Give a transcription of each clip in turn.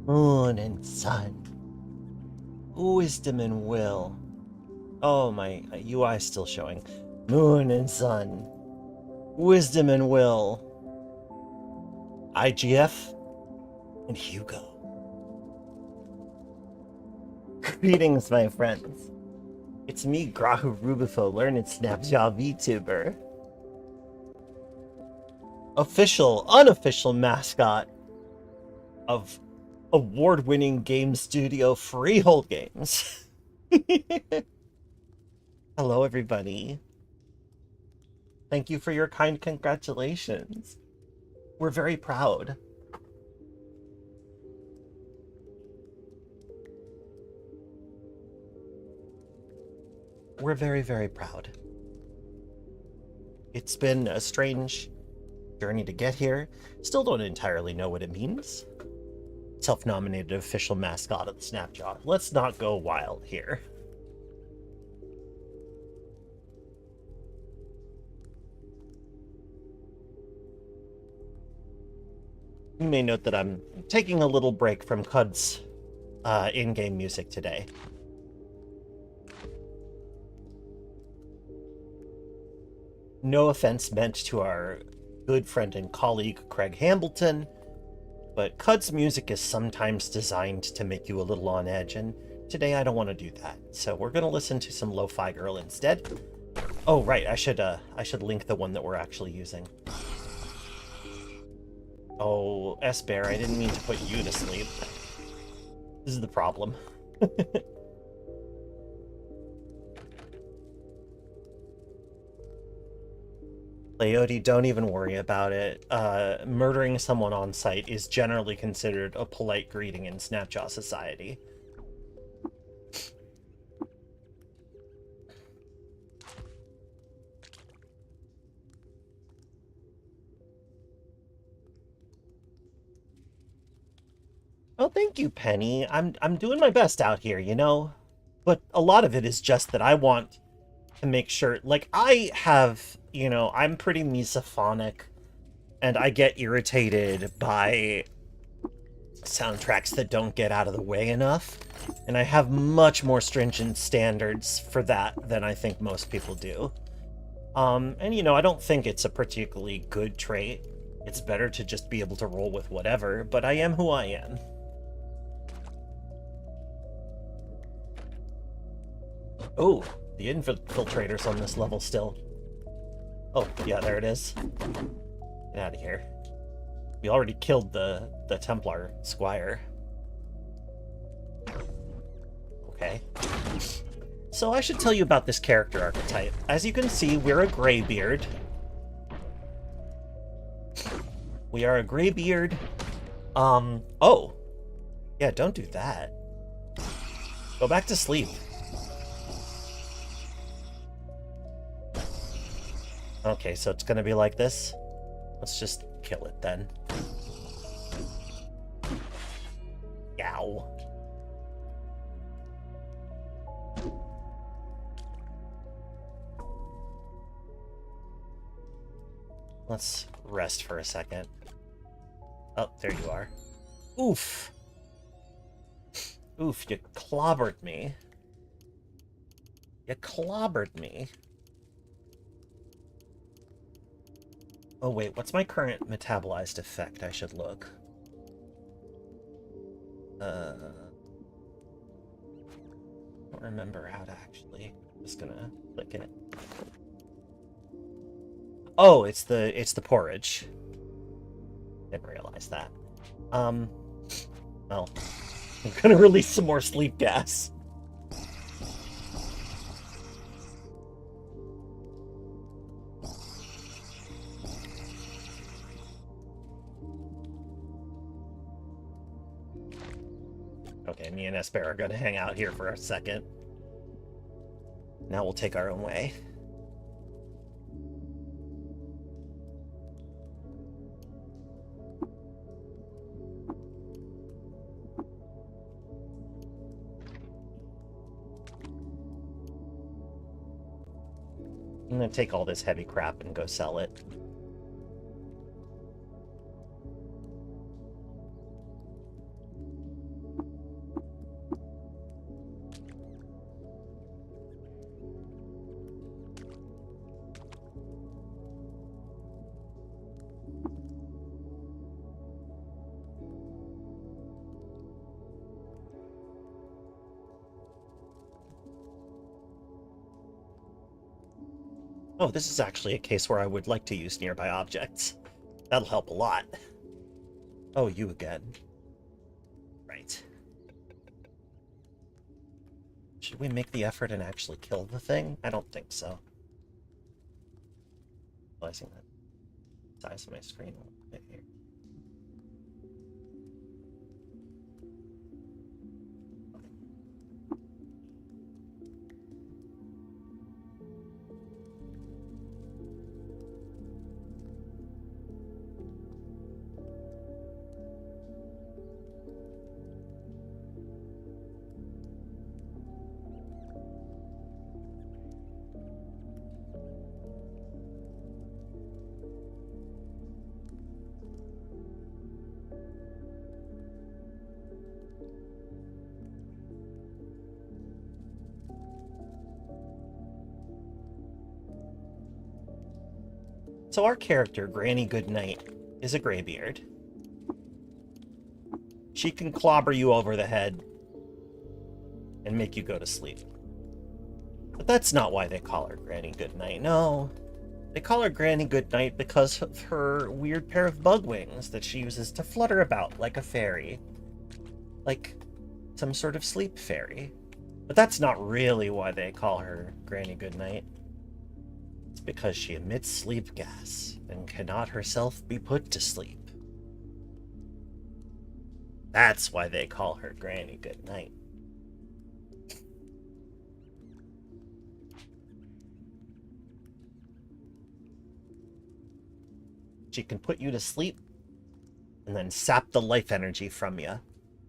Moon and sun. Wisdom and will. Oh, my UI is still showing. Moon and sun. Wisdom and will. IGF and Hugo. Greetings, my friends. It's me, Grahu-Rubufo, learning Snapjaw VTuber. Official, unofficial mascot of award-winning game studio Freehold Games. Hello, everybody. Thank you for your kind congratulations. We're very proud. We're very, very proud. It's been a strange journey to get here. Still don't entirely know what it means. Self-nominated official mascot of the Snapjaw. Let's not go wild here. You may note that I'm taking a little break from Cud's in-game music today. No offense meant to our good friend and colleague Craig Hambleton, but Cud's music is sometimes designed to make you a little on edge, and today I don't want to do that. So we're going to listen to some Lo-Fi Girl instead. Oh, right, I should link the one that we're actually using. Oh, S-Bear, I didn't mean to put you to sleep. This is the problem. Leote, don't even worry about it. Murdering someone on sight is generally considered a polite greeting in Snapjaw society. Oh, thank you, Penny. I'm doing my best out here, you know? But a lot of it is just that I want to make sure, like, I have you know, I'm pretty misophonic, and I get irritated by soundtracks that don't get out of the way enough, and I have much more stringent standards for that than I think most people do. And you know, I don't think it's a particularly good trait. It's better to just be able to roll with whatever, but I am who I am. Oh, the infiltrator's on this level still. Oh, yeah, there it is. Get out of here. We already killed the Templar Squire. Okay. So I should tell you about this character archetype. As you can see, we're a graybeard. We are a graybeard. Oh. Yeah, don't do that. Go back to sleep. Okay, so it's gonna be like this. Let's just kill it then. Yow. Let's rest for a second. Oh, there you are. Oof. Oof, you clobbered me. You clobbered me. Oh wait, what's my current metabolized effect? I should look. Don't remember how to actually. I'm just gonna click it. Oh, it's the porridge. Didn't realize that. Well, I'm gonna release some more sleep gas. Okay, me and Esper are gonna hang out here for a second. Now we'll take our own way. I'm gonna take all this heavy crap and go sell it. Oh, this is actually a case where I would like to use nearby objects. That'll help a lot. Oh, you again. Right. Should we make the effort and actually kill the thing? I don't think so. Realizing that size of my screen a little bit here. So our character, Granny Goodnight, is a graybeard. She can clobber you over the head and make you go to sleep. But that's not why they call her Granny Goodnight, no. They call her Granny Goodnight because of her weird pair of bug wings that she uses to flutter about like a fairy. Like some sort of sleep fairy. But that's not really why they call her Granny Goodnight. It's because she emits sleep gas and cannot herself be put to sleep. That's why they call her Granny Goodnight. She can put you to sleep and then sap the life energy from you.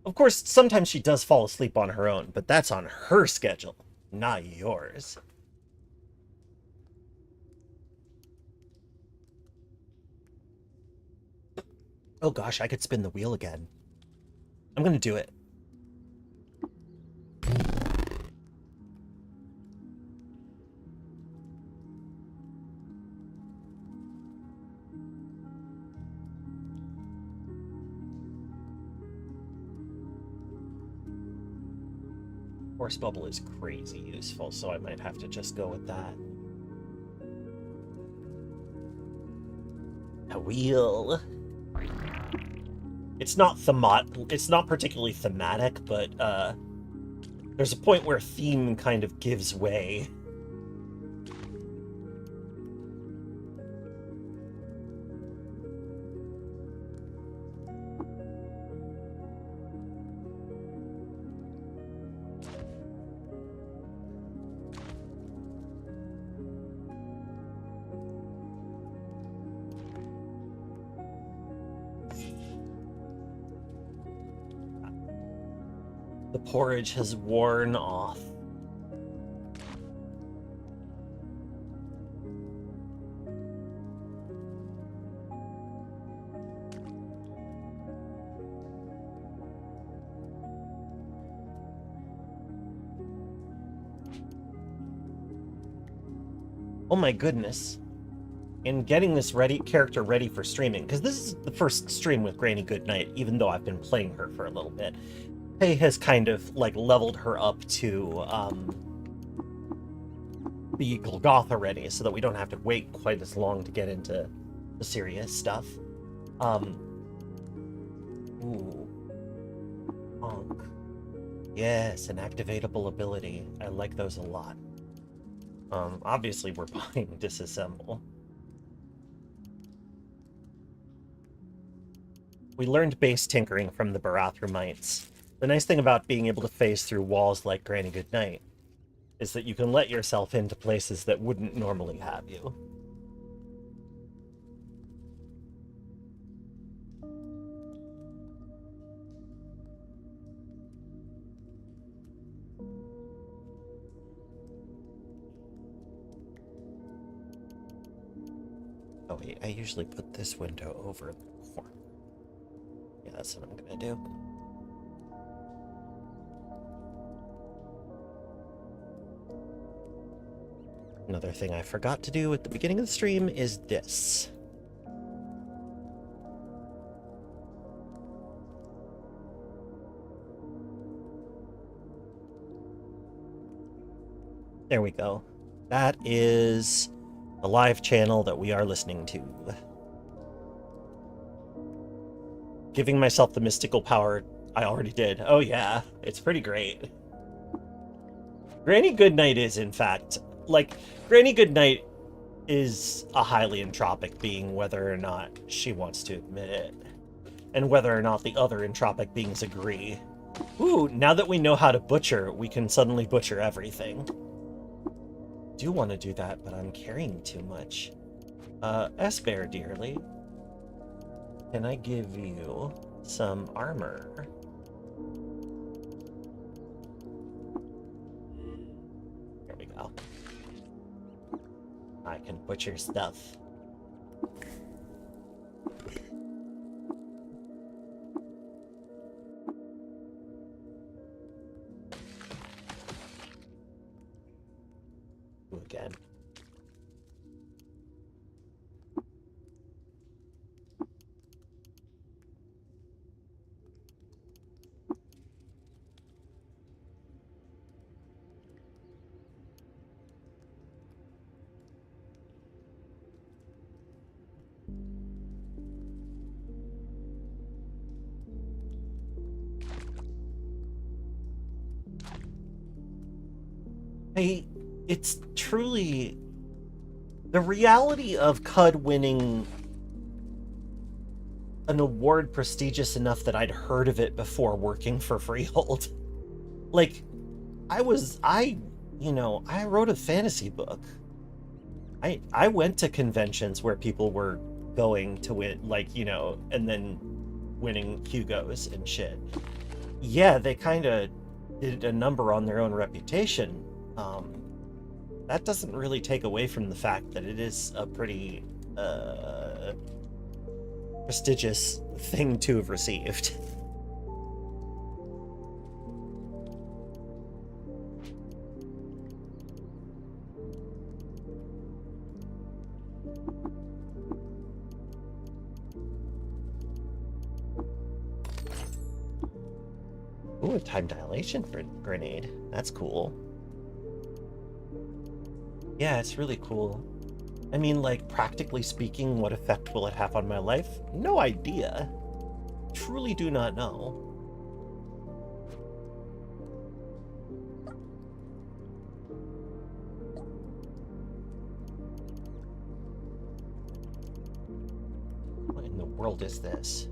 Of course, sometimes she does fall asleep on her own, but that's on her schedule, not yours. Oh gosh, I could spin the wheel again. I'm gonna do it. Force bubble is crazy useful, so I might have to just go with that. A wheel. It's not particularly thematic, but there's a point where theme kind of gives way. The porridge has worn off. Oh my goodness. In getting this character ready for streaming, because this is the first stream with Granny Goodnight, even though I've been playing her for a little bit. Faye has kind of like leveled her up to be Golgotha already, so that we don't have to wait quite as long to get into the serious stuff. Ooh. Honk. Yes, an activatable ability. I like those a lot. Obviously we're buying Disassemble. We learned base tinkering from the Barathrumites. The nice thing about being able to phase through walls like Granny Goodnight is that you can let yourself into places that wouldn't normally have you. Oh wait, I usually put this window over the corner. Yeah, that's what I'm gonna do. Another thing I forgot to do at the beginning of the stream is this. There we go. That is the live channel that we are listening to. Giving myself the mystical power I already did. Oh yeah, it's pretty great. Granny Goodnight is, in fact, like, Granny Goodnight is a highly entropic being, whether or not she wants to admit it. And whether or not the other entropic beings agree. Ooh, now that we know how to butcher, we can suddenly butcher everything. I do want to do that, but I'm carrying too much. S-Bear, dearly, can I give you some armor? There we go. I can butcher stuff. Again. It's truly the reality of Cud winning an award prestigious enough that I'd heard of it before working for Freehold. Like, I wrote a fantasy book. I went to conventions where people were going to win, like, and then winning Hugos and shit. Yeah, they kind of did a number on their own reputation. That doesn't really take away from the fact that it is a pretty prestigious thing to have received. Ooh, a time dilation grenade. That's cool. Yeah, it's really cool. I mean, like, practically speaking, what effect will it have on my life? No idea. Truly do not know. What in the world is this?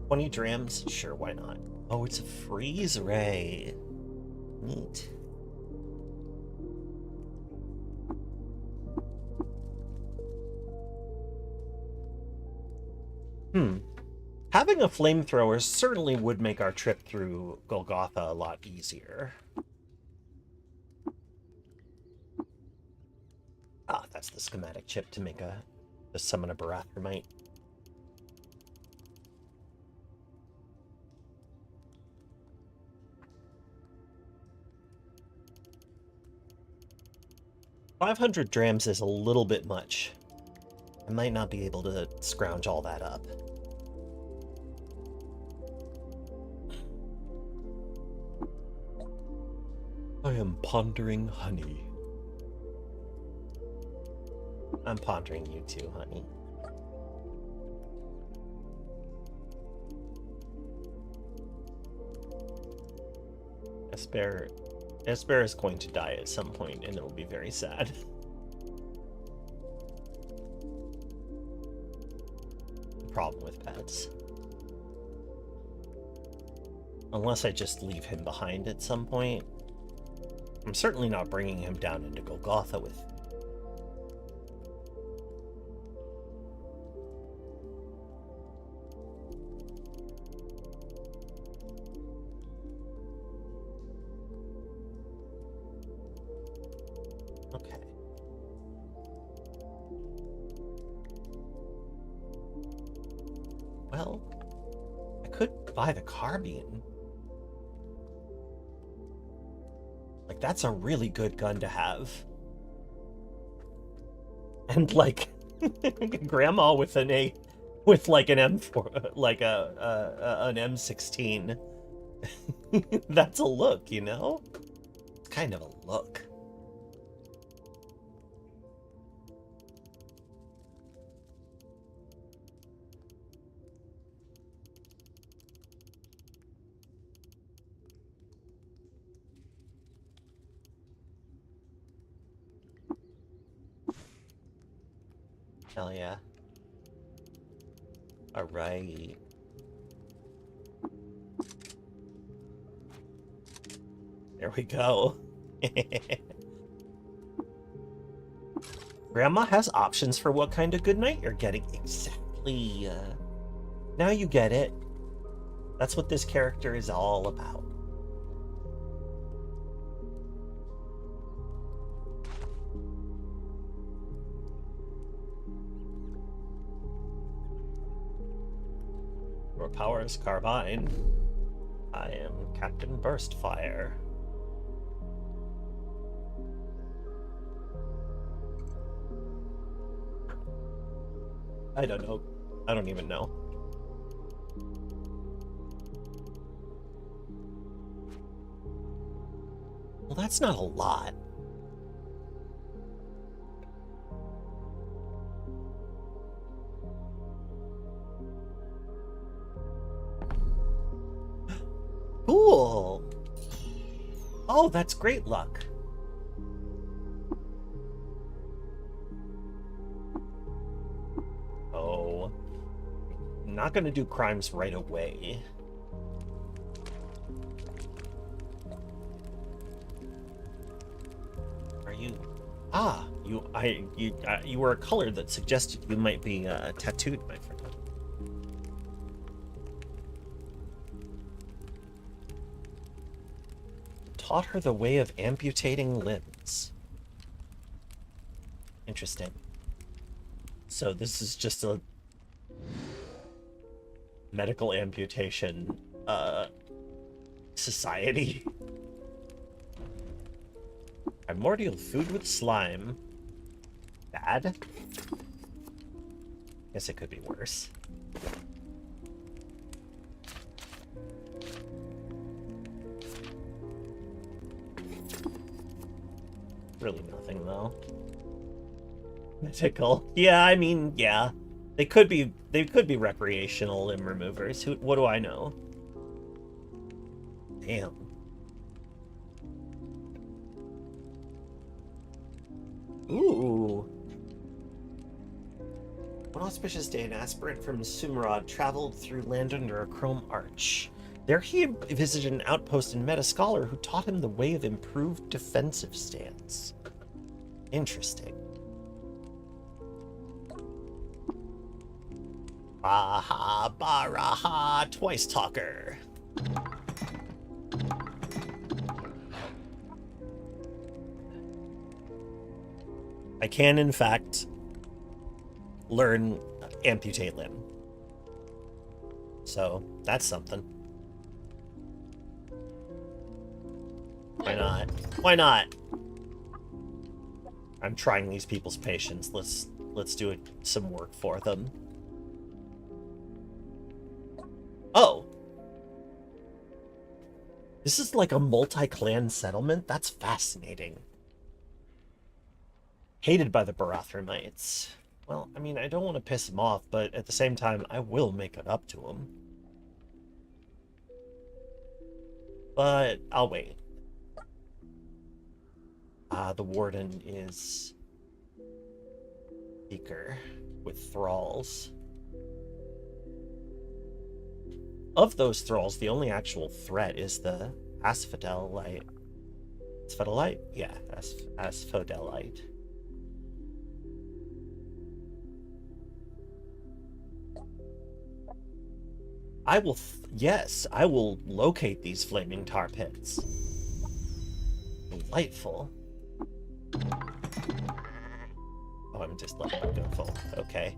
20 drams? Sure, why not? Oh, it's a freeze ray. Neat. Having a flamethrower certainly would make our trip through Golgotha a lot easier. Ah, that's the schematic chip to summon a Barathramite. $500 drams is a little bit much. I might not be able to scrounge all that up. I am pondering honey. I'm pondering you too, honey. Esper is going to die at some point, and it'll be very sad. Problem with pets. Unless I just leave him behind at some point. I'm certainly not bringing him down into Golgotha with me. Okay. Well, I could buy the carbine. Like, that's a really good gun to have. And like grandma with like an M4, like an M16. That's a look, you know? It's kind of a look. Hell yeah. Alright. There we go. Grandma has options for what kind of good night you're getting. Exactly. Now you get it. That's what this character is all about. Your powers carbine. I am Captain Burstfire. I don't know. I don't even know. Well, that's not a lot. Cool. Oh, that's great luck. Oh. I'm not gonna do crimes right away. Are you? Ah, you were a color that suggested you might be tattooed, my friend. Taught her the way of amputating limbs. Interesting. So this is just a medical amputation society. Primordial food with slime. Bad? Guess it could be worse. Really nothing, though. Mythical. Yeah, I mean, yeah. They could be recreational limb removers. What do I know? Damn. Ooh. One auspicious day, an aspirant from Sumerod traveled through land under a chrome arch. There he visited an outpost and met a scholar who taught him the way of improved defensive stance. Interesting. Baha Baraha Twice Talker. I can, in fact, learn amputate limb. So, that's something. Why not? Why not? I'm trying these people's patience. Let's do some work for them. Oh. This is like a multi-clan settlement? That's fascinating. Hated by the Barathrumites. Well, I mean, I don't want to piss them off, but at the same time, I will make it up to them. But I'll wait. The warden is Seeker with thralls. Of those thralls, the only actual threat is the Asphodelite. Asphodelite? Yeah, Asphodelite. Yes, I will locate these flaming tar pits. Delightful. Oh, I'm just letting that go full. Okay.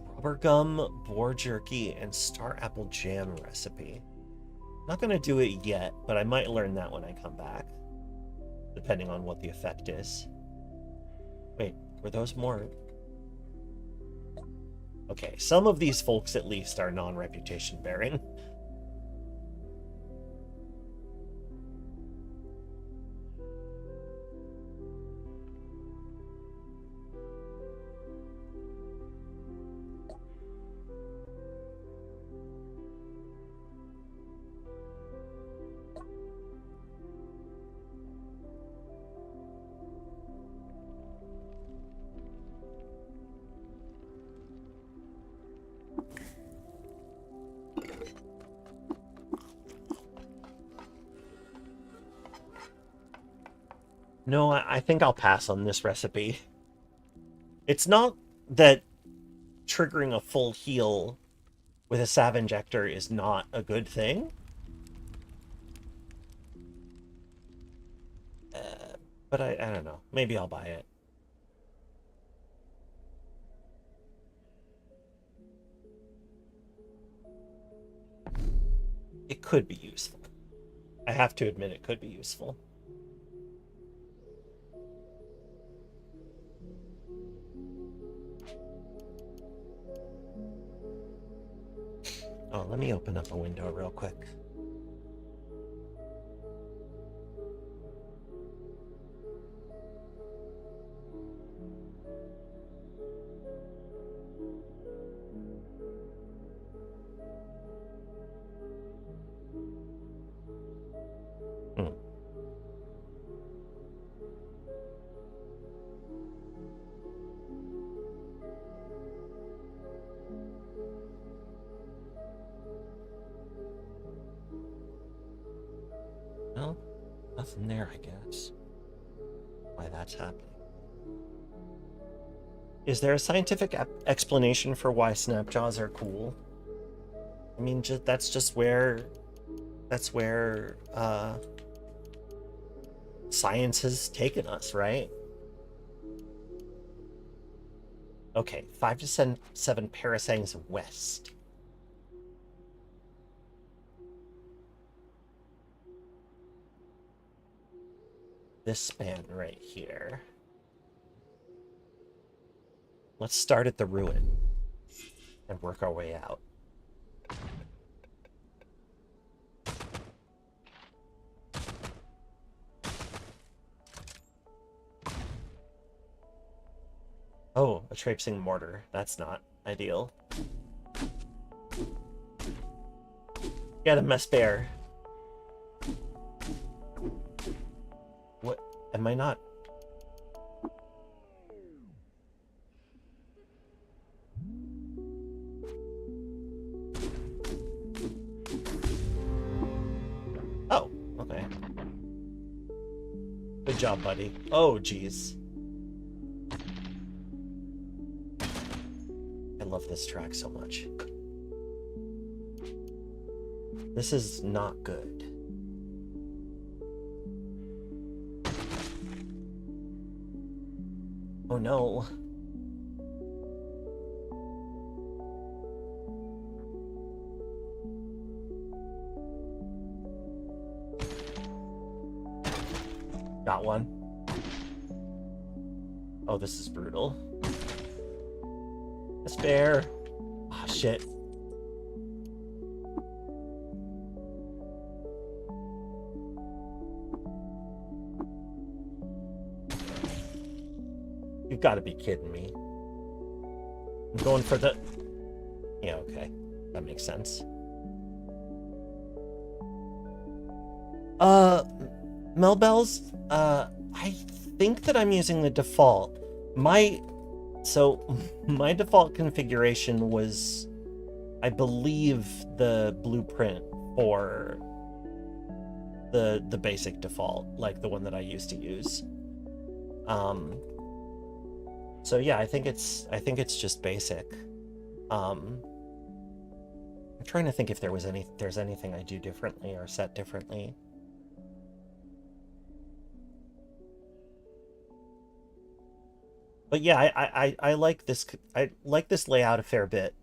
Rubber gum, boar jerky, and star apple jam recipe. Not gonna do it yet, but I might learn that when I come back. Depending on what the effect is. Wait, were those more... Okay, some of these folks at least are non-reputation bearing. No, I think I'll pass on this recipe. It's not that triggering a full heal with a Sav Injector is not a good thing. But I don't know. Maybe I'll buy it. It could be useful. I have to admit it could be useful. Oh, let me open up a window real quick. Well, nothing there, I guess. Why that's happening. Is there a scientific explanation for why Snapjaws are cool? I mean, that's where science has taken us, right? Okay, 5 to 7 parasangs west. This span right here. Let's start at the ruin and work our way out. Oh, a traipsing mortar. That's not ideal. Get a mess bear. What? Am I not? Oh, okay. Good job, buddy. Oh, geez. I love this track so much. This is not good. Oh no. Got one. Oh, this is brutal. Despair. Ah, oh, shit. You've got to be kidding me. I'm going for the... Yeah, okay. That makes sense. Melbells, I think that I'm using the default. My default configuration was, I believe, the blueprint for the basic default, like the one that I used to use. So yeah, I think it's just basic. I'm trying to think if there's anything I do differently or set differently. But yeah, I like this. I like this layout a fair bit.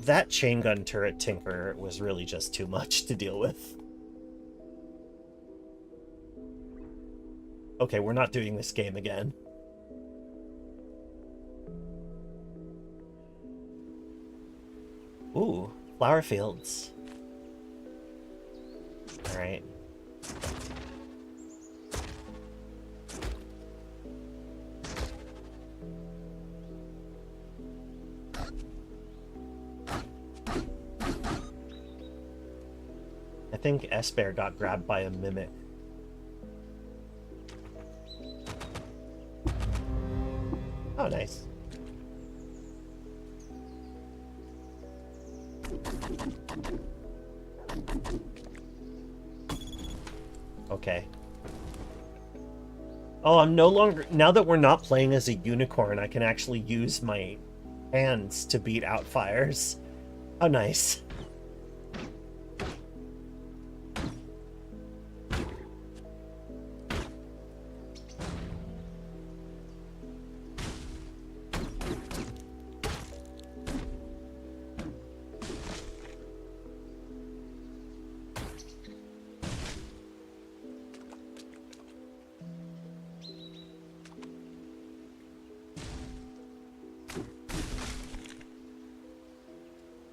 That chain gun turret tinker was really just too much to deal with. Okay, we're not doing this game again. Ooh, flower fields. All right. I think S-Bear got grabbed by a mimic. Oh, nice. Okay. Oh, I'm no longer... Now that we're not playing as a unicorn, I can actually use my hands to beat out fires. How nice.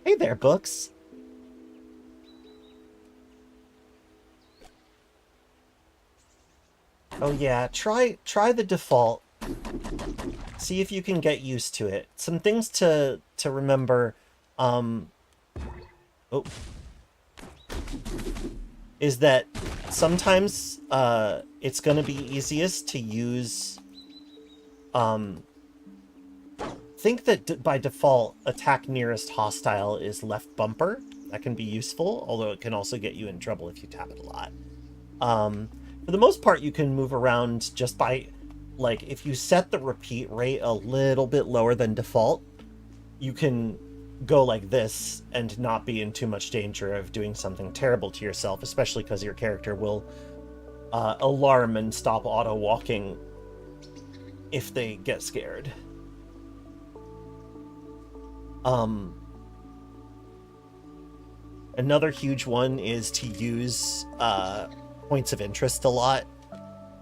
Hey there, books. Oh yeah, try the default. See if you can get used to it. Some things to remember, oh, is that sometimes it's gonna be easiest to use think that by default, attack nearest hostile is left bumper. That can be useful, although it can also get you in trouble if you tap it a lot. For the most part, you can move around just by, like, if you set the repeat rate a little bit lower than default, you can go like this and not be in too much danger of doing something terrible to yourself, especially because your character will alarm and stop auto-walking if they get scared. Another huge one is to use points of interest a lot.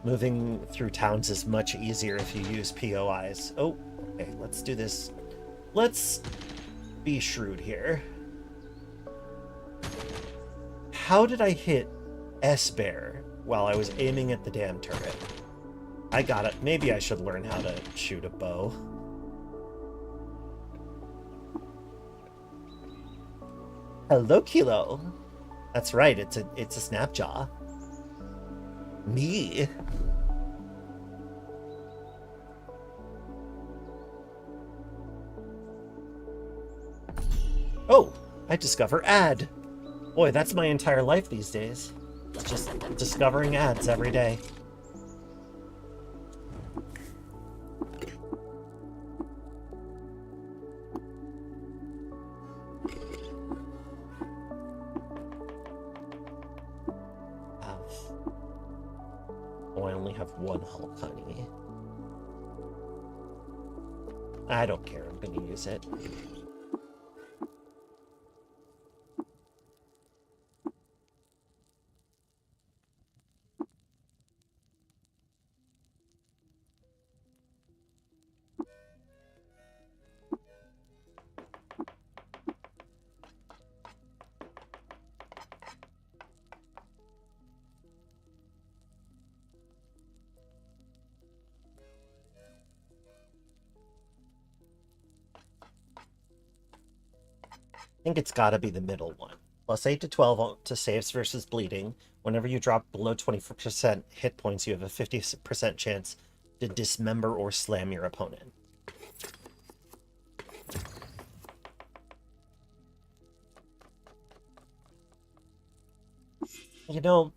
Moving through towns is much easier if you use POIs. Oh, okay, let's do this. Let's be shrewd here. How did I hit S-Bear while I was aiming at the damn turret? I got it. Maybe I should learn how to shoot a bow. Hello, Kilo. That's right, it's a Snapjaw. Me. Oh, I discover ad. Boy, that's my entire life these days. Just discovering ads every day. Oh, I only have one Hulk honey. I don't care, I'm gonna use it. I think it's gotta be the middle one. Plus 8 to 12 to saves versus bleeding. Whenever you drop below 20% hit points, you have a 50% chance to dismember or slam your opponent. You know,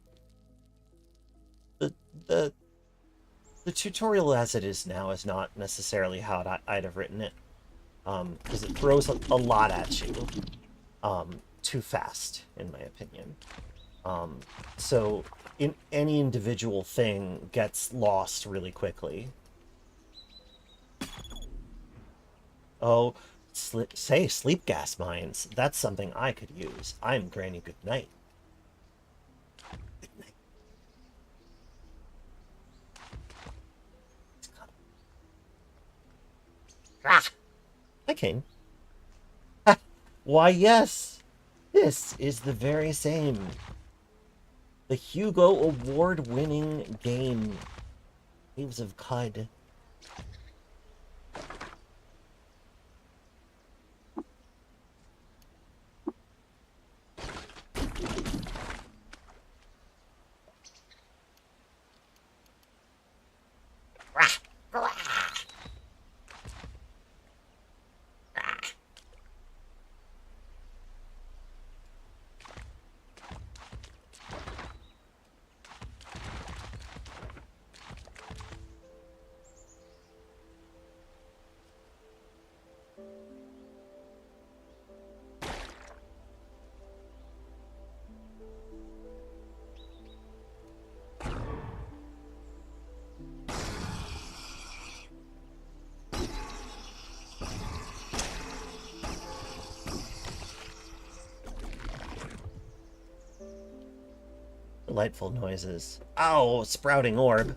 the tutorial as it is now is not necessarily how I'd have written it. Because it throws a lot at you. Too fast, in my opinion. So in any individual thing gets lost really quickly. Oh, say sleep gas mines. That's something I could use. I'm Granny Goodnight. Good night. Ah! Hi, Kane. Ah, why, yes! This is the very same. The Hugo award-winning game. Waves of Cud. Delightful noises. Ow, sprouting orb.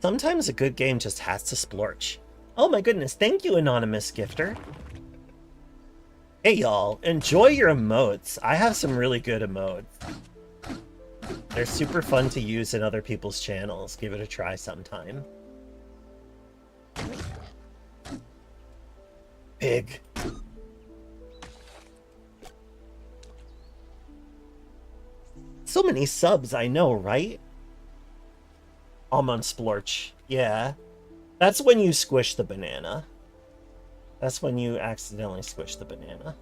Sometimes a good game just has to splorch. Oh my goodness, thank you, anonymous gifter. Hey y'all, enjoy your emotes. I have some really good emotes. They're super fun to use in other people's channels. Give it a try sometime. Pig. So many subs, I know, right? I'm on Splorch. Yeah. That's when you squish the banana. That's when you accidentally squish the banana.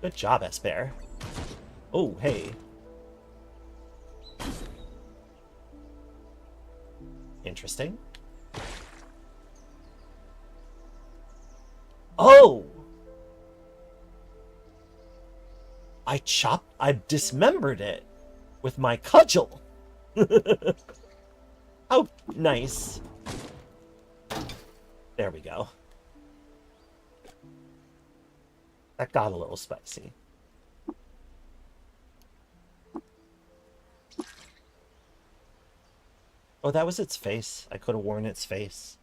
Good job, Esper. Oh, hey. Interesting. Oh! I dismembered it with my cudgel. Oh, nice. There we go. That got a little spicy. Oh, that was its face. I could have worn its face.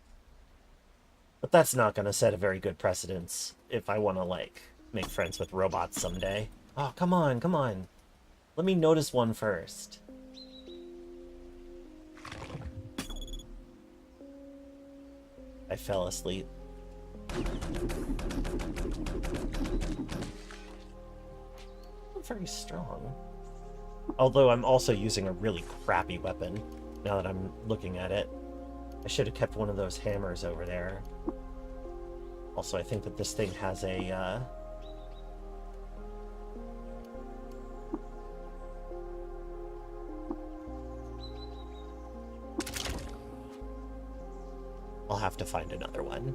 But that's not going to set a very good precedence if I want to, like, make friends with robots someday. Oh, come on, come on. Let me notice one first. I fell asleep. Not very strong. Although I'm also using a really crappy weapon, now that I'm looking at it. I should have kept one of those hammers over there. Also, I think that this thing has a, I'll have to find another one.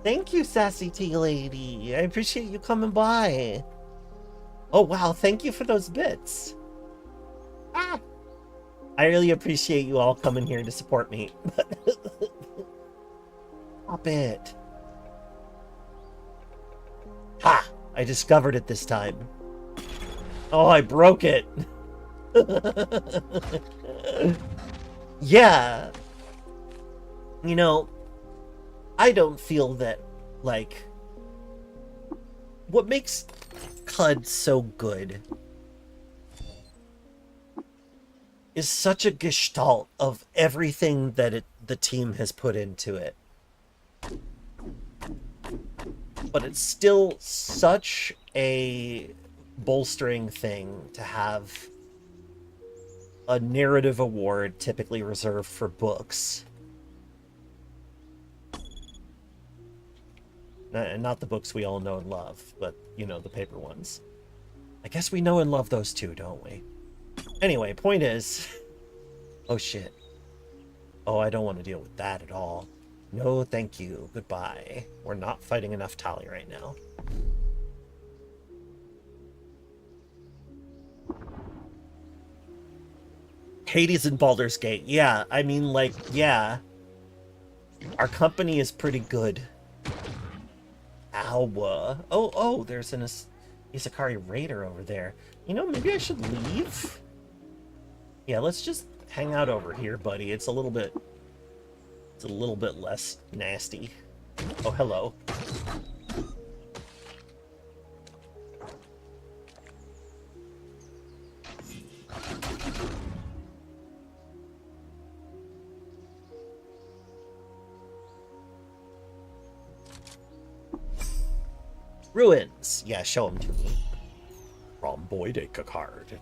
Thank you, Sassy Tea Lady. I appreciate you coming by. Oh, wow. Thank you for those bits. Ah! I really appreciate you all coming here to support me. Stop it. Ha! I discovered it this time. Oh, I broke it. Yeah. You know, I don't feel that, like, what makes CUD so good is such a gestalt of everything that the team has put into it. But it's still such a bolstering thing to have a narrative award typically reserved for books. And not the books we all know and love, but, you know, the paper ones. I guess we know and love those too, don't we? Anyway, point is... Oh, shit. Oh, I don't want to deal with that at all. No, thank you. Goodbye. We're not fighting enough Tali right now. Hades and Baldur's Gate. Yeah, I mean, like, yeah. Our company is pretty good. Ow. Oh, there's an Isakari Raider over there. You know, maybe I should leave? Yeah, let's just hang out over here, buddy. It's a little bit less nasty. Oh, hello. Ruins. Yeah, show them to me. Rhomboid Icarcard.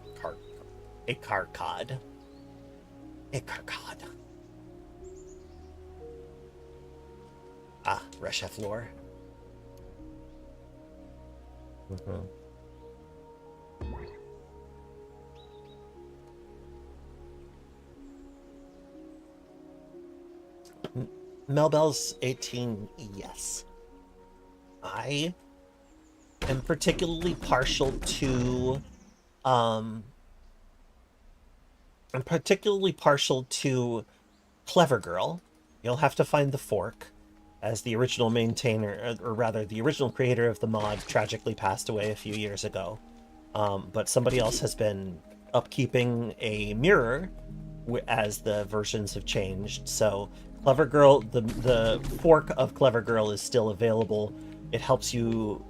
Icarcod. Ah, Reshef lore. Melbell's 18, yes. I am particularly partial to Clever Girl. You'll have to find the fork, as the original maintainer, or rather the original creator of the mod tragically passed away a few years ago. But somebody else has been upkeeping a mirror as the versions have changed. So Clever Girl, the fork of Clever Girl is still available. It helps you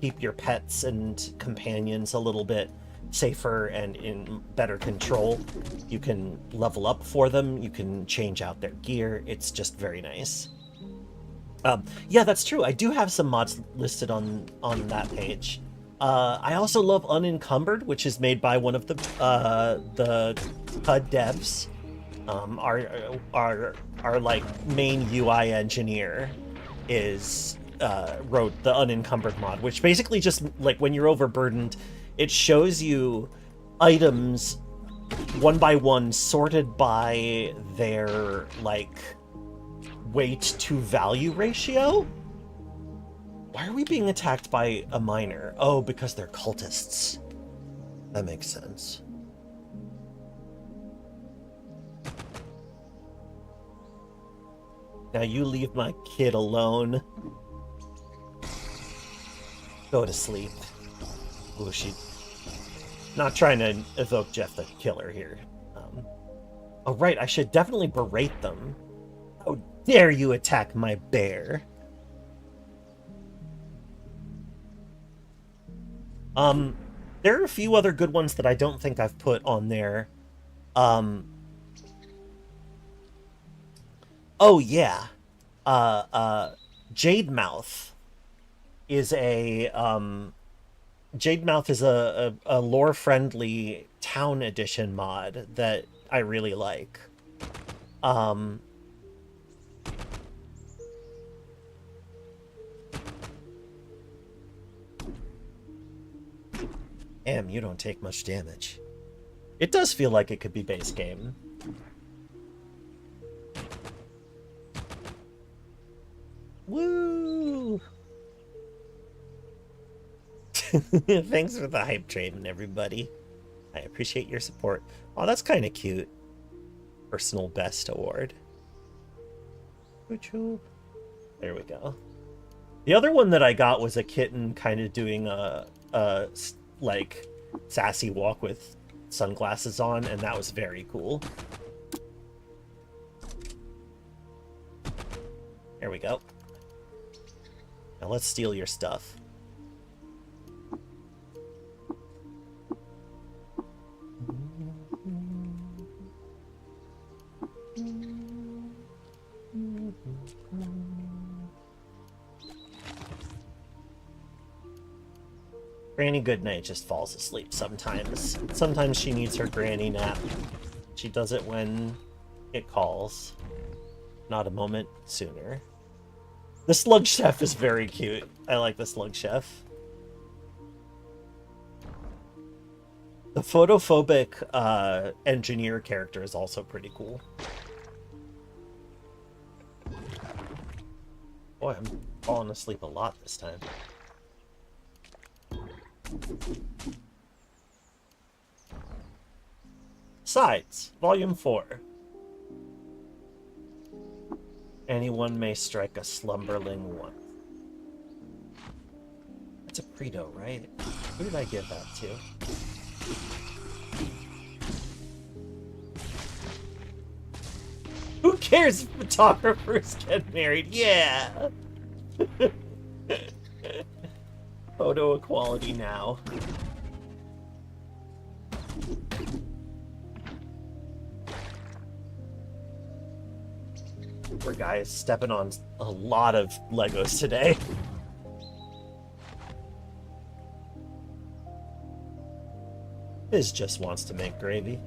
keep your pets and companions a little bit safer and in better control. You can level up for them. You can change out their gear. It's just very nice. Yeah, that's true. I do have some mods listed on that page. I also love Unencumbered, which is made by one of the CUD devs. Our like main UI engineer is wrote the unencumbered mod, which basically just like when you're overburdened, it shows you items one by one sorted by their like weight to value ratio. Why are we being attacked by a miner? Oh, because they're cultists. That makes sense. Now you leave my kid alone. Go to sleep. Ooh, she... Not trying to evoke Jeff the Killer here. Oh, right, I should definitely berate them. How dare you attack my bear? There are a few other good ones that I don't think I've put on there. Oh, yeah. Jade Mouth is a, Jade Mouth is a lore-friendly town edition mod that I really like. Damn, you don't take much damage. It does feel like it could be base game. Woo! Thanks for the hype train, everybody. I appreciate your support. Oh, that's kind of cute. Personal best award. There we go. The other one that I got was a kitten kind of doing a like sassy walk with sunglasses on, and that was very cool. There we go. Now let's steal your stuff. Granny Goodnight just falls asleep sometimes. Sometimes she needs her granny nap. She does it when it calls. Not a moment sooner. The Slug Chef is very cute. I like the Slug Chef. The photophobic engineer character is also pretty cool. Boy, I'm falling asleep a lot this time. Sides, Volume 4. Anyone may strike a slumberling once. That's a Preto, right? Who did I give that to? Who cares if photographers get married? Yeah! Photo equality now. Poor guy is stepping on a lot of Legos today. Biz just wants to make gravy.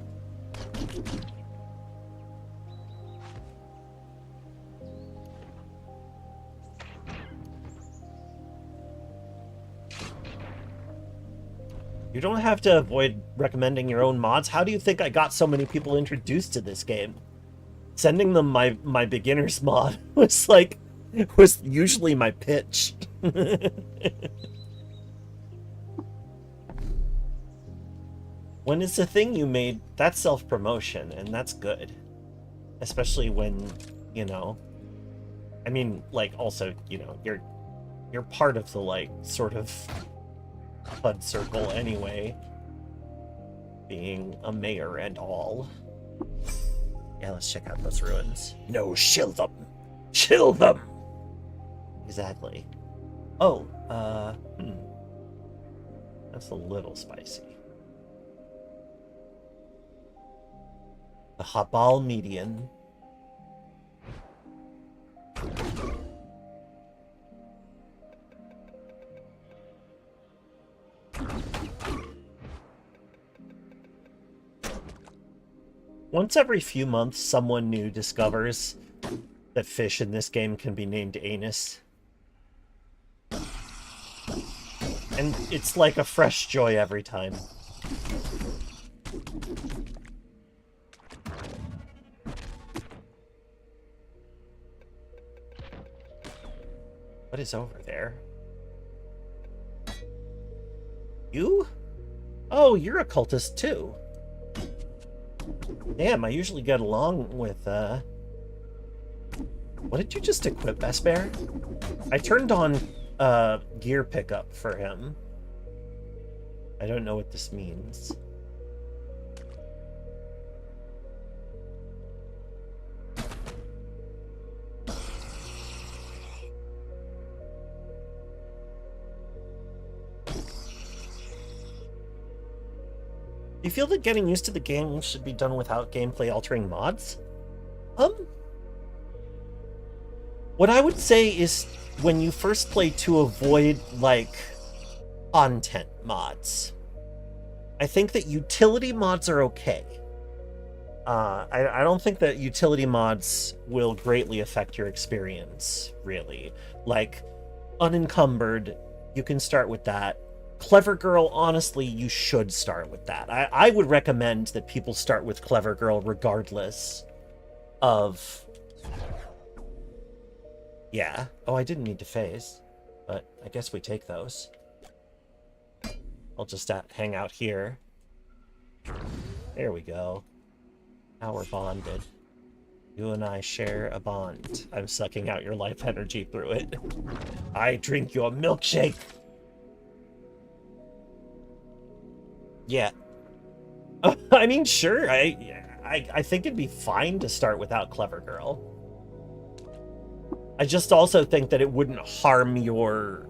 You don't have to avoid recommending your own mods. How do you think I got so many people introduced to this game? Sending them my beginner's mod was usually my pitch. When it's a thing you made, that's self-promotion, and that's good. Especially when, you know, I mean, like, also, you know, you're part of the, like, sort of HUD circle anyway, being a mayor and all. Yeah, let's check out those ruins. No, shill them! Chill them! Exactly. Oh, that's a little spicy. The Habal Median. Once every few months, someone new discovers that fish in this game can be named Anus. And it's like a fresh joy every time. What is over there? You? Oh, you're a cultist too. Damn, I usually get along with, What did you just equip, Esper? I turned on, gear pickup for him. I don't know what this means. Do you feel that getting used to the game should be done without gameplay-altering mods? What I would say is when you first play to avoid, like, content mods. I think that utility mods are okay. I don't think that utility mods will greatly affect your experience, really. Like, Unencumbered, you can start with that. Clever Girl, honestly, you should start with that. I would recommend that people start with Clever Girl regardless of... Yeah. Oh, I didn't need to phase, but I guess we take those. I'll just hang out here. There we go. Now we're bonded. You and I share a bond. I'm sucking out your life energy through it. I drink your milkshake. Yeah. I mean, sure. I think it'd be fine to start without Clever Girl. I just also think that it wouldn't harm your...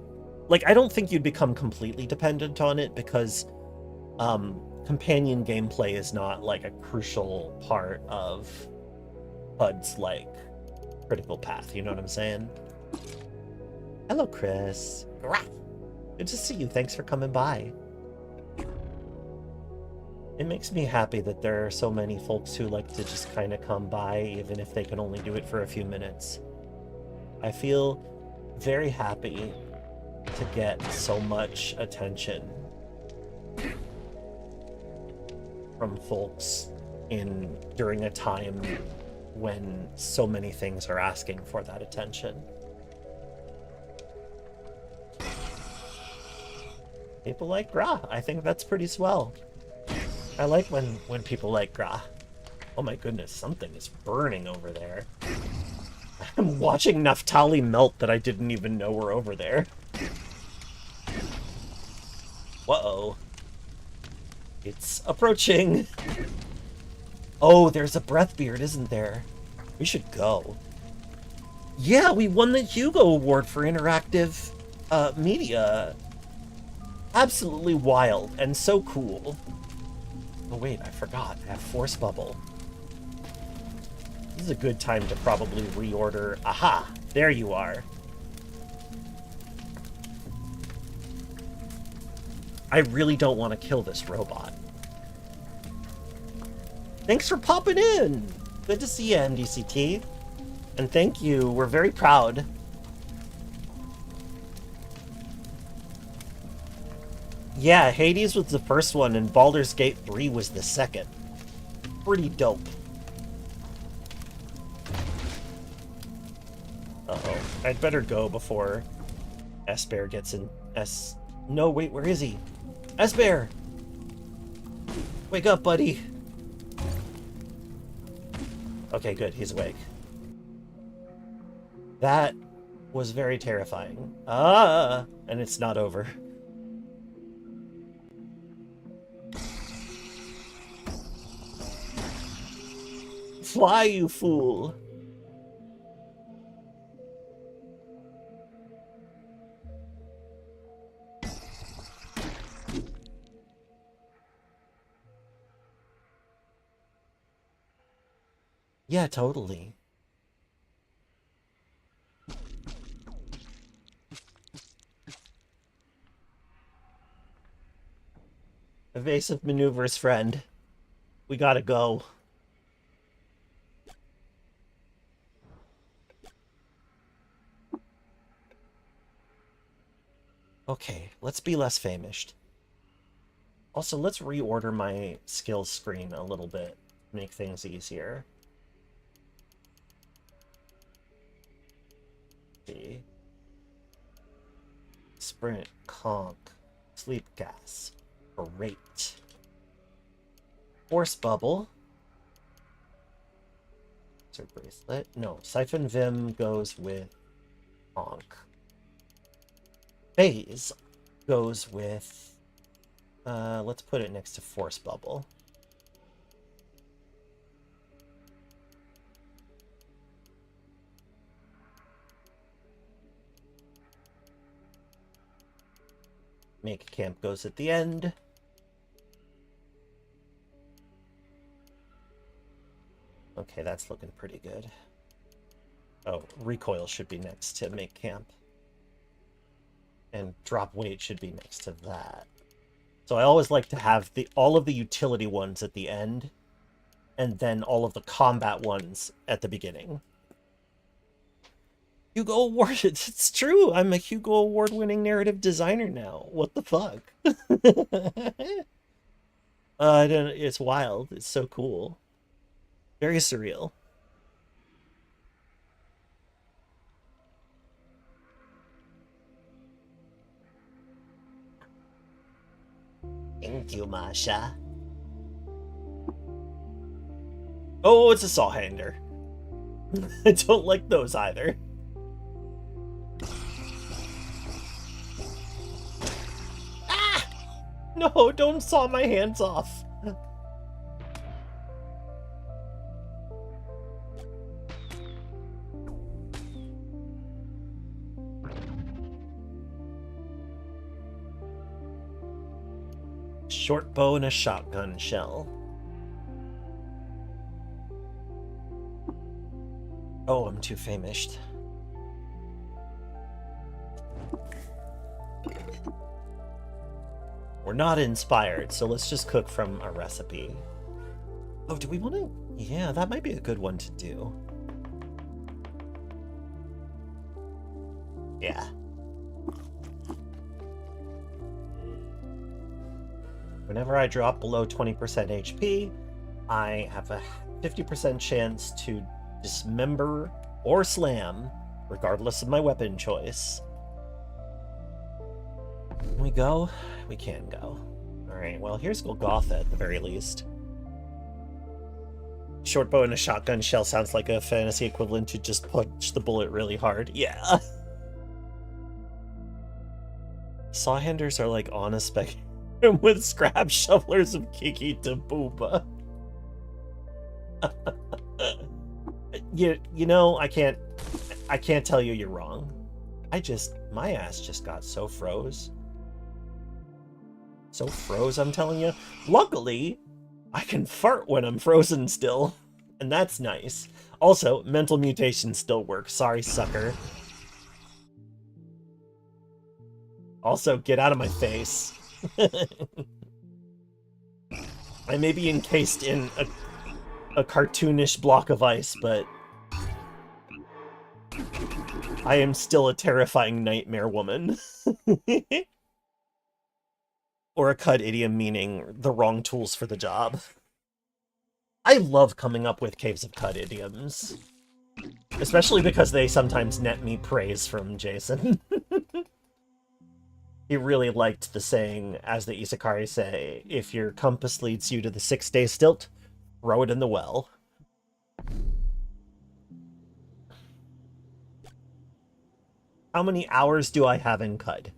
Like, I don't think you'd become completely dependent on it because companion gameplay is not, like, a crucial part of HUD's, like, critical path. You know what I'm saying? Hello, Chris. Good to see you. Thanks for coming by. It makes me happy that there are so many folks who like to just kind of come by, even if they can only do it for a few minutes. I feel very happy to get so much attention from folks during a time when so many things are asking for that attention. People like Gra. I think that's pretty swell. I like when people like Gra. Oh my goodness, something is burning over there. I'm watching Naphtali melt that I didn't even know were over there. Whoa. It's approaching. Oh, there's a Breathbeard, isn't there? We should go. Yeah, we won the Hugo Award for interactive media. Absolutely wild and so cool. Oh wait, I forgot. I have Force Bubble. This is a good time to probably reorder. Aha! There you are. I really don't want to kill this robot. Thanks for popping in! Good to see you, MDCT. And thank you. We're very proud. Yeah, Hades was the first one, and Baldur's Gate 3 was the second. Pretty dope. Uh-oh. I'd better go before Esper gets in... No, wait, where is he? Esper! Wake up, buddy! Okay, good, he's awake. That was very terrifying. Ah! And it's not over. Fly, you fool! Yeah, totally. Evasive maneuvers, friend. We gotta go. Okay, let's be less famished. Also, let's reorder my skills screen a little bit, make things easier. Let's see. Sprint, conk, sleep gas, great. Force bubble. Bracelet. No, Siphon Vim goes with Honk. Phase goes with... let's put it next to Force Bubble. Make Camp goes at the end. Okay, that's looking pretty good. Oh, recoil should be next to make camp. And drop weight should be next to that. So I always like to have all of the utility ones at the end, and then all of the combat ones at the beginning. Hugo Award, it's true! I'm a Hugo Award-winning narrative designer now. What the fuck? I don't, it's wild. It's so cool. Very surreal. Thank you, Masha. Oh, it's a sawhander. I don't like those either. Ah! No, don't saw my hands off. Short bow and a shotgun shell. Oh, I'm too famished. We're not inspired, so let's just cook from a recipe. Oh, do we want to? Yeah, that might be a good one to do. Yeah. Whenever I drop below 20% HP, I have a 50% chance to dismember or slam, regardless of my weapon choice. Can we go? We can go. Alright, well, here's Golgotha at the very least. Short bow and a shotgun shell sounds like a fantasy equivalent to just punch the bullet really hard. Yeah. Sawhanders are like on a spectrum with scrap shovelers of Kiki to Booba. You know, I can't tell you you're wrong. My ass just got so froze. So froze, I'm telling you. Luckily, I can fart when I'm frozen still, and that's nice. Also, mental mutation still works. Sorry, sucker. Also, get out of my face. I may be encased in a cartoonish block of ice, but I am still a terrifying nightmare woman. Or a CUD idiom meaning the wrong tools for the job. I love coming up with Caves of CUD idioms. Especially because they sometimes net me praise from Jason. He really liked the saying, as the Isakari say, if your compass leads you to the 6-day stilt, throw it in the well. How many hours do I have in CUD?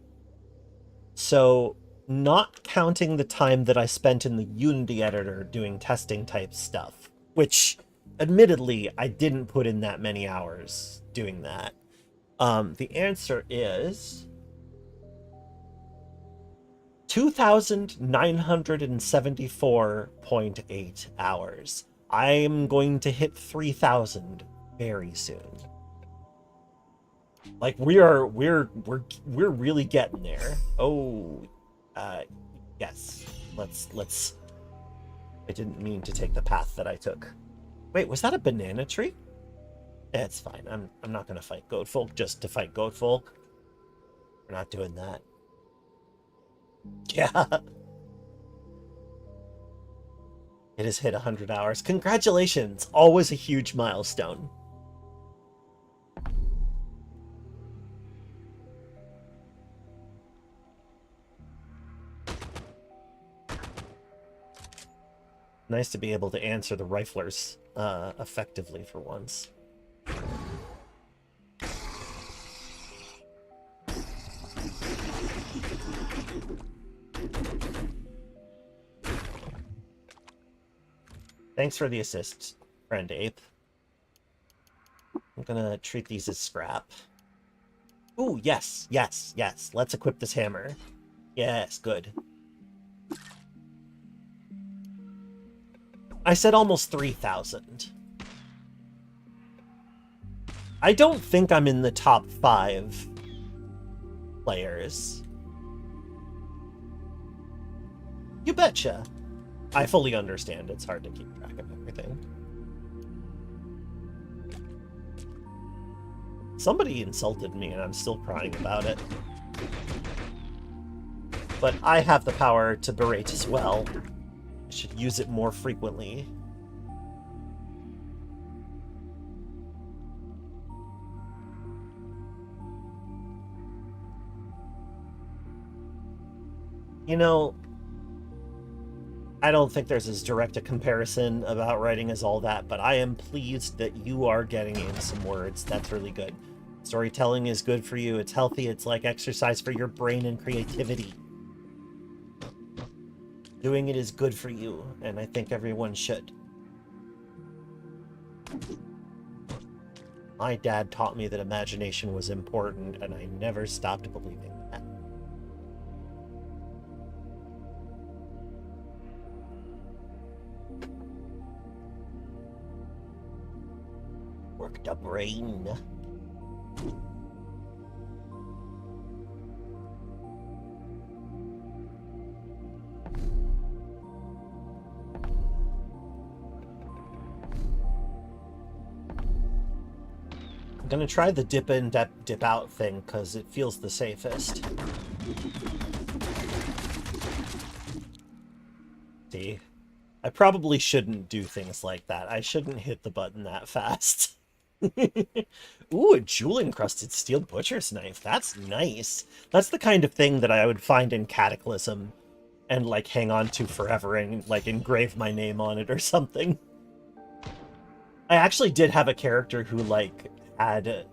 So, not counting the time that I spent in the Unity editor doing testing type stuff, which, admittedly, I didn't put in that many hours doing that. The answer is 2,974.8 hours. I am going to hit 3,000 very soon. Like we're really getting there. Oh, yes. Let's. I didn't mean to take the path that I took. Wait, was that a banana tree? It's fine. I'm not gonna fight Goatfolk just to fight Goatfolk. We're not doing that. Yeah. It has hit 100 hours. Congratulations! Always a huge milestone. Nice to be able to answer the riflers effectively for once. Thanks for the assist, friend Ape. I'm gonna treat these as scrap. Ooh, yes, yes, yes. Let's equip this hammer. Yes, good. I said almost 3,000. I don't think I'm in the top 5 players. You betcha. I fully understand. It's hard to keep track of everything. Somebody insulted me and I'm still crying about it. But I have the power to berate as well. I should use it more frequently. You know, I don't think there's as direct a comparison about writing as all that, but I am pleased that you are getting in some words. That's really good. Storytelling is good for you. It's healthy. It's like exercise for your brain and creativity. Doing it is good for you, and I think everyone should. My dad taught me that imagination was important, and I never stopped believing that. Work the brain. I'm gonna try the dip in, dip out thing, because it feels the safest. See? I probably shouldn't do things like that. I shouldn't hit the button that fast. Ooh, a jewel-encrusted steel butcher's knife. That's nice. That's the kind of thing that I would find in Cataclysm and, like, hang on to forever and, like, engrave my name on it or something. I actually did have a character who, like, had,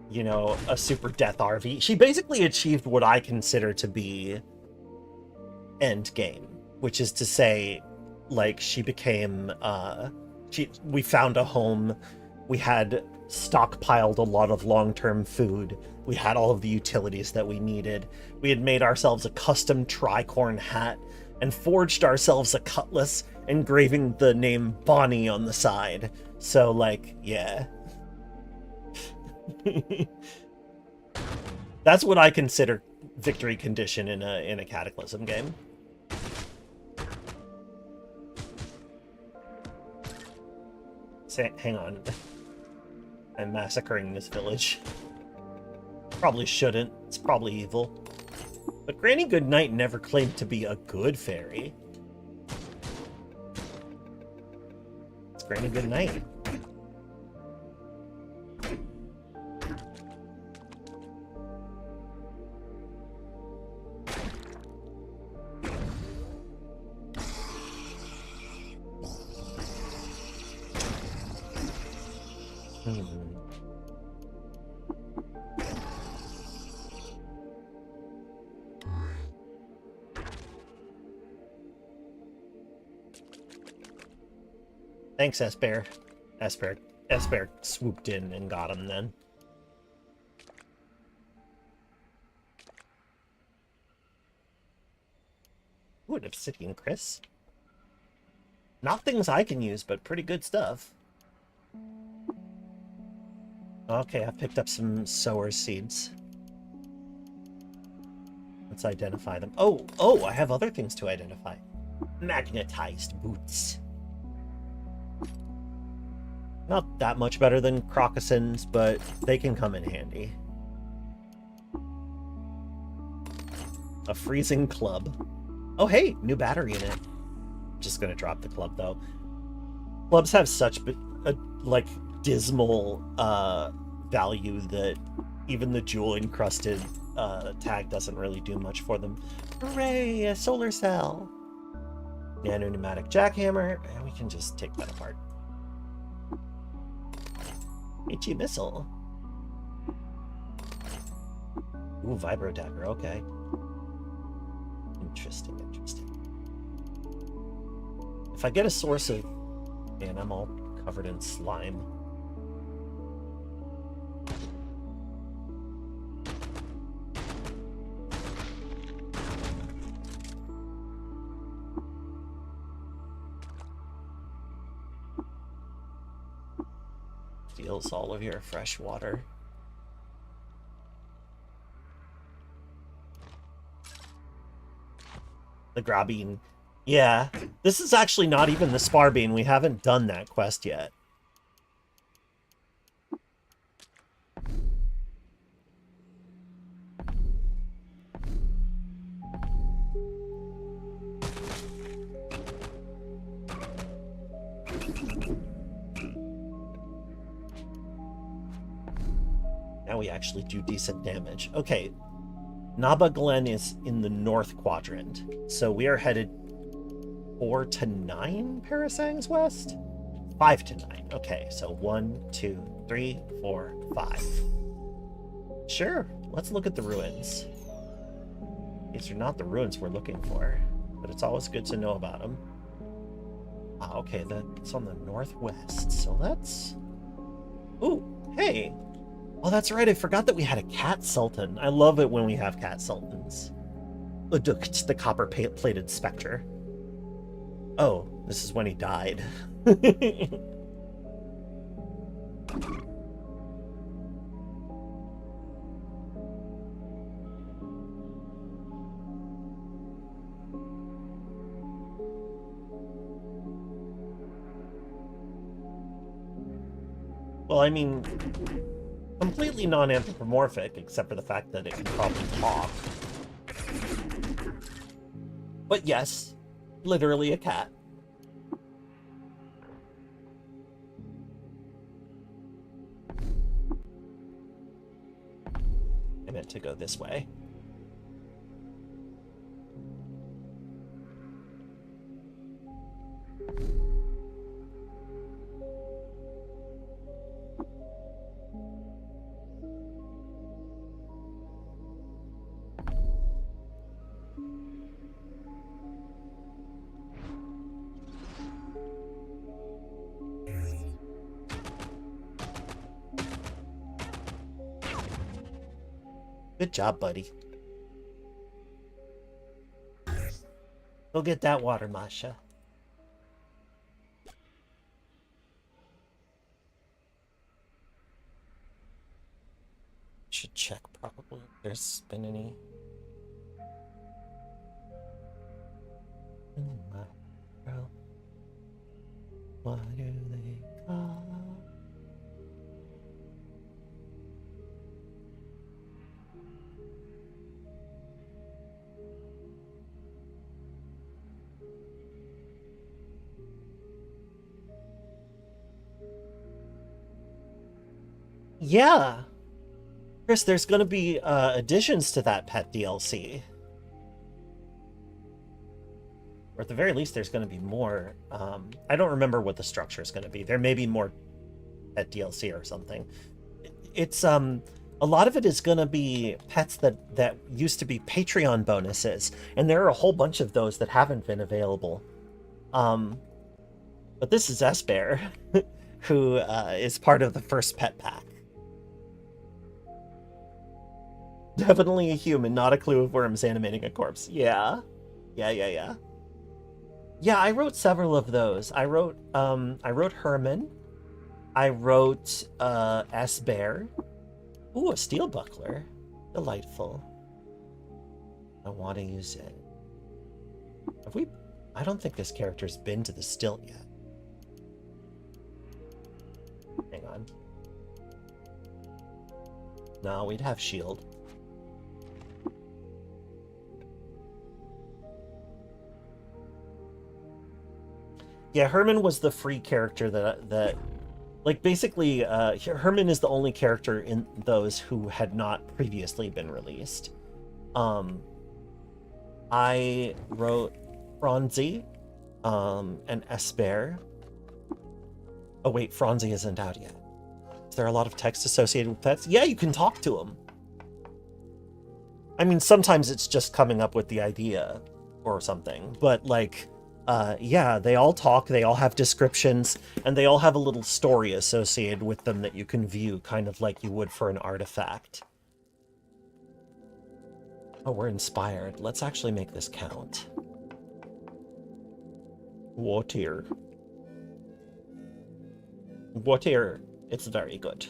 you know, a super death RV. She basically achieved what I consider to be end game, which is to say, like, she became, we found a home, we had stockpiled a lot of long-term food, we had all of the utilities that we needed, we had made ourselves a custom tricorn hat, and forged ourselves a cutlass, engraving the name Bonnie on the side. So, like, yeah. That's what I consider victory condition in a Cataclysm game. Hang on. I'm massacring this village. Probably shouldn't. It's probably evil. But Granny Goodnight never claimed to be a good fairy. It's Granny Goodnight. Thanks, Esper. Esper swooped in and got him then. Ooh, an obsidian Chris. Not things I can use, but pretty good stuff. Okay, I've picked up some sower seeds. Let's identify them. Oh, I have other things to identify. Magnetized boots. Not that much better than Crocusins, but they can come in handy. A freezing club. Oh, hey, new battery in it. Just gonna drop the club, though. Clubs have such a, like, dismal value that even the jewel-encrusted tag doesn't really do much for them. Hooray, a solar cell! Nano pneumatic jackhammer, and we can just take that apart. HE missile. Ooh, vibro dagger, okay. Interesting, interesting. If I get a source of... Man, I'm all covered in slime. Steals all of your fresh water. The Grabine. Yeah, this is actually not even the Sparbine. We haven't done that quest yet. Now we actually do decent damage. Okay, Naba Glen is in the north quadrant, so we are headed 4 to 9 parasangs west? 5 to 9. Okay, so 1, 2, 3, 4, 5. Sure, let's look at the ruins. These are not the ruins we're looking for, but it's always good to know about them. Ah, okay, that's on the northwest, so let's... Ooh, hey! Oh, that's right, I forgot that we had a cat sultan. I love it when we have cat sultans. Udukt, the copper-plated spectre. Oh, this is when he died. Well, I mean, completely non-anthropomorphic, except for the fact that it can probably talk. But yes, literally a cat. I meant to go this way. Good job, buddy. Go get that water, Masha. Should check probably if there's been any. What do they call? Yeah. Chris, there's going to be additions to that pet DLC. Or at the very least, there's going to be more. I don't remember what the structure is going to be. There may be more pet DLC or something. It's a lot of it is going to be pets that used to be Patreon bonuses, and there are a whole bunch of those that haven't been available. But this is S-Bear, who is part of the first pet pack. Definitely a human, not a clue of worms animating a corpse. Yeah. Yeah, I wrote several of those. I wrote Herman. I wrote S-Bear. Ooh, a steel buckler. Delightful. I want to use it. Have we... I don't think this character's been to the stilt yet. Hang on. No, we'd have shield. Yeah, Herman was the free character that like basically Herman is the only character in those who had not previously been released. I wrote Franzi, and Esper. Oh wait, Franzi isn't out yet. Is there a lot of text associated with pets? Yeah, you can talk to them. I mean, sometimes it's just coming up with the idea or something, but like, yeah, they all talk, they all have descriptions, and they all have a little story associated with them that you can view, kind of like you would for an artifact. Oh, we're inspired. Let's actually make this count. Water. Water. It's very good.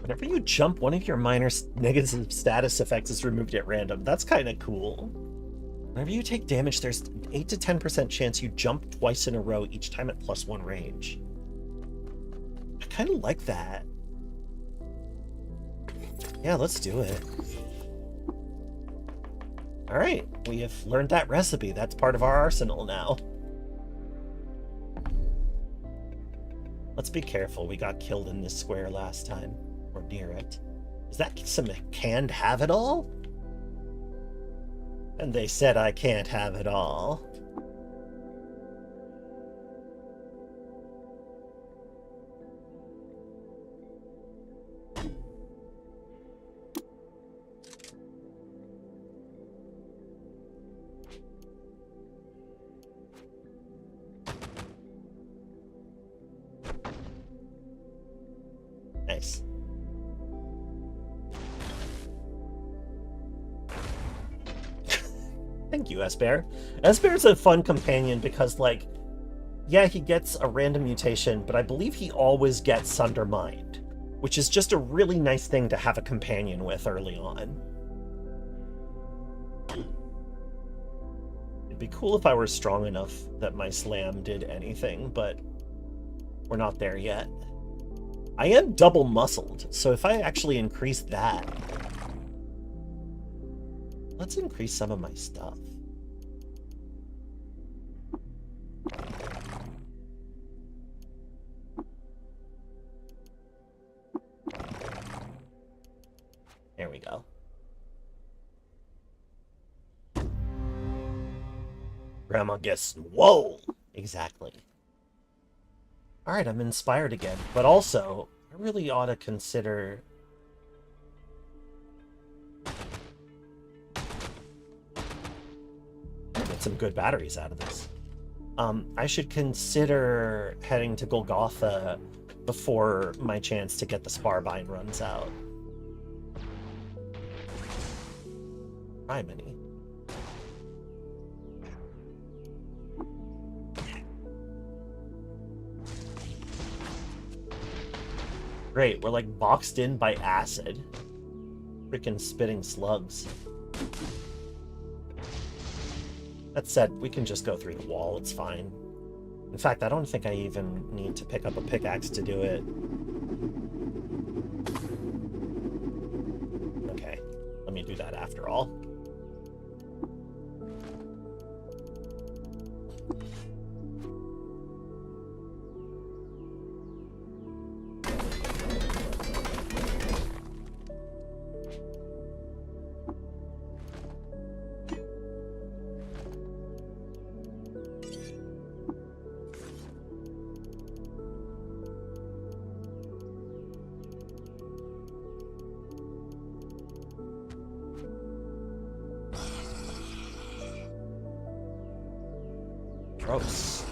Whenever you jump, one of your minor negative status effects is removed at random. That's kind of cool. Whenever you take damage, there's 8 to 10% chance you jump twice in a row, each time at +1 range. I kind of like that. Yeah, let's do it. All right, we have learned that recipe. That's part of our arsenal now. Let's be careful. We got killed in this square last time. Or near it. Is that some canned have it all? And they said I can't have it all. Nice. Thank you, Esper. Esper's a fun companion because, like, yeah, he gets a random mutation, but I believe he always gets Sundermind, which is just a really nice thing to have a companion with early on. It'd be cool if I were strong enough that my slam did anything, but we're not there yet. I am double muscled, so if I actually increase that... Let's increase some of my stuff. There we go. Grandma gets swole. Exactly. All right, I'm inspired again, but also I really ought to consider... Get some good batteries out of this. I should consider heading to Golgotha before my chance to get the Sparbine runs out. Primany. Great, we're like boxed in by acid. Freaking spitting slugs. That said, we can just go through the wall, it's fine. In fact, I don't think I even need to pick up a pickaxe to do it. Okay, let me do that after all. Gross.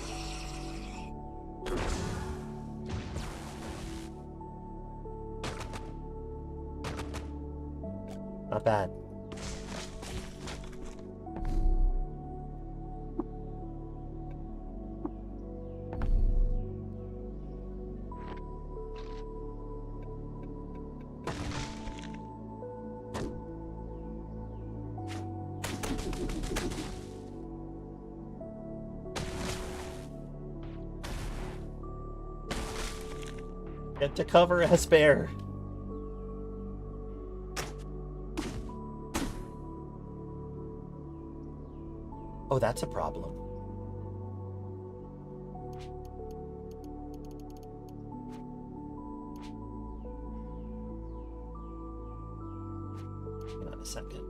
Not bad. Get to cover, S-Bear. Oh, that's a problem. Hang on a second.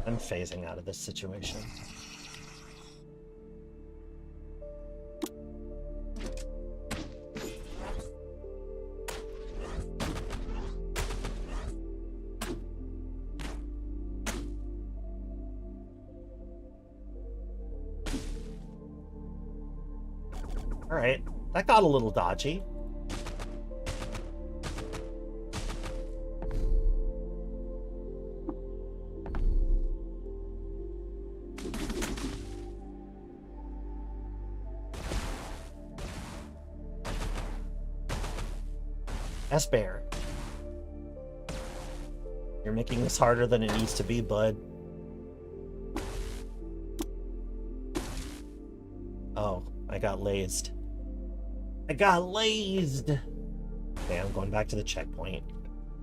I'm phasing out of this situation. All right, that got a little dodgy. S-Bear. You're making this harder than it needs to be, bud. Oh, I got lazed. I got lazed! Okay, I'm going back to the checkpoint.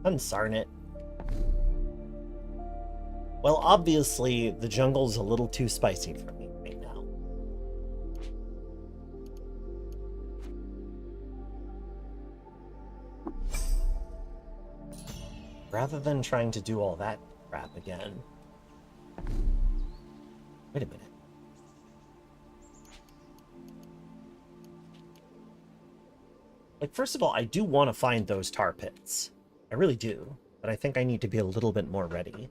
Unsarn it. Well, obviously, the jungle's a little too spicy for me right now. Rather than trying to do all that crap again. Wait a minute. Like, first of all, I do want to find those tar pits. I really do. But I think I need to be a little bit more ready.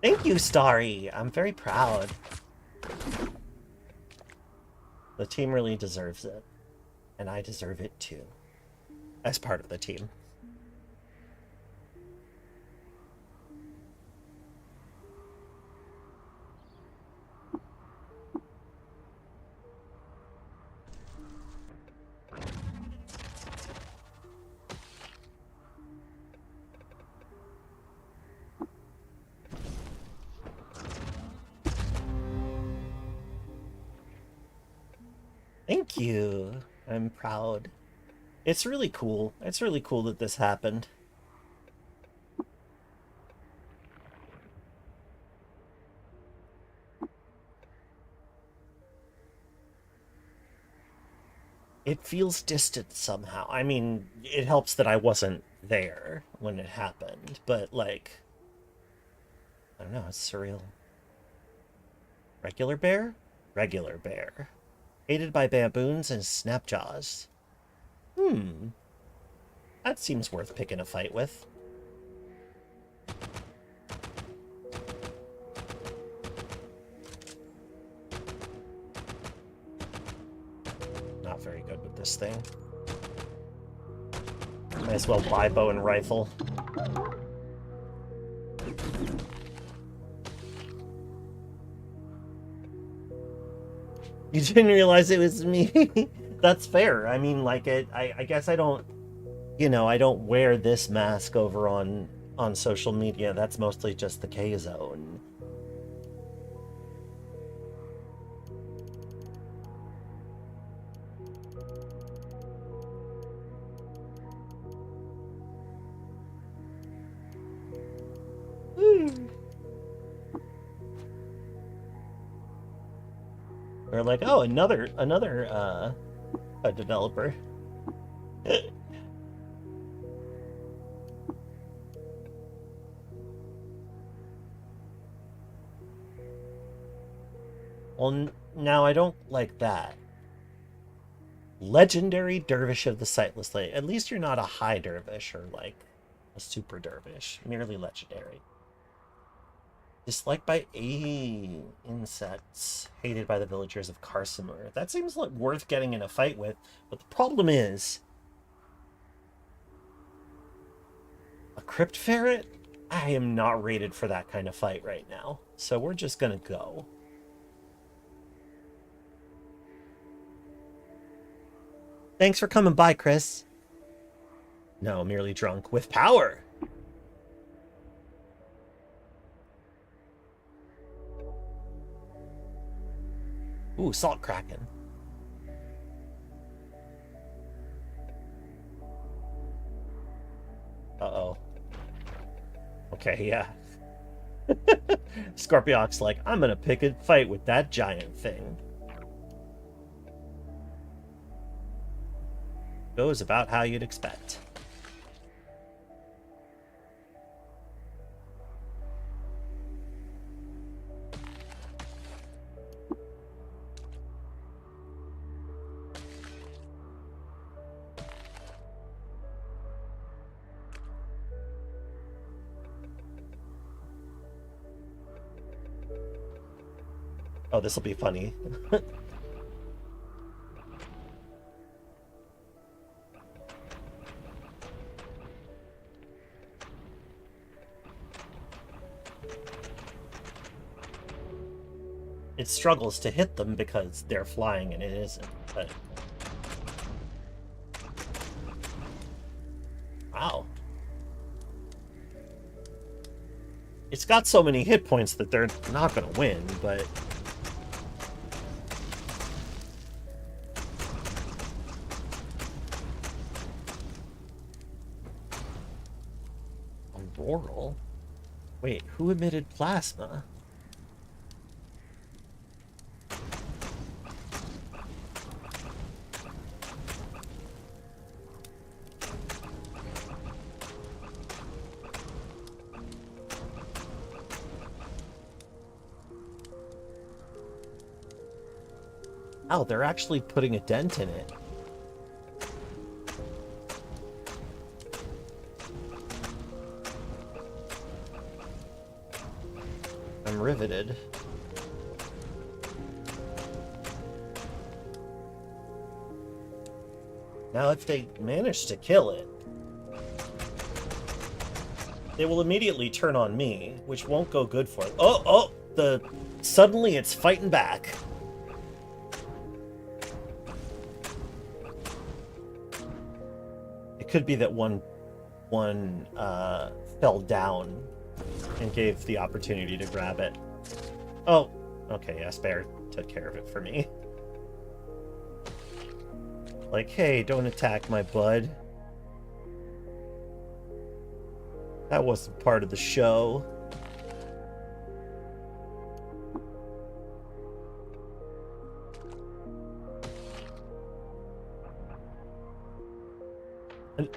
Thank you, Starry! I'm very proud. The team really deserves it. And I deserve it too. As part of the team. Thank you. I'm proud. It's really cool. It's really cool that this happened. It feels distant somehow. I mean, it helps that I wasn't there when it happened, but like, I don't know, it's surreal. Regular bear? Regular bear. Aided by baboons and snapjaws. That seems worth picking a fight with. Not very good with this thing. Might as well buy bow and rifle. You didn't realize it was me? That's fair. I mean, like, I guess I don't, you know, I don't wear this mask over on social media. That's mostly just the K-Zone. They're like, oh, another a developer. Well, now I don't like that. Legendary Dervish of the Sightless Light. At least you're not a high dervish or like a super dervish. Merely legendary. Disliked by insects. Hated by the villagers of Carsimur. That seems like worth getting in a fight with, but the problem is... a crypt ferret? I am not rated for that kind of fight right now. So we're just gonna go. Thanks for coming by, Chris. No, merely drunk with power. Ooh, salt kraken. Uh-oh. Okay, yeah. Scorpiox's like, I'm gonna pick a fight with that giant thing. Goes about how you'd expect. Oh, this will be funny. It struggles to hit them because they're flying and it isn't, but... Wow. It's got so many hit points that they're not gonna win, but... Auroral? Wait, who emitted plasma? Oh, they're actually putting a dent in it. I'm riveted. Now, if they manage to kill it, they will immediately turn on me, which won't go good for it. Oh, suddenly it's fighting back. It could be that one fell down and gave the opportunity to grab it. Oh, okay, yeah, Spare took care of it for me. Like, hey, don't attack my bud. That wasn't part of the show.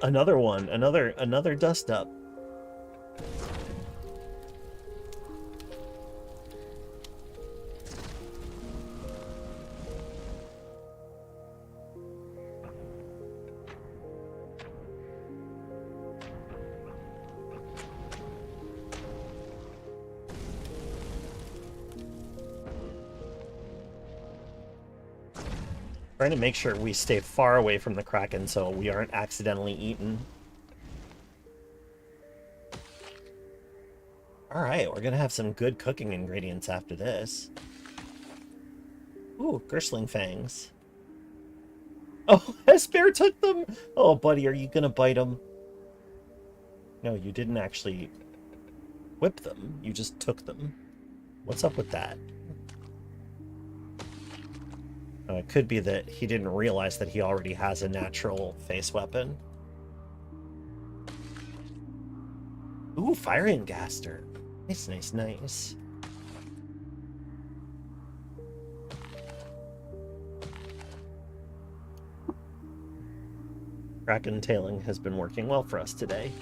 Another one, another dust up. Trying to make sure we stay far away from the Kraken so we aren't accidentally eaten. Alright, we're gonna have some good cooking ingredients after this. Ooh, Gerstling fangs. Oh, Esper took them! Oh, buddy, are you gonna bite them? No, you didn't actually whip them. You just took them. What's up with that? It could be that he didn't realize that he already has a natural face weapon. Ooh, Fire Gaster. Nice, nice, nice. Kraken tailing has been working well for us today.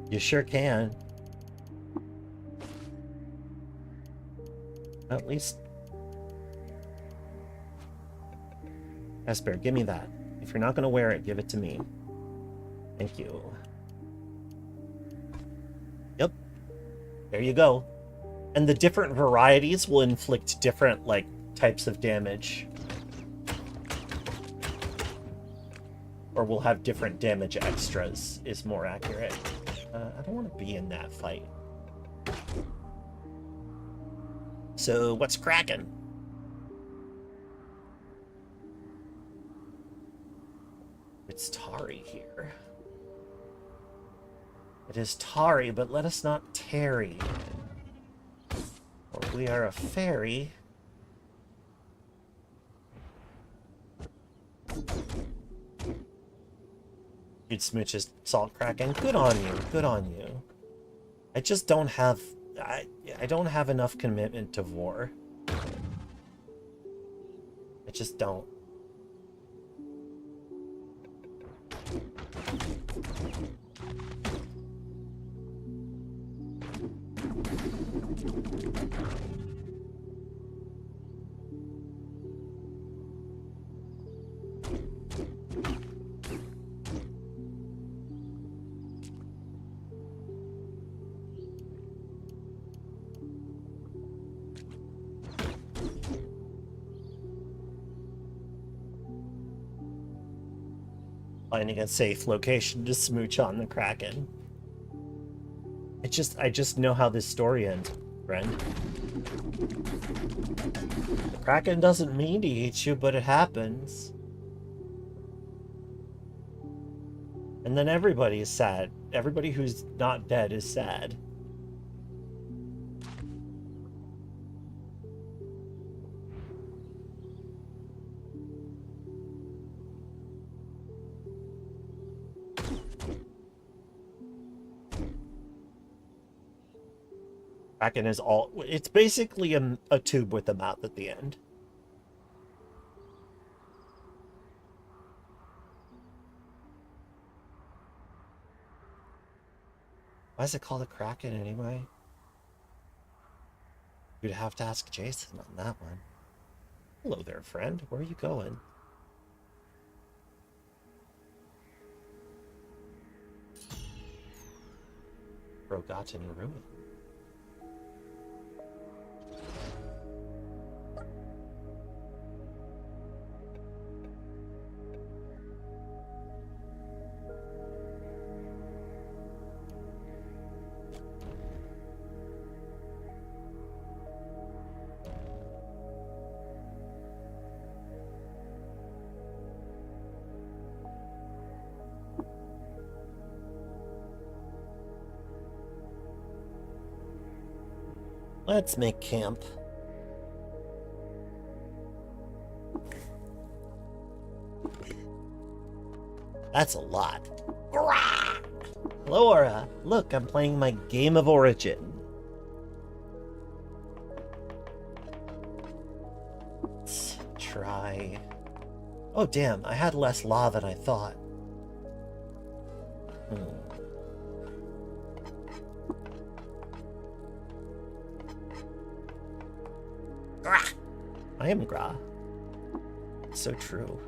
You sure can. At least... Esper, give me that. If you're not going to wear it, give it to me. Thank you. Yep. There you go. And the different varieties will inflict different, like, types of damage. Or will have different damage extras, is more accurate. I don't want to be in that fight. So, what's cracking? It's Tari here. It is Tari, but let us not tarry. For we are a fairy. Dude smooches salt cracking. Good on you. Good on you. I just don't have... I don't have enough commitment to war. I just don't. Finding a safe location to smooch on the Kraken. I just know how this story ends, friend. The Kraken doesn't mean to eat you, but it happens. And then everybody is sad. Everybody who's not dead is sad. Kraken is all... It's basically a tube with a mouth at the end. Why is it called a Kraken anyway? You'd have to ask Jason on that one. Hello there, friend. Where are you going? Forgotten Ruin. Let's make camp. That's a lot. Hello, Aura. Look, I'm playing my Game of Origin. Let's try... Oh, damn. I had less law than I thought. I am Gra. It's so true.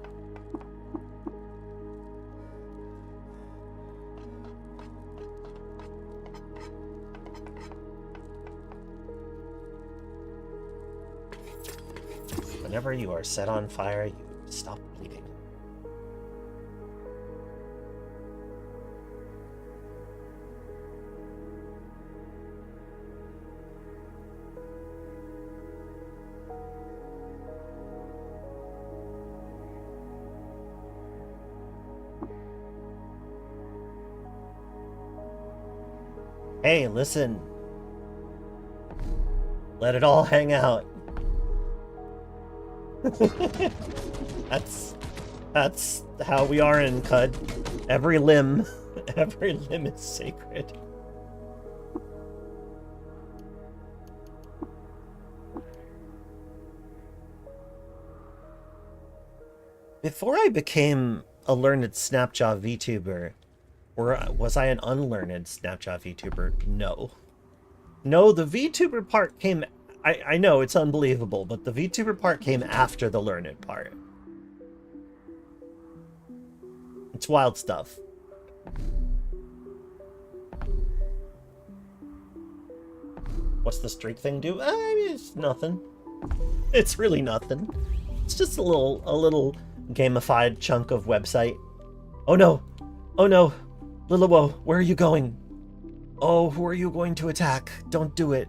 Whenever you are set on fire, you stop bleeding. Hey, listen. Let it all hang out. That's how we are in Cud. Every limb is sacred. Before I became a learned Snapjaw VTuber, or was I an unlearned Snapjaw VTuber? No. No, the VTuber part came... I know, it's unbelievable, but the VTuber part came after the learned part. It's wild stuff. What's the streak thing do? It's nothing. It's really nothing. It's just a little gamified chunk of website. Oh no! Oh no! Liliwo, where are you going? Oh, who are you going to attack? Don't do it.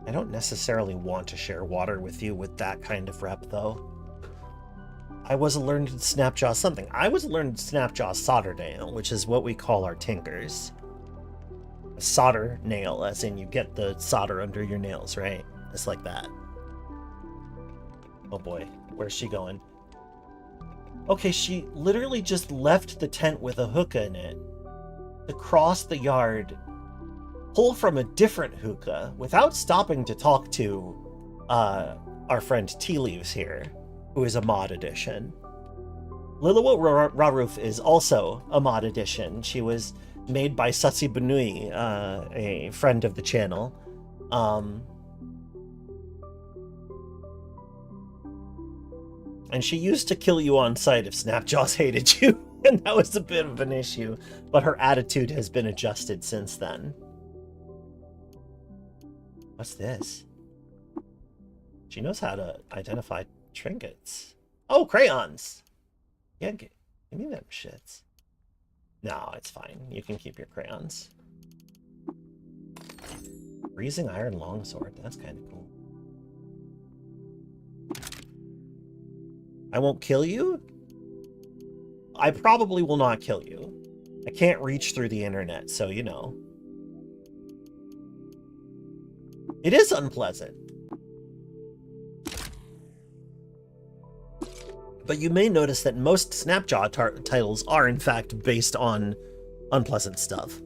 I don't necessarily want to share water with you with that kind of rep, though. I was a learned Snapjaw something. I was a learned Snapjaw solder nail, which is what we call our tinkers. A solder nail, as in you get the solder under your nails, right? It's like that. Oh boy, where's she going? Okay, she literally just left the tent with a hookah in it to cross the yard, pull from a different hookah without stopping to talk to our friend Tea Leaves here, who is a mod edition. Liliwo Raruf is also a mod edition. She was made by Satsi Benui, a friend of the channel. And she used to kill you on sight if Snapjaws hated you, and that was a bit of an issue, but her attitude has been adjusted since then. What's this? She knows how to identify trinkets. Oh, crayons! Yeah, give me them shits. No, it's fine. You can keep your crayons. Freezing iron longsword. That's kind of cool. I won't kill you? I probably will not kill you. I can't reach through the internet, so you know. It is unpleasant. But you may notice that most Snapjaw titles are, in fact, based on unpleasant stuff.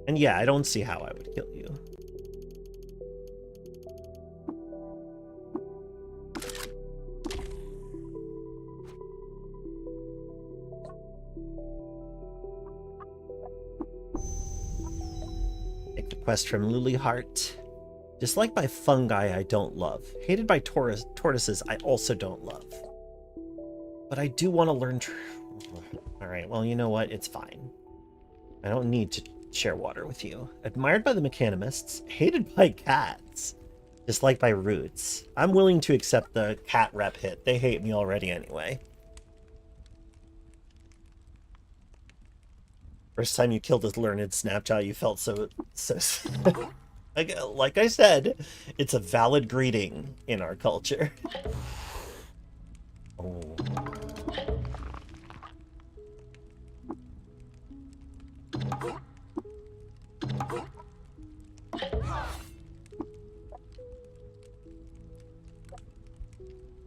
And yeah, I don't see how I would kill you. Take the quest from Lilyheart. Disliked by fungi, I don't love. Hated by tortoises, I also don't love. But I do want to learn... Alright, well, you know what? It's fine. I don't need to share water with you. Admired by the mechanimists, hated by cats, disliked by roots. I'm willing to accept the cat rep hit. They hate me already anyway. First time you killed a learned Snapjaw, you felt so like I said, it's a valid greeting in our culture. Oh.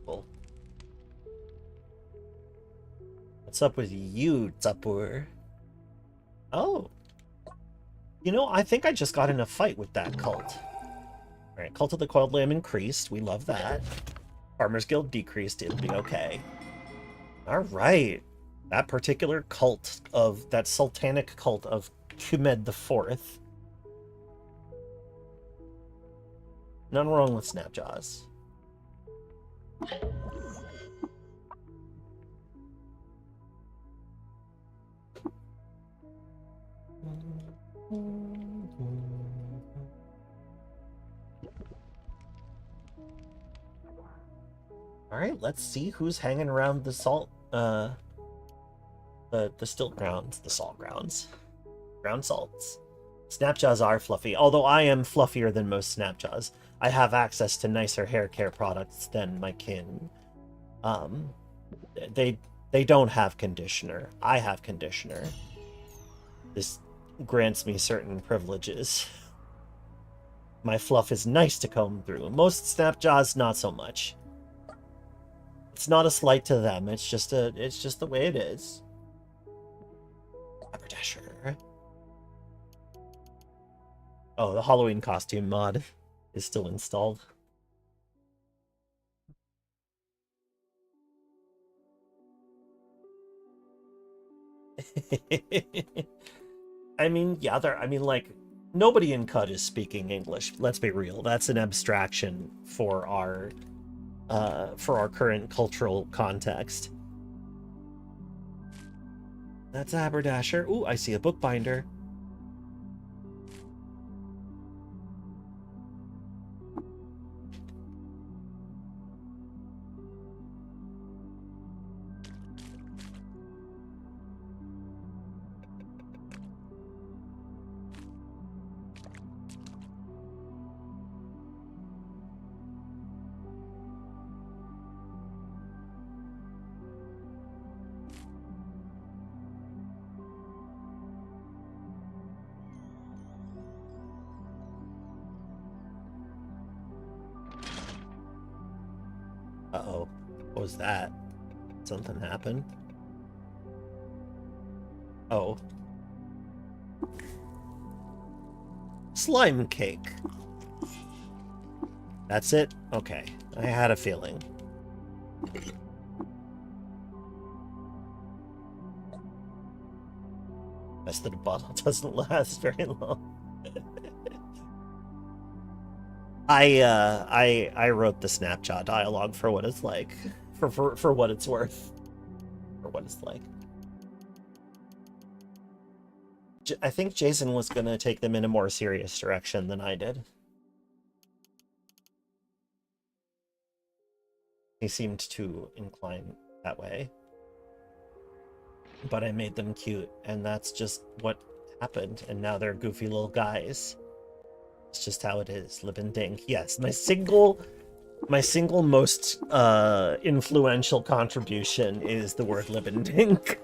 Cool. What's up with you, Zapur? Oh. You know, I think I just got in a fight with that cult. Alright, Cult of the Coiled Lamb increased. We love that. Farmers Guild decreased. It'll be okay. Alright. That particular cult of... that sultanic cult of Kumed IV. None wrong with Snapjaws. Alright, let's see who's hanging around the salt, the stilt grounds, the salt grounds. Ground salts. Snapjaws are fluffy, although I am fluffier than most Snapjaws. I have access to nicer hair care products than my kin. They don't have conditioner. I have conditioner. This grants me certain privileges. My fluff is nice to comb through. Most Snapjaws, not so much. It's not a slight to them. It's just the way it is. Haberdasher. Oh, the Halloween costume mod is still installed. I mean, yeah, like, nobody in CUD is speaking English. Let's be real. That's an abstraction for our current cultural context. That's a haberdasher. Ooh, I see a bookbinder. Uh-oh. What was that? Something happened? Oh. Slime cake. That's it? Okay. I had a feeling. Best that the bottle doesn't last very long. I wrote the Snapjaw dialogue for what it's like. For what it's worth. For what it's like. I think Jason was gonna take them in a more serious direction than I did. He seemed to incline that way. But I made them cute, and that's just what happened, and now they're goofy little guys. It's just how it is. Lip and Dink. Yes, my single most influential contribution is the word Lip and Dink.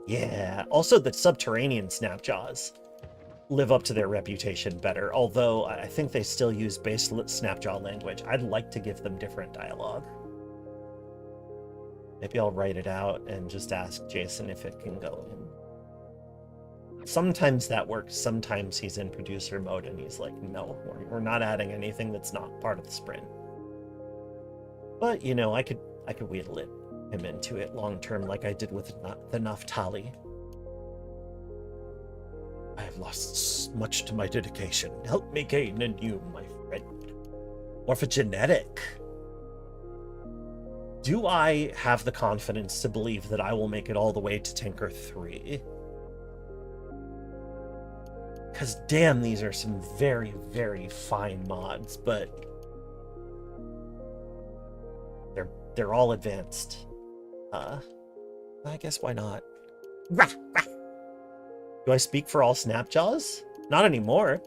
Yeah. Also, the subterranean Snapjaws live up to their reputation better, although I think they still use base Snapjaw language. I'd like to give them different dialogue. Maybe I'll write it out and just ask Jason if it can go in. Sometimes that works. Sometimes he's in producer mode and he's like, no, we're not adding anything that's not part of the sprint. But, you know, I could wheedle him into it long term like I did with the Naftali. I have lost much to my dedication. Help me gain anew, my friend. Morphogenetic. Do I have the confidence to believe that I will make it all the way to Tinker 3? Because damn, these are some very, very fine mods, but they're all advanced. I guess why not? Rah, rah. Do I speak for all Snapjaws? Not anymore.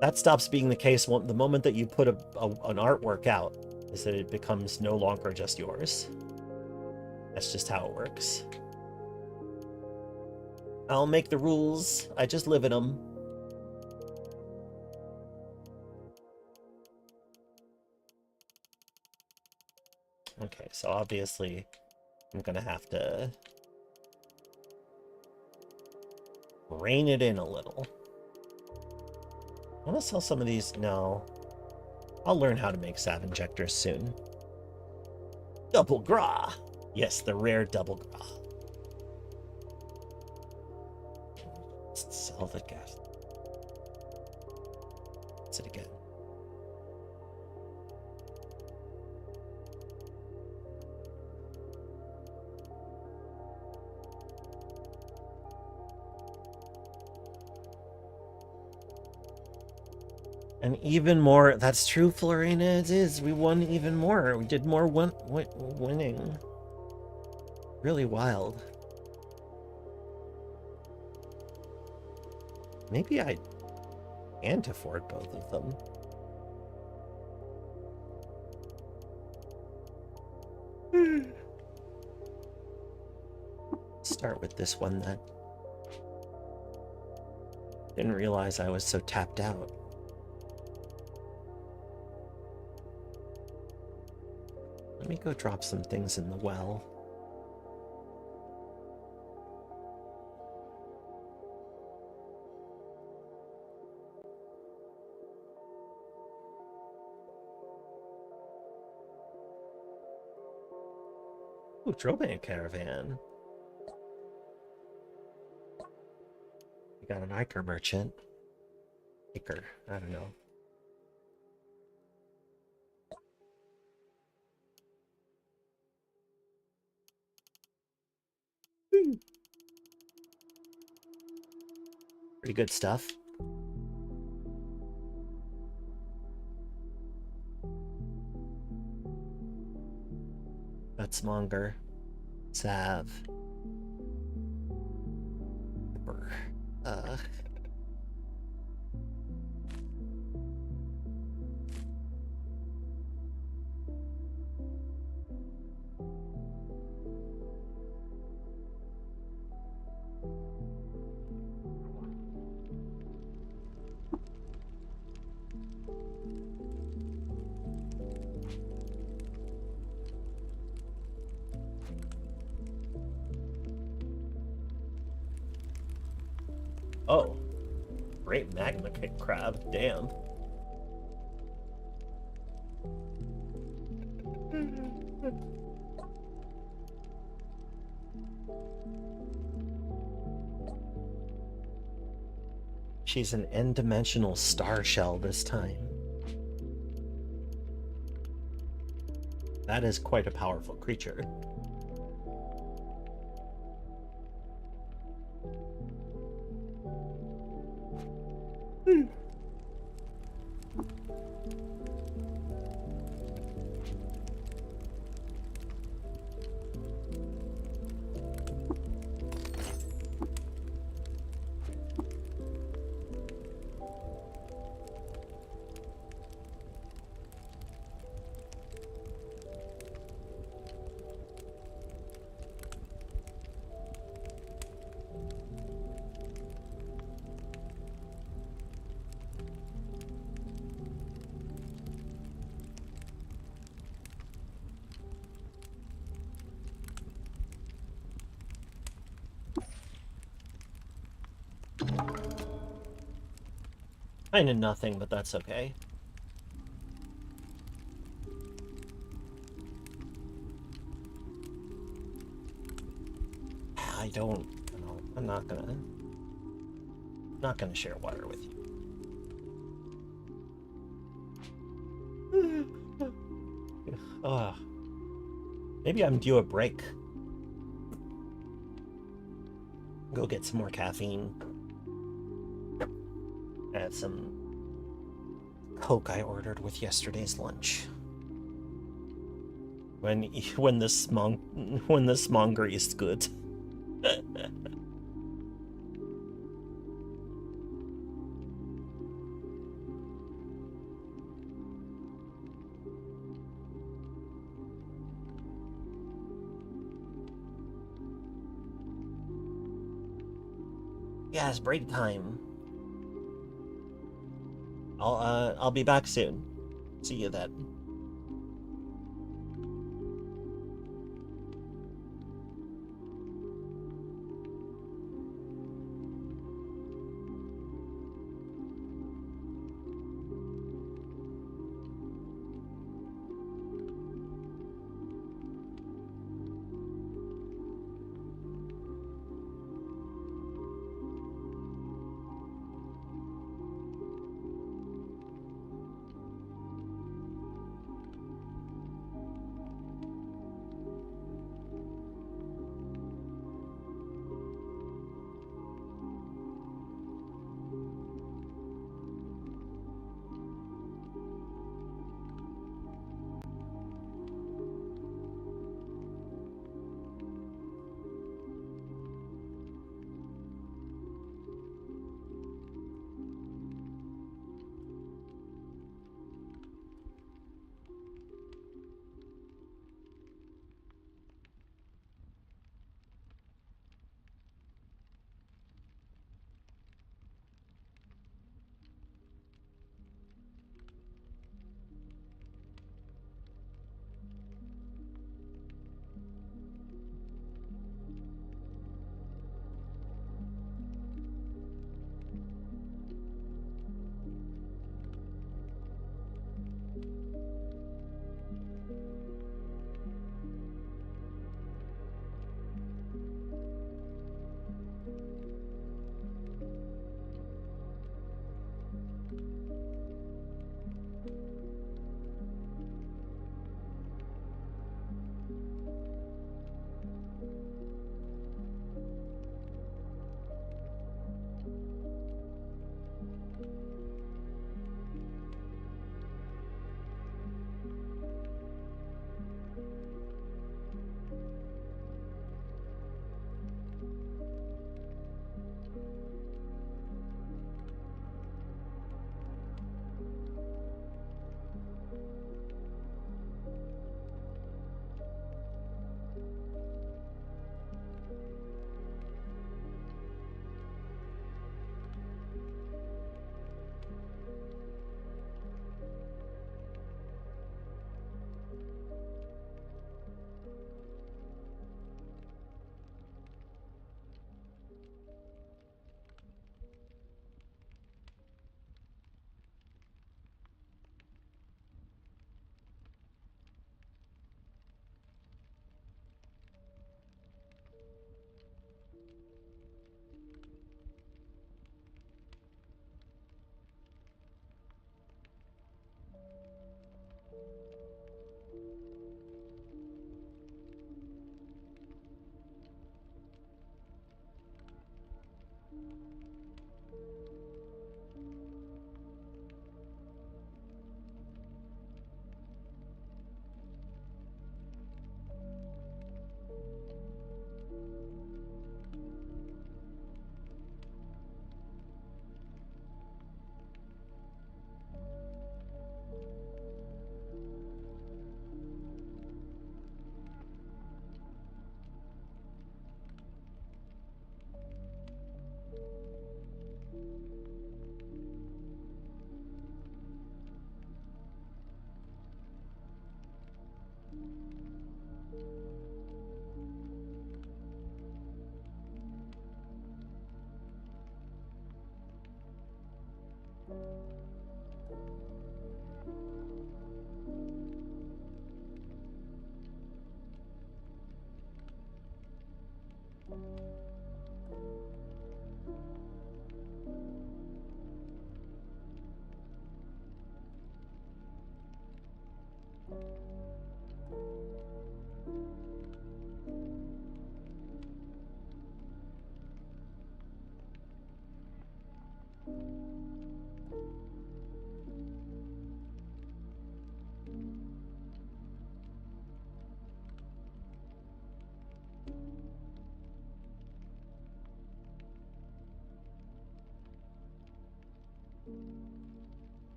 That stops being the case the moment that you put an artwork out, is that it becomes no longer just yours. That's just how it works. I'll make the rules. I just live in them. Okay, so obviously I'm gonna have to rein it in a little. I want to sell some of these. No. I'll learn how to make Sav injectors soon. Double Gra! Yes, the rare double Gra. Let's sell the gas. What's it again? And even more, that's true, Florina, it is. We won even more. We did more winning. Really wild. Maybe I can't afford both of them. Start with this one then. Didn't realize I was so tapped out. Let me go drop some things in the well. Ooh, Droban Caravan. We got an Iker merchant. Iker, I don't know. Pretty good stuff. Gutsmonger. Sav. Oh, great magma kick crab, damn. She's an n-dimensional star shell this time. That is quite a powerful creature. Kinda nothing, but that's okay. I don't, I'm not gonna share water with you. Maybe I'm due a break. Go get some more caffeine. I had some Coke I ordered with yesterday's lunch. When the smonger is good. Yeah, it's break time. I'll be back soon. See you then.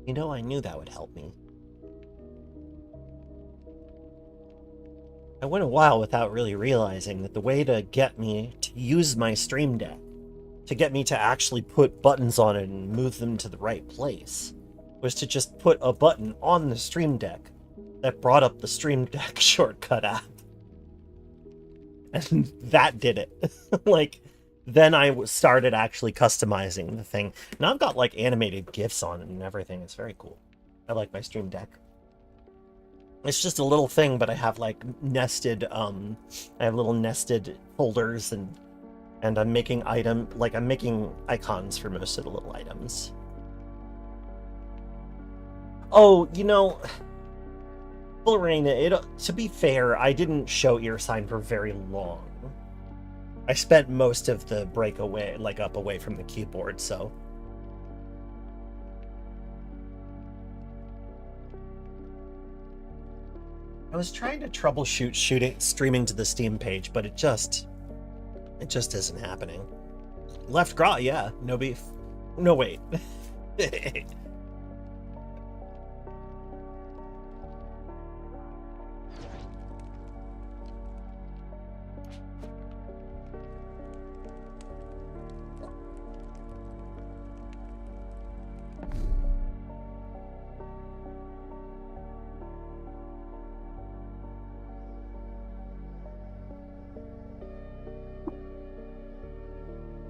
You know, I knew that would help me. I went a while without really realizing that the way to get me to use my Stream Deck, to get me to actually put buttons on it and move them to the right place, was to just put a button on the Stream Deck that brought up the Stream Deck shortcut app. And that did it. Like, then I started actually customizing the thing. Now I've got, like, animated GIFs on it and everything. It's very cool. I like my Stream Deck. It's just a little thing, but I have, like, nested, I have little nested folders, and I'm making I'm making icons for most of the little items. Oh, you know, Lorena, to be fair, I didn't show ear sign for very long. I spent most of the break away, like, up away from the keyboard, so... I was trying to troubleshoot streaming to the Steam page, but it just isn't happening. Left Gra, yeah, no beef. No, wait.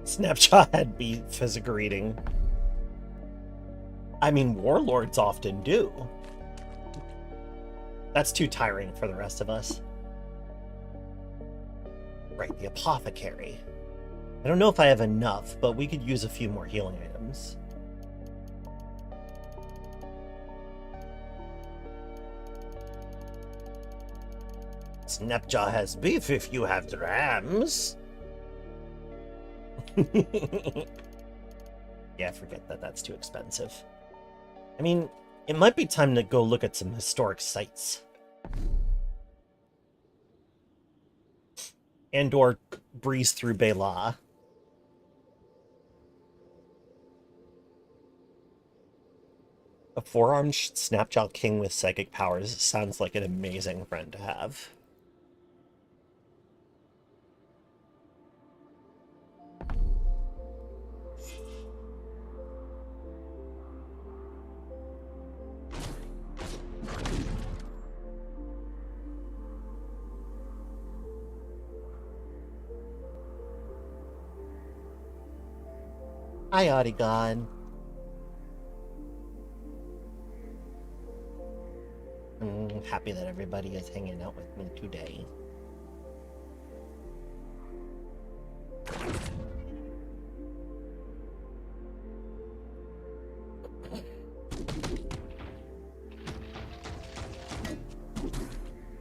Snapjaw had beef as a greeting. I mean, warlords often do. That's too tiring for the rest of us. Right, the apothecary. I don't know if I have enough, but we could use a few more healing items. Snapjaw has beef if you have drams. Yeah, forget that. That's too expensive. I mean, it might be time to go look at some historic sites. And/or breeze through Bela. A four-armed Snapjaw king with psychic powers sounds like an amazing friend to have. Hi, Audiegon. I'm happy that everybody is hanging out with me today.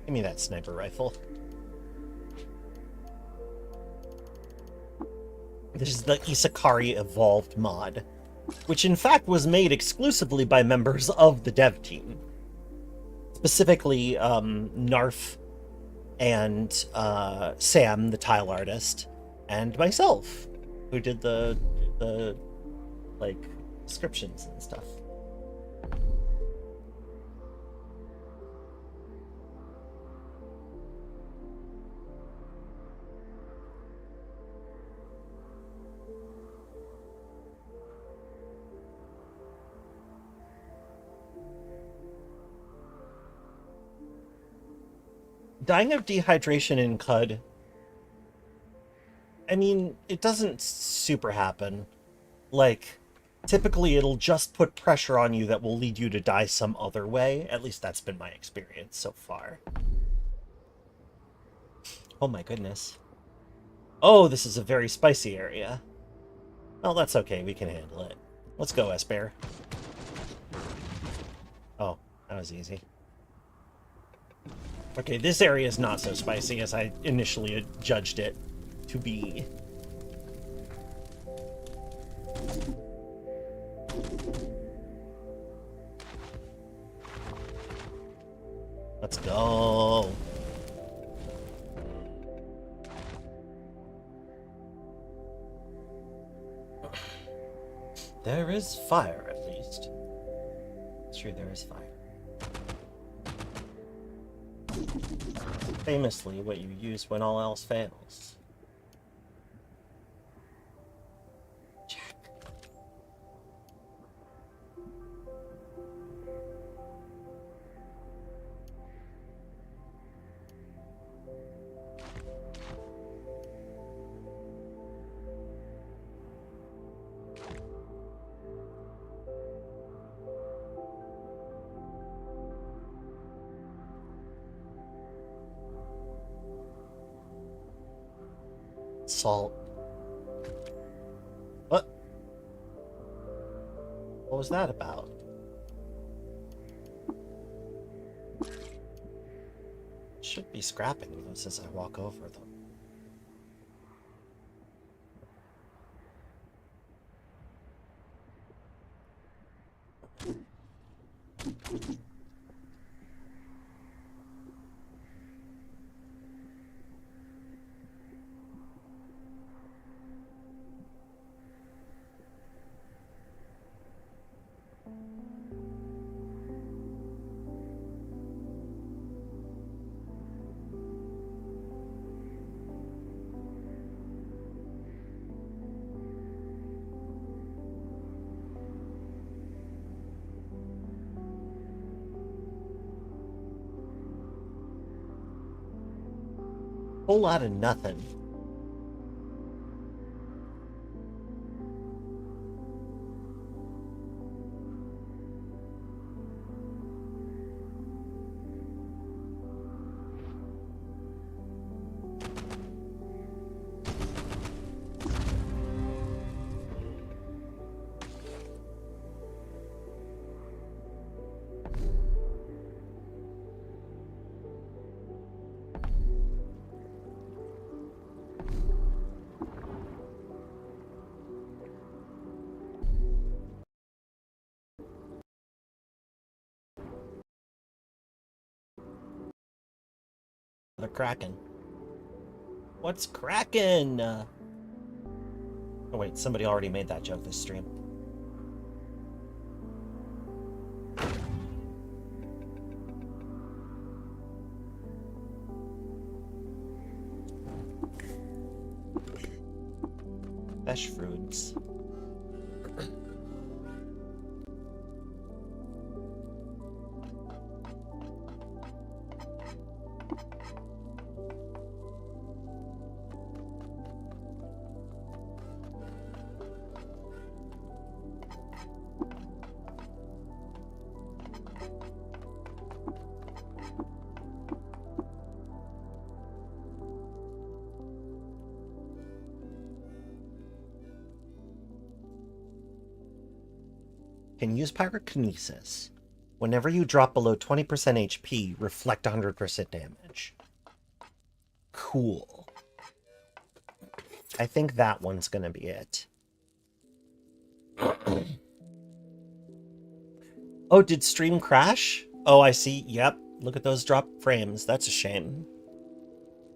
Give me that sniper rifle. This is the Isakari Evolved mod, which in fact was made exclusively by members of the dev team. Specifically, Narf and Sam, the tile artist, and myself, who did the like, descriptions and stuff. Dying of dehydration in Cud, I mean, it doesn't super happen. Like, typically it'll just put pressure on you that will lead you to die some other way. At least that's been my experience so far. Oh my goodness. Oh, this is a very spicy area. Well, that's okay, we can handle it. Let's go, Esper. Oh, that was easy. Okay, this area is not so spicy as I initially judged it to be. Let's go. There is fire, at least. It's true, there is fire. Famously, what you use when all else fails. Check. Salt. What? What was that about? Should be scrapping those as I walk over them. Whole lot of nothing. The Kraken. What's Kraken? Oh wait, somebody already made that joke this stream. Fresh fruits. Can use pyrokinesis. Whenever you drop below 20% HP, reflect 100% damage. Cool. I think that one's gonna be it. Oh, did stream crash? Oh, I see. Yep. Look at those drop frames. That's a shame.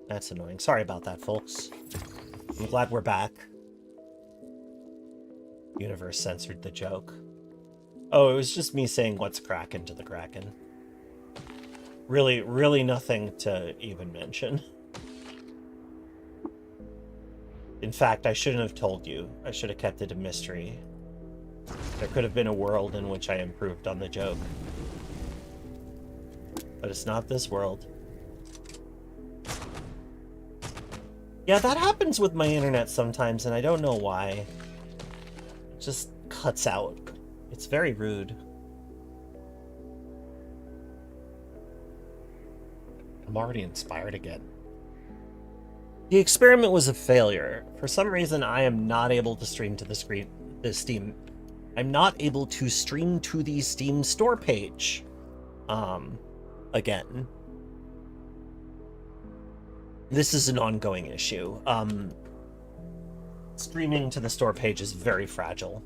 That's annoying. Sorry about that, folks. I'm glad we're back. Universe censored the joke. Oh, it was just me saying what's Kraken to the Kraken. Really nothing to even mention. In fact, I shouldn't have told you. I should have kept it a mystery. There could have been a world in which I improved on the joke. But it's not this world. Yeah, that happens with my internet sometimes, and I don't know why. It just cuts out. It's very rude. I'm already inspired again. The experiment was a failure. For some reason, I am not able to stream to the Steam. I'm not able to stream to the Steam store page. Again. This is an ongoing issue. Streaming to the store page is very fragile,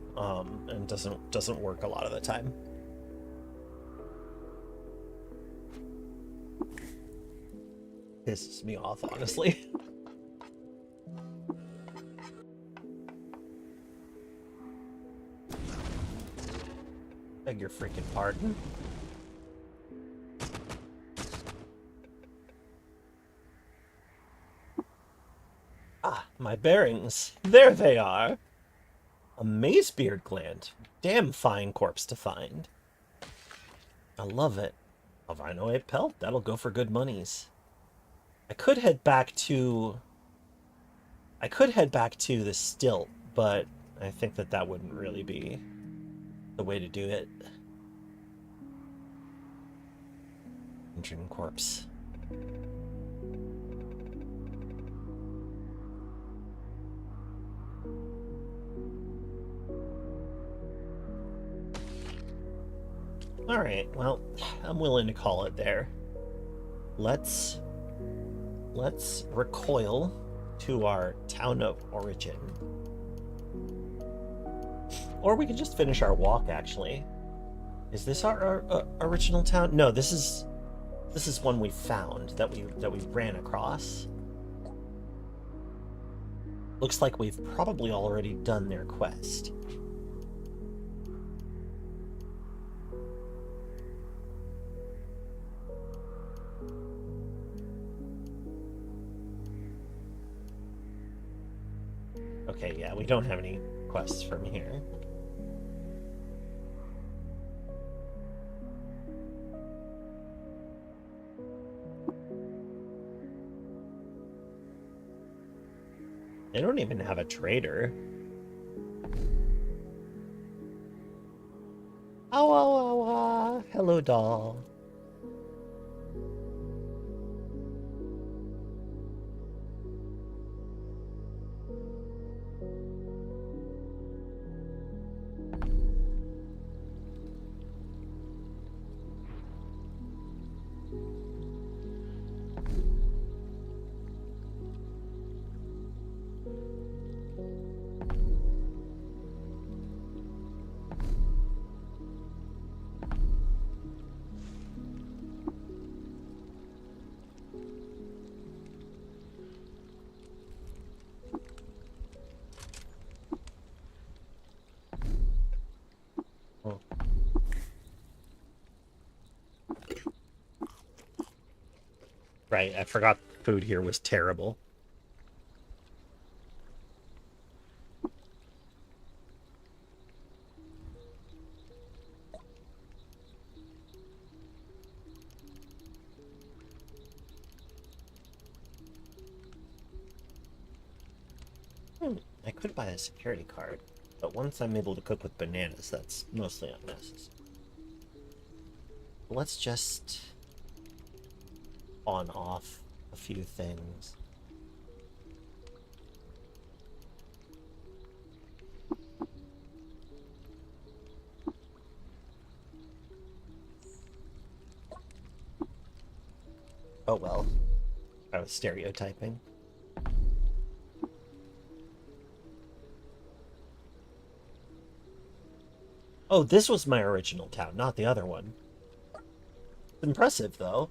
and doesn't work a lot of the time. Pisses me off, honestly. Beg your freaking pardon. Ah, my bearings. There they are. A mazebeard gland. Damn fine corpse to find. I love it. A rhino pelt. That'll go for good monies. I could head back to the stilt, but I think that wouldn't really be the way to do it. Engine corpse. Alright, well, I'm willing to call it there. Let's recoil to our town of origin. Or we could just finish our walk, actually. Is this our original town? No, this is one we found that we ran across. Looks like we've probably already done their quest. Okay, yeah, we don't have any quests from here. They don't even have a trader. Oh, oh, oh, hello, doll. Right, I forgot the food here was terrible. I could buy a security card, but once I'm able to cook with bananas, that's mostly unnecessary. Let's just on off a few things. Oh well, I was stereotyping. Oh, this was my original town, not the other one. Impressive, though.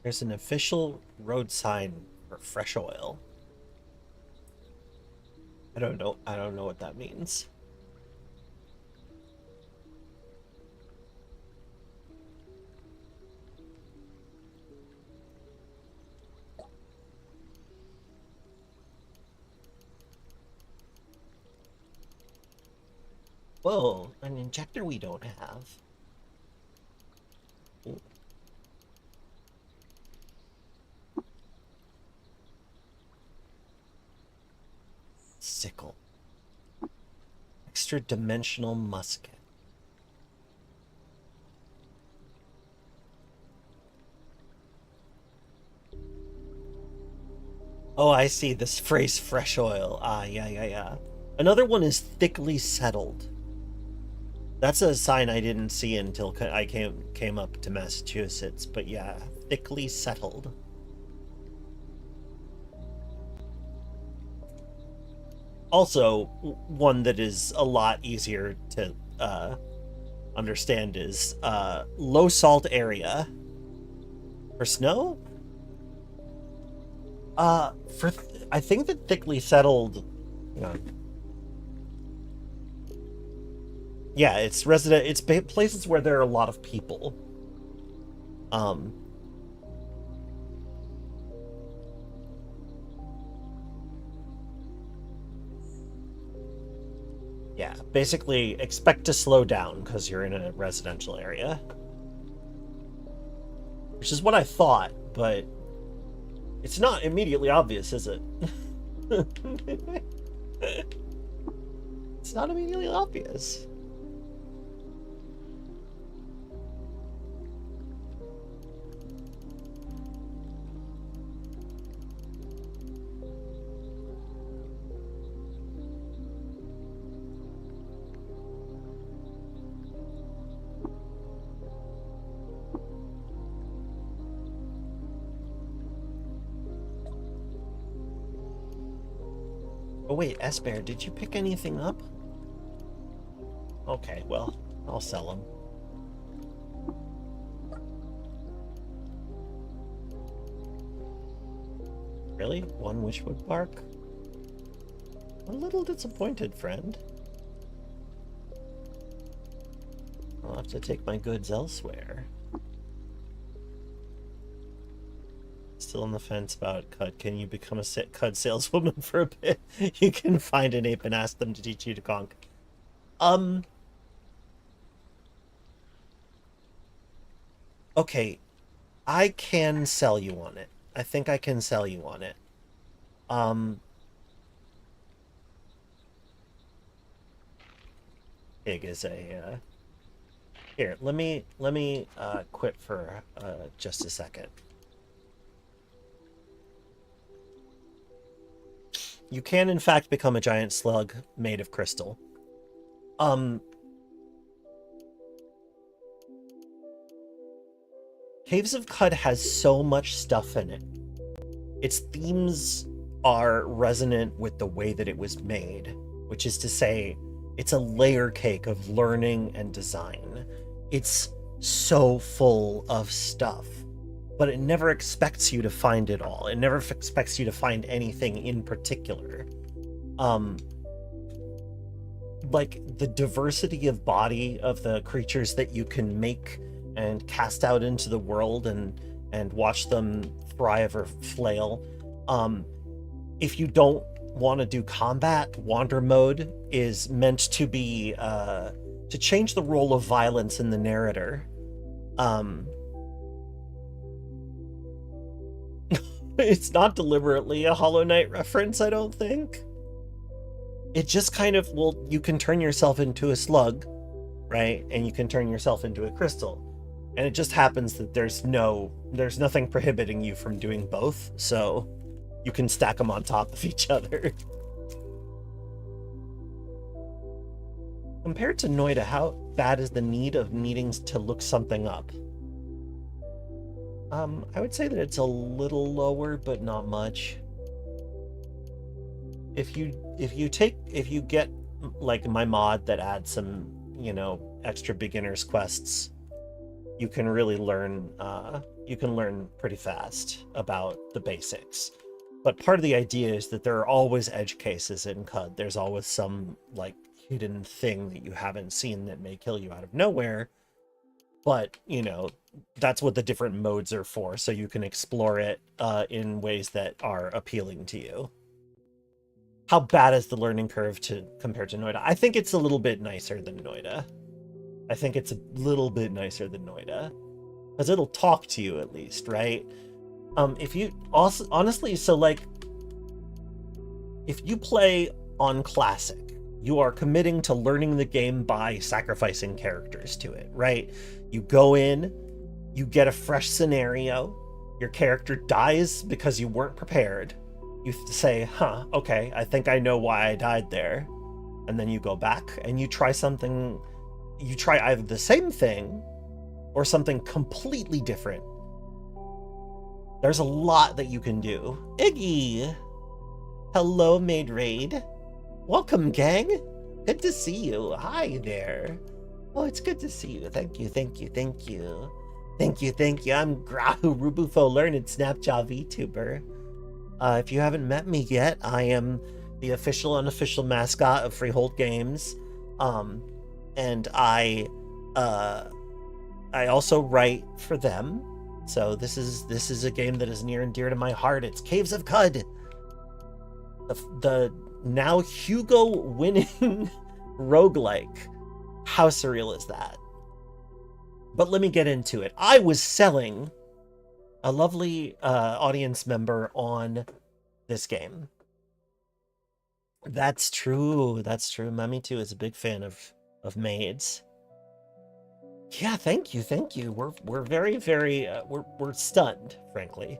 There's an official road sign for fresh oil. I don't know what that means. Whoa, an injector we don't have. Ooh. Sickle. Extra dimensional musket. Oh, I see this phrase, fresh oil. Ah, yeah. Another one is thickly settled. That's a sign I didn't see until I came up to Massachusetts, but yeah, thickly settled. Also, one that is a lot easier to understand is low salt area. For snow? I think that thickly settled. Hang on. Yeah, it's resident. It's places where there are a lot of people. Yeah, basically expect to slow down because you're in a residential area. Which is what I thought, but it's not immediately obvious, is it? It's not immediately obvious. Oh wait, S-Bear, did you pick anything up? Okay, well, I'll sell them. Really? One witchwood bark? A little disappointed, friend. I'll have to take my goods elsewhere. Still on the fence about Cud. Can you become a Cud saleswoman for a bit? You can find an ape and ask them to teach you to conk. Okay, I can sell you on it. I think I can sell you on it. Pig is a here, let me quit for just a second. You can in fact become a giant slug made of crystal. Caves of Cud has so much stuff in it. Its themes are resonant with the way that it was made, which is to say, it's a layer cake of learning and design. It's so full of stuff, but it never expects you to find it all. It never expects you to find anything in particular. Like the diversity of body of the creatures that you can make and cast out into the world and watch them thrive or flail. If you don't want to do combat, wander mode is meant to be to change the role of violence in the narrator. It's not deliberately a Hollow Knight reference, I don't think. It just kind of, well, you can turn yourself into a slug, right? And you can turn yourself into a crystal. And it just happens that there's nothing prohibiting you from doing both, so you can stack them on top of each other. Compared to Noida, how bad is the need of needing to look something up? I would say that it's a little lower, but not much. If you get like my mod that adds some, extra beginner's quests, you can really learn pretty fast about the basics. But part of the idea is that there are always edge cases in CUD. There's always some like hidden thing that you haven't seen that may kill you out of nowhere. But, that's what the different modes are for, so you can explore it in ways that are appealing to you. How bad is the learning curve compared to Noida? I think it's a little bit nicer than Noida. Because it'll talk to you at least, right? If you also, honestly, so like, if you play on Classic, you are committing to learning the game by sacrificing characters to it, right? You go in, you get a fresh scenario, your character dies because you weren't prepared. You say, okay, I think I know why I died there. And then you go back and you try something, you try either the same thing or something completely different. There's a lot that you can do. Iggy! Hello, Maid Raid. Welcome, gang. Good to see you. Hi there. Oh, it's good to see you. Thank you, thank you, thank you. Thank you, thank you. I'm Grahu-Rubufo, learned Snapjaw VTuber. If you haven't met me yet, I am the official unofficial mascot of Freehold Games. And I also write for them. So this is a game that is near and dear to my heart. It's Caves of Cud. The now Hugo winning roguelike. How surreal is that? But let me get into it. I was selling a lovely audience member on this game. That's true. That's true. Mummy too is a big fan of maids. Yeah, thank you, thank you. We're very, very we're stunned, frankly.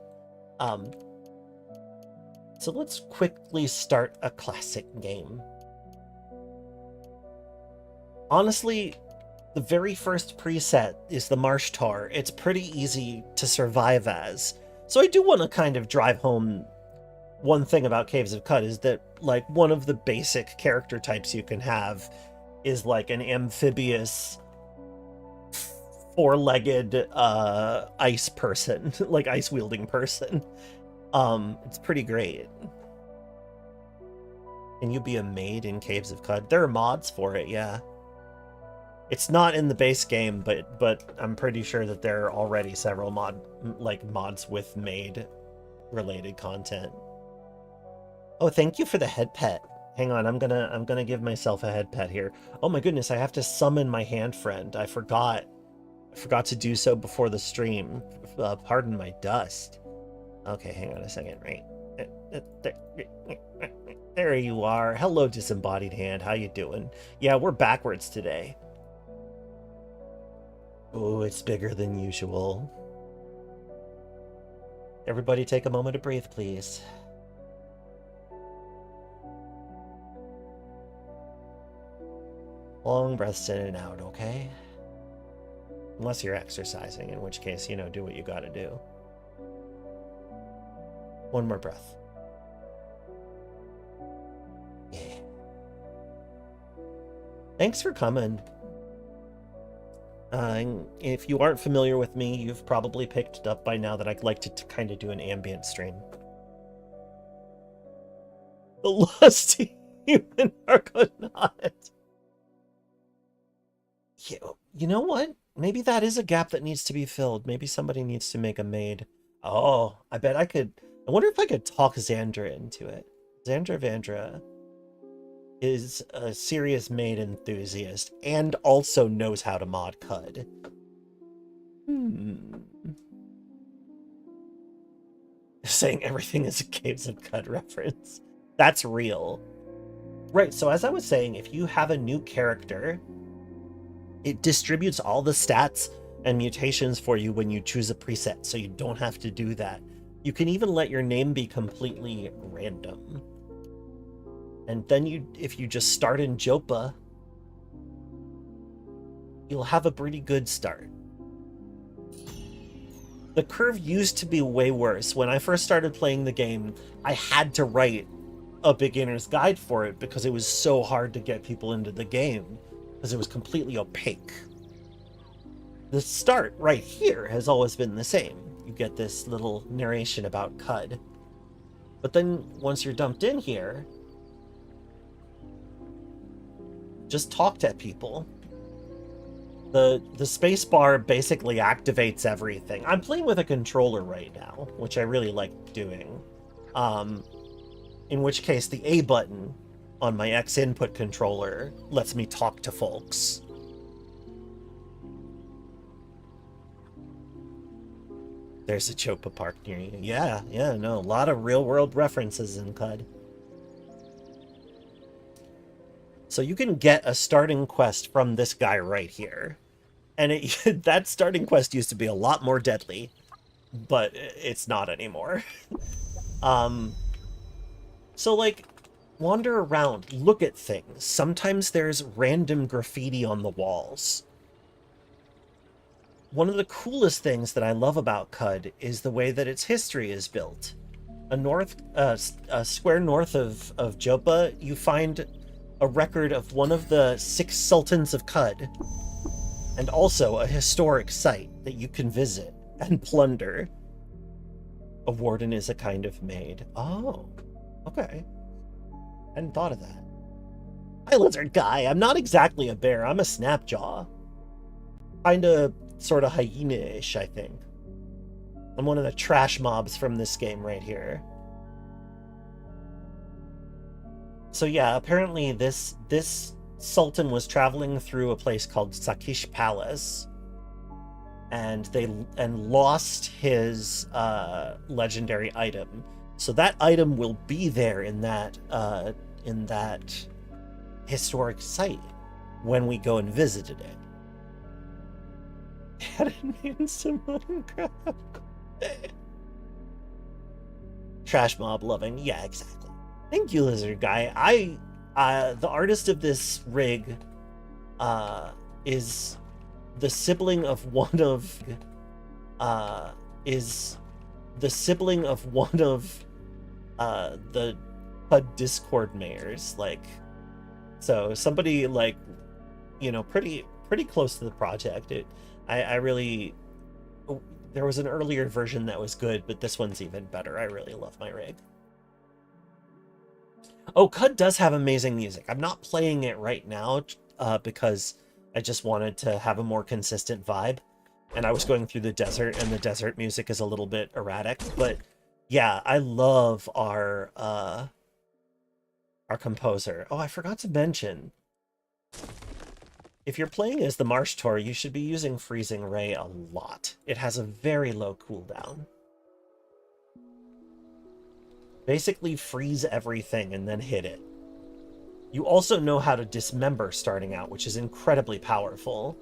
So let's quickly start a classic game. Honestly, the very first preset is the Marsh Tar. It's pretty easy to survive as. So I do want to kind of drive home one thing about Caves of Cud is that, like, one of the basic character types you can have is like an amphibious four-legged ice person, like ice-wielding person. It's pretty great. Can you be a maid in Caves of Cud? There are mods for it, yeah. It's not in the base game, but I'm pretty sure that there are already several mods with maid-related content. Oh, thank you for the head pet. Hang on, I'm gonna give myself a head pet here. Oh my goodness, I have to summon my hand friend. I forgot to do so before the stream. Pardon my dust. Okay, hang on a second. Right. There you are. Hello, disembodied hand. How you doing? Yeah, we're backwards today. Oh, it's bigger than usual. Everybody take a moment to breathe, please. Long breaths in and out, okay? Unless you're exercising, in which case, you know, do what you gotta do. One more breath. Yeah. Thanks for coming. If you aren't familiar with me, you've probably picked it up by now that I'd like to kind of do an ambient stream. The lusty human Argonaut. Yeah, you know what? Maybe that is a gap that needs to be filled. Maybe somebody needs to make a maid. Oh, I bet I could. I wonder if I could talk Xandra into it. Xandra Vandra is a serious maid enthusiast and also knows how to mod Cud. Saying everything is a Caves of Cud reference. That's real. Right, so as I was saying, if you have a new character, it distributes all the stats and mutations for you when you choose a preset, so you don't have to do that. You can even let your name be completely random. And then if you just start in Jopa, you'll have a pretty good start. The curve used to be way worse. When I first started playing the game, I had to write a beginner's guide for it because it was so hard to get people into the game, because it was completely opaque. The start right here has always been the same. You get this little narration about Cud. But then once you're dumped in here, just talk to people. The spacebar basically activates everything. I'm playing with a controller right now, which I really like doing. In which case the A button on my X input controller lets me talk to folks. There's a Chopa Park near you. Yeah, no, a lot of real-world references in Cud. So you can get a starting quest from this guy right here. And that starting quest used to be a lot more deadly, but it's not anymore. So, like, wander around, look at things. Sometimes there's random graffiti on the walls. One of the coolest things that I love about Cud is the way that its history is built. a square north of Joppa, you find a record of one of the 6 sultans of Cud, and also a historic site that you can visit and plunder. A warden is a kind of maid. Oh, okay. Hadn't thought of that. Hi, lizard guy. I'm not exactly a bear. I'm a Snapjaw. Kinda, sorta hyena-ish, I think. I'm one of the trash mobs from this game right here. So yeah, apparently this sultan was traveling through a place called Sakish Palace, and lost his legendary item. So that item will be there in that historic site when we go and visited it. Hadn't made some Minecraft. Trash mob loving, yeah, exactly. Thank you, lizard guy. The artist of this rig is the sibling of one of the HUD Discord mayors, like, so somebody, like, you know, pretty close to the project. I really, there was an earlier version that was good, but this one's even better. I really love my rig. Oh, CUD does have amazing music. I'm not playing it right now because I just wanted to have a more consistent vibe. And I was going through the desert, and the desert music is a little bit erratic. But yeah, I love our composer. Oh, I forgot to mention, if you're playing as the Marsh Tor, you should be using Freezing Ray a lot. It has a very low cooldown. Basically freeze everything and then hit it. You also know how to dismember starting out, which is incredibly powerful.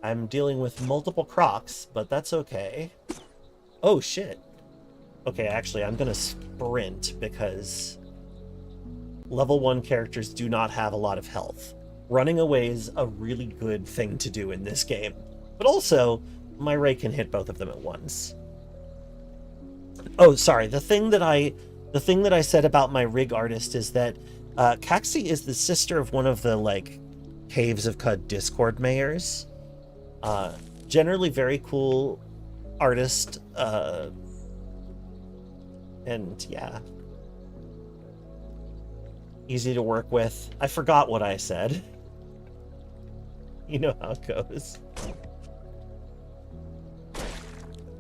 I'm dealing with multiple crocs, but that's okay. Oh, shit. Okay, actually, I'm gonna sprint because level 1 characters do not have a lot of health. Running away is a really good thing to do in this game. But also, my ray can hit both of them at once. Oh, sorry. The thing that I said about my rig artist is that Caxi is the sister of one of the, like, Caves of Cud Discord mayors. Generally very cool artist, and yeah, easy to work with. I forgot what I said. You know how it goes.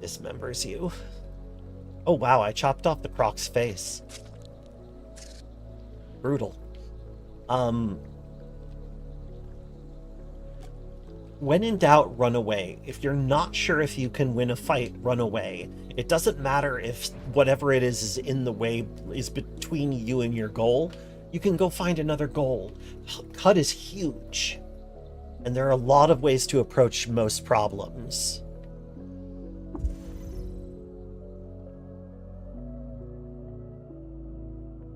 Dismembers you. Oh wow, I chopped off the croc's face. Brutal. When in doubt, run away. If you're not sure if you can win a fight, run away. It doesn't matter if whatever it is in the way, is between you and your goal. You can go find another goal. CUD is huge, and there are a lot of ways to approach most problems.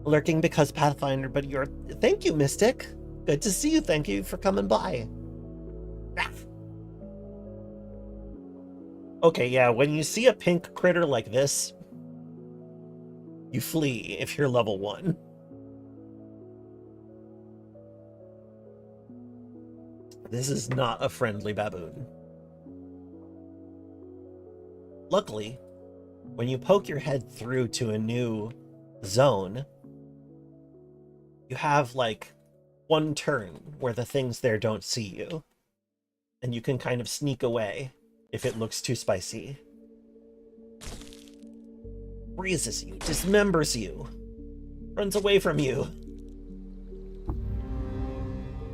Lurking because Pathfinder, but you're... Thank you, Mystic. Good to see you. Thank you for coming by. Okay, yeah, when you see a pink critter like this, you flee if you're level 1. This is not a friendly baboon. Luckily, when you poke your head through to a new zone, you have, like, one turn where the things there don't see you. And you can kind of sneak away if it looks too spicy. Freezes you, dismembers you, runs away from you.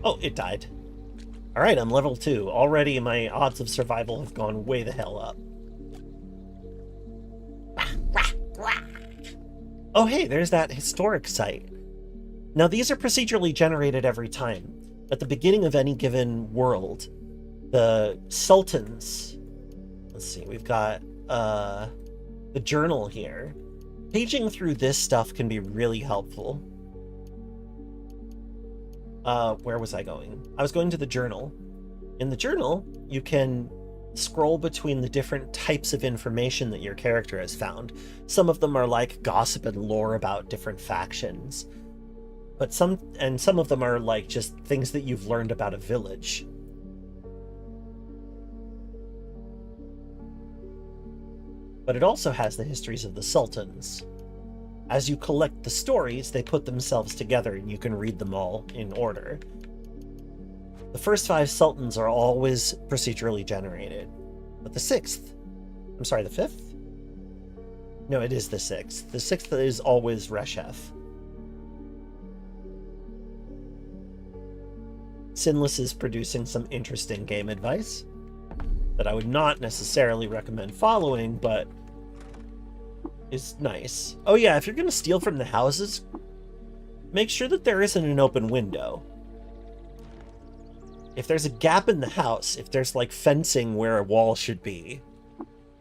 Oh, it died. Alright, I'm level 2. Already my odds of survival have gone way the hell up. Oh hey, there's that historic site. Now these are procedurally generated every time. At the beginning of any given world, the sultans... Let's see, we've got the journal here. Paging through this stuff can be really helpful. Where was I going? I was going to the journal. In the journal, you can scroll between the different types of information that your character has found. Some of them are like gossip and lore about different factions, but some of them are like just things that you've learned about a village. But it also has the histories of the sultans. As you collect the stories, they put themselves together and you can read them all in order. The first 5 sultans are always procedurally generated, but the 5th? No, it is the 6th. The 6th is always Reshef. Sinless is producing some interesting game advice that I would not necessarily recommend following, but is nice. Oh yeah, if you're going to steal from the houses, make sure that there isn't an open window. If there's a gap in the house, if there's like fencing where a wall should be,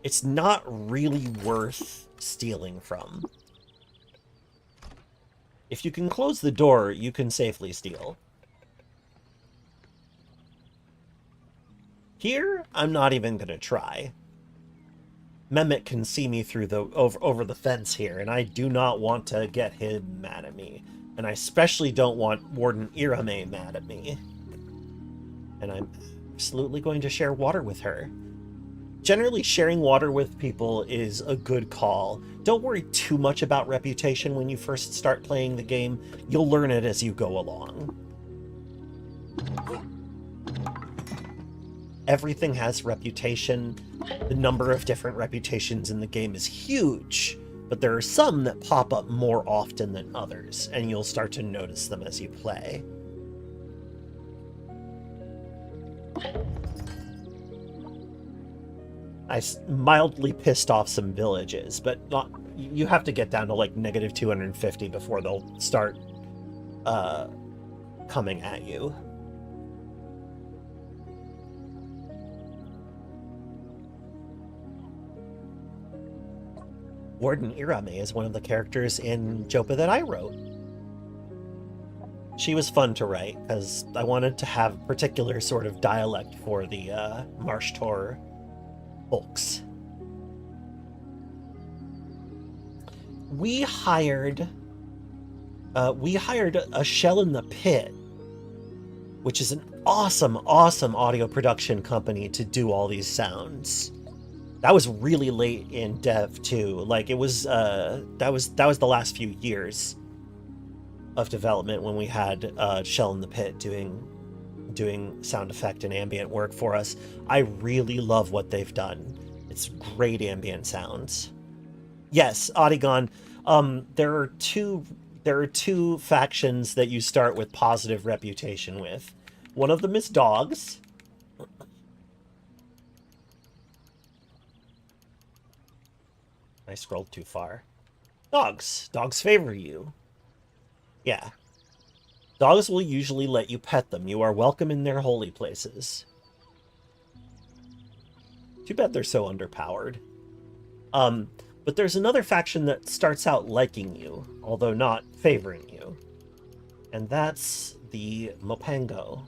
it's not really worth stealing from. If you can close the door, you can safely steal. Here, I'm not even going to try. Mehmet can see me through the over the fence here, and I do not want to get him mad at me. And I especially don't want Warden Irame mad at me. And I'm absolutely going to share water with her. Generally, sharing water with people is a good call. Don't worry too much about reputation when you first start playing the game. You'll learn it as you go along. Everything has reputation. The number of different reputations in the game is huge, but there are some that pop up more often than others, and you'll start to notice them as you play. I mildly pissed off some villages, but not. You have to get down to like negative 250 before they'll start coming at you. Warden Irame is one of the characters in Jopa that I wrote. She was fun to write, because I wanted to have a particular sort of dialect for the Marsh Tor folks. We hired a Shell in the Pit, which is an awesome audio production company to do all these sounds. That was really late in dev too. Like it was that was the last few years of development when we had Shell in the Pit doing sound effect and ambient work for us. I really love what they've done. It's great ambient sounds. Yes, Adigon. There are two factions that you start with positive reputation with. One of them is dogs. I scrolled too far. Dogs. Dogs favor you. Yeah. Dogs will usually let you pet them. You are welcome in their holy places. Too bad they're so underpowered. But there's another faction that starts out liking you, although not favoring you. And that's the Mopango.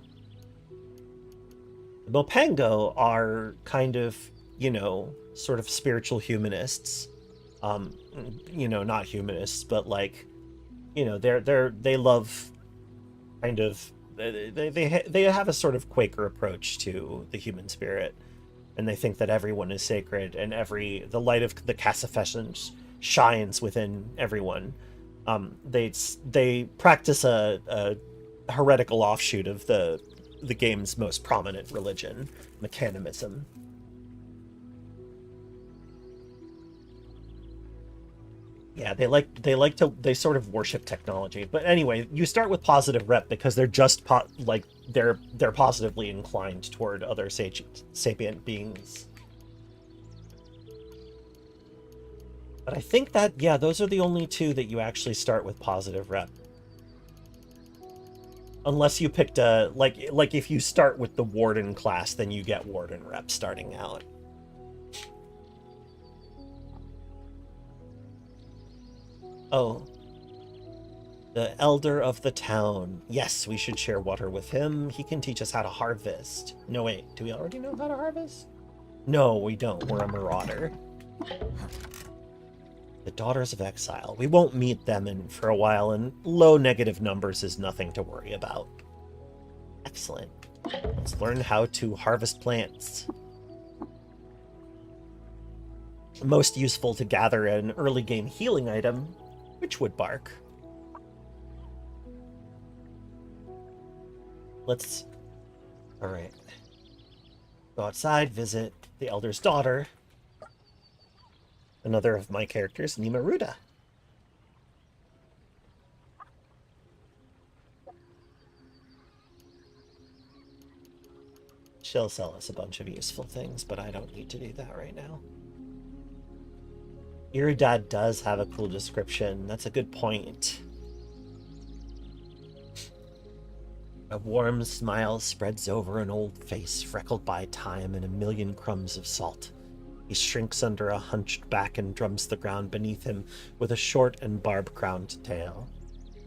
The Mopango are kind of, you know, sort of spiritual humanists. You know, not humanists, but like, you know, they love kind of, they have a sort of Quaker approach to the human spirit, and they think that everyone is sacred and the light of the Cassafescence shines within everyone. They practice a heretical offshoot of the game's most prominent religion, mechanimism. Yeah, they sort of worship technology. But anyway, you start with positive rep because they're just they're positively inclined toward other sapient beings. But I think that, yeah, those are the only two that you actually start with positive rep. Unless you picked a like if you start with the warden class, then you get warden rep starting out. Oh, the elder of the town. Yes, we should share water with him. He can teach us how to harvest. No, wait, do we already know how to harvest? No, we don't. We're a marauder. The Daughters of Exile. We won't meet them for a while, and low negative numbers is nothing to worry about. Excellent. Let's learn how to harvest plants. Most useful to gather an early game healing item, Witchwood bark. Let's... Alright. Go outside, visit the Elder's daughter. Another of my characters, Nimaruda. She'll sell us a bunch of useful things, but I don't need to do that right now. Iridad does have a cool description. That's a good point. A warm smile spreads over an old face freckled by time and a million crumbs of salt. He shrinks under a hunched back and drums the ground beneath him with a short and barb-crowned tail.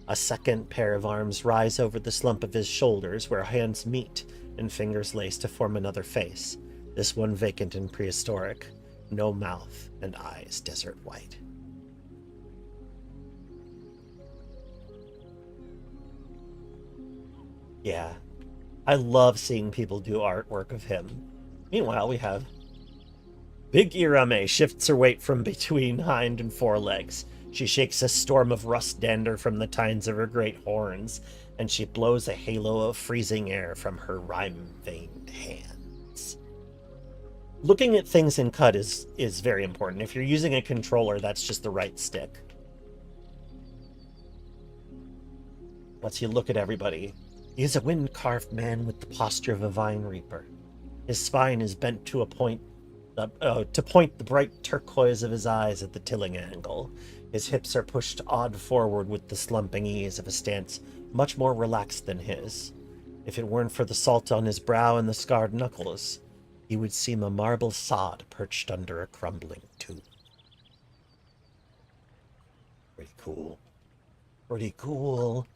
A second pair of arms rise over the slump of his shoulders where hands meet and fingers lace to form another face, this one vacant and prehistoric, no mouth and eyes desert white. Yeah, I love seeing people do artwork of him. Meanwhile, we have Big Irame shifts her weight from between hind and forelegs. She shakes a storm of rust dander from the tines of her great horns, and she blows a halo of freezing air from her rime-veined hands. Looking at things in CUD is very important. If you're using a controller, that's just the right stick. Lets you look at everybody. He is a wind-carved man with the posture of a vine reaper. His spine is bent to a point to point the bright turquoise of his eyes at the tilling angle. His hips are pushed odd forward with the slumping ease of a stance much more relaxed than his. If it weren't for the salt on his brow and the scarred knuckles, he would seem a marble sod perched under a crumbling tomb. Pretty cool. Pretty cool.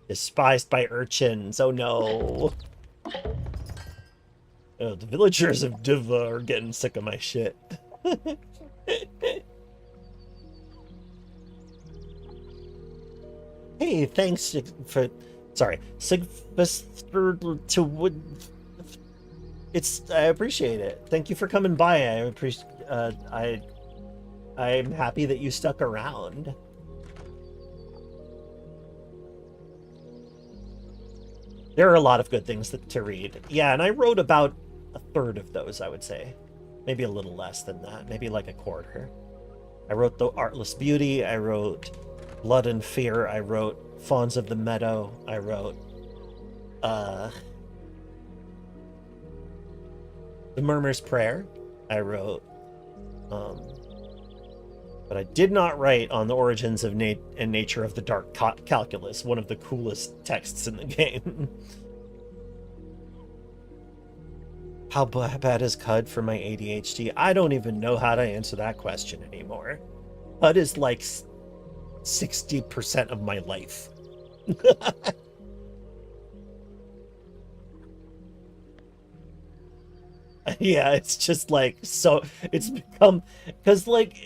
Despised by urchins, oh no. Oh, the villagers of Diva are getting sick of my shit. Hey, thanks for... Sorry. Sigvester to Wood... I appreciate it. Thank you for coming by. I appreciate... I'm happy that you stuck around. There are a lot of good things to read. Yeah, and I wrote about a third of those, I would say. Maybe a little less than that. Maybe like a quarter. I wrote The Artless Beauty. I wrote Blood and Fear. I wrote Fawns of the Meadow. I wrote The Murmur's Prayer. I wrote but I did not write on the origins of and nature of the dark calculus, one of the coolest texts in the game. How bad is CUD for my ADHD? I don't even know how to answer that question anymore. CUD is like 60% of my life. Yeah, it's just like, so it's become, because like,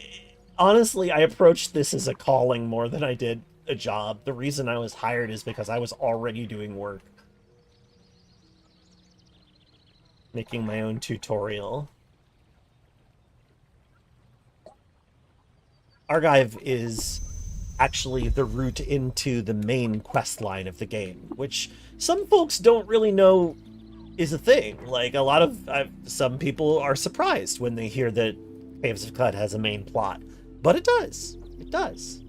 honestly, I approached this as a calling more than I did a job. The reason I was hired is because I was already doing work. Making my own tutorial. Archive is actually the route into the main quest line of the game, which some folks don't really know is a thing. Like, a lot of... some people are surprised when they hear that Caves of CUD has a main plot. But it does. It does.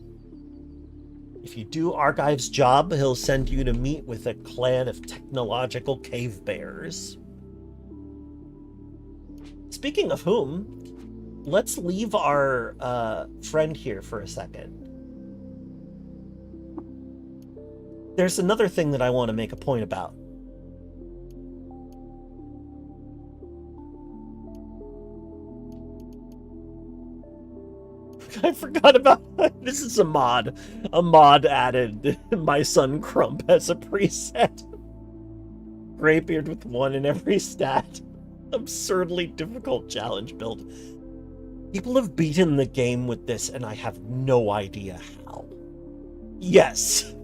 If you do Archive's job, he'll send you to meet with a clan of technological cave bears. Speaking of whom, let's leave our friend here for a second. There's another thing that I want to make a point about. I forgot about this. Is a mod. A mod added my son Crump as a preset. Greybeard with 1 in every stat. Absurdly difficult challenge build. People have beaten the game with this, and I have no idea how. Yes!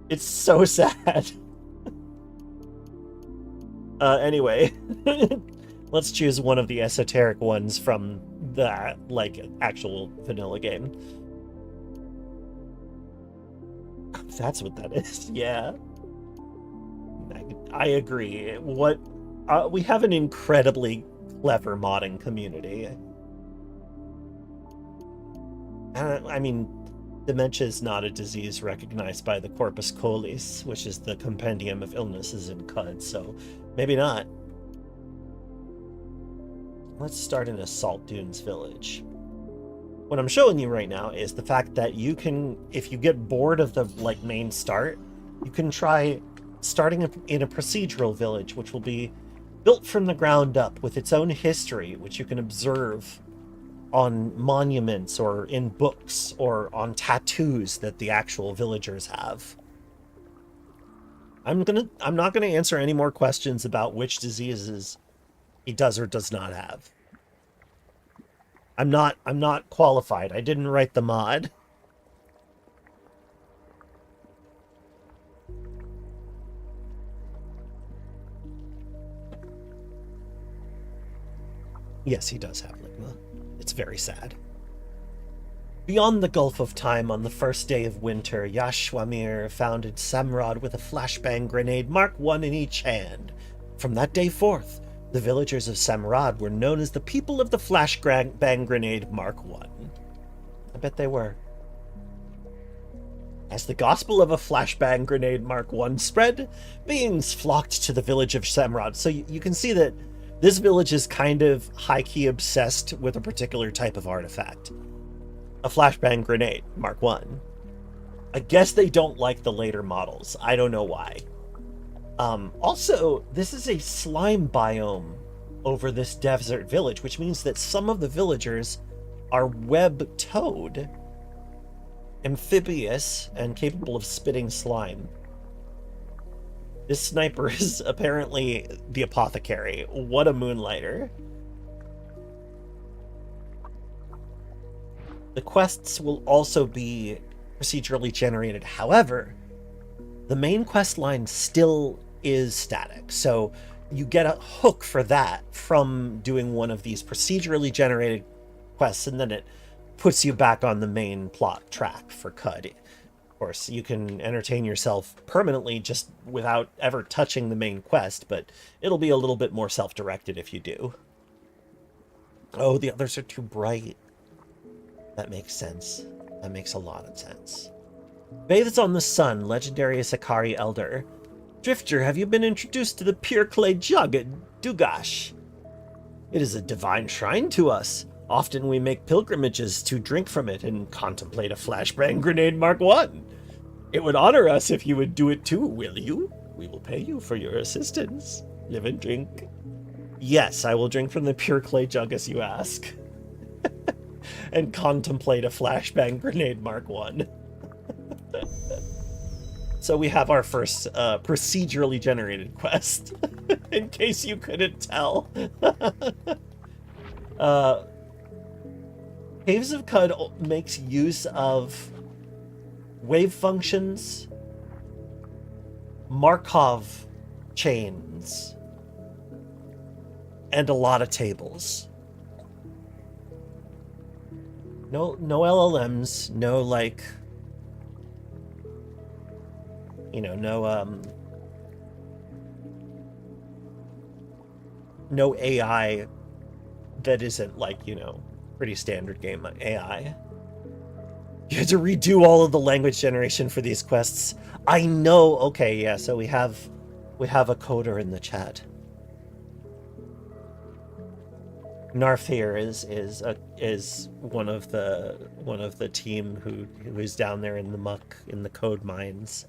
It's so sad. Anyway. Let's choose one of the esoteric ones from the, like, actual vanilla game. That's what that is, yeah. I agree. We have an incredibly clever modding community. I mean, dementia is not a disease recognized by the Corpus Colis, which is the compendium of illnesses in CUD, so maybe not. Let's start in a Salt Dunes village. What I'm showing you right now is the fact that you can, if you get bored of the main start, you can try starting in a procedural village, which will be built from the ground up with its own history, which you can observe on monuments or in books or on tattoos that the actual villagers have. I'm not gonna answer any more questions about which diseases he does or does not have. I'm not qualified. I didn't write the mod. Yes, he does have ligma. It's very sad. Beyond the Gulf of Time, on the first day of winter, Yashwamir founded Samrad with a flashbang grenade Mark I in each hand. From that day forth, the villagers of Samrad were known as the people of the flashbang grenade Mark I. I bet they were. As the gospel of a flashbang grenade Mark I spread, beings flocked to the village of Samrad. So you can see that this village is kind of high-key obsessed with a particular type of artifact. A flashbang grenade, Mark I. I guess they don't like the later models. I don't know why. Also, this is a slime biome over this desert village, which means that some of the villagers are web-toed, amphibious, and capable of spitting slime. This sniper is apparently the apothecary. What a moonlighter. The quests will also be procedurally generated. However, the main quest line still is static. So you get a hook for that from doing one of these procedurally generated quests, and then it puts you back on the main plot track for CUD. Of course, you can entertain yourself permanently just without ever touching the main quest, but it'll be a little bit more self-directed if you do. Oh, the others are too bright. That makes sense. That makes a lot of sense. Bathes on the sun, legendary Sakari Elder. Drifter, have you been introduced to the pure clay jug at Dugash? It is a divine shrine to us. Often we make pilgrimages to drink from it and contemplate a flashbang grenade Mark I. It would honor us if you would do it too, will you? We will pay you for your assistance. Live and drink. Yes, I will drink from the pure clay jug as you ask. And contemplate a flashbang grenade Mark I. So we have our first procedurally generated quest, in case you couldn't tell. Caves of Cud makes use of wave functions, Markov chains, and a lot of tables. No LLMs, no no AI that isn't pretty standard game AI. You had to redo all of the language generation for these quests. I know. Okay, yeah. So we have a coder in the chat. Narf here is one of the team who is down there in the muck in the code mines,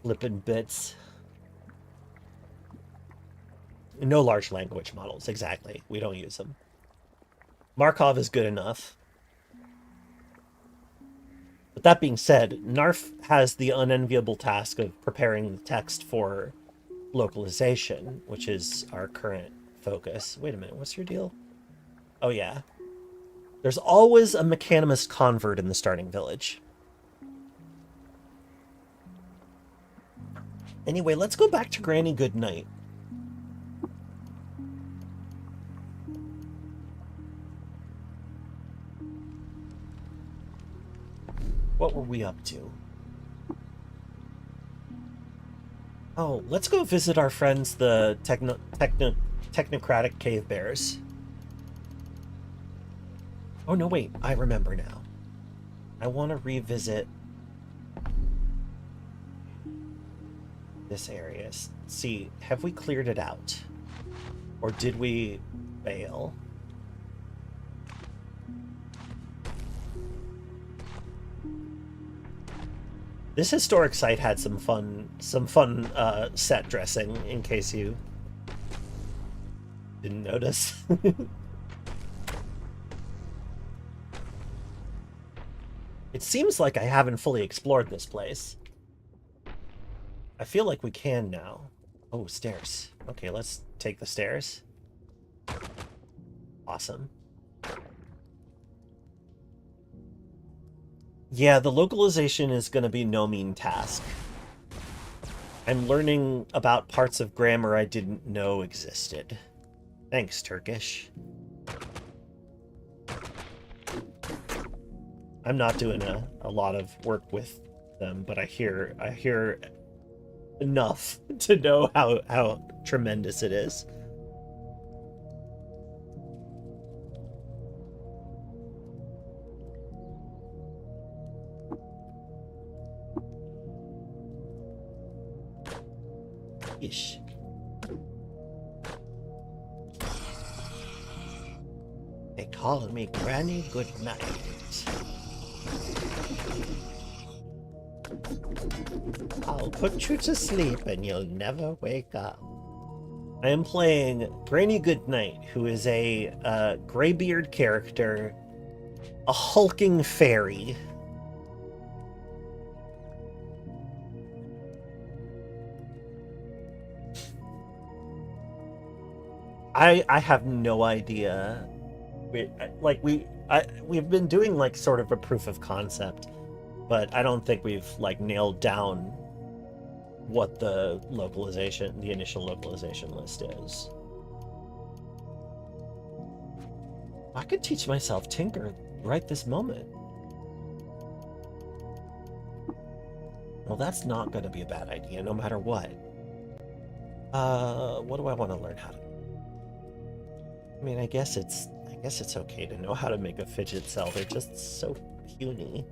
flipping bits. No large language models, exactly. We don't use them. Markov is good enough. But that being said, Narf has the unenviable task of preparing the text for localization, which is our current focus. Wait a minute, what's your deal? Oh yeah. There's always a mechanimist convert in the starting village. Anyway, let's go back to Granny Goodnight. What were we up to? Oh, let's go visit our friends, the technocratic cave bears. Oh no, wait, I remember now. I want to revisit this area. See, have we cleared it out? Or did we fail? This historic site had some fun set dressing, in case you didn't notice. It seems like I haven't fully explored this place. I feel like we can now. Oh, stairs. Okay, let's take the stairs. Awesome. Yeah, the localization is going to be no mean task. I'm learning about parts of grammar I didn't know existed. Thanks, Turkish. I'm not doing a lot of work with them, but I hear enough to know how tremendous it is. Ish. They call me Granny Goodnight. I'll put you to sleep and you'll never wake up. I am playing Granny Goodnight, who is a graybeard character, a hulking fairy. I have no idea. We've been doing like sort of a proof of concept, but I don't think we've like nailed down what the initial localization list is. I could teach myself Tinker right this moment. Well, that's not going to be a bad idea, no matter what. What do I want to learn how to do? I mean, I guess it's okay to know how to make a fidget cell. They're just so puny.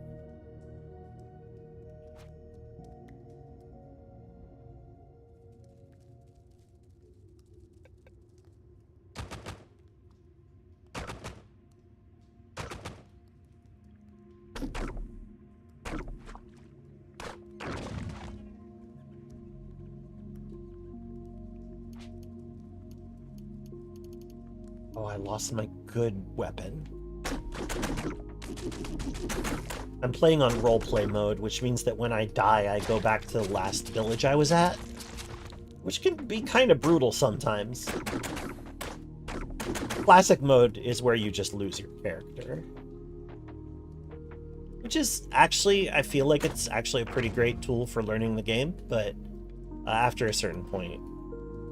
Oh, I lost my good weapon. I'm playing on roleplay mode, which means that when I die, I go back to the last village I was at, which can be kind of brutal sometimes. Classic mode is where you just lose your character. Which is actually, I feel like it's actually a pretty great tool for learning the game, but after a certain point,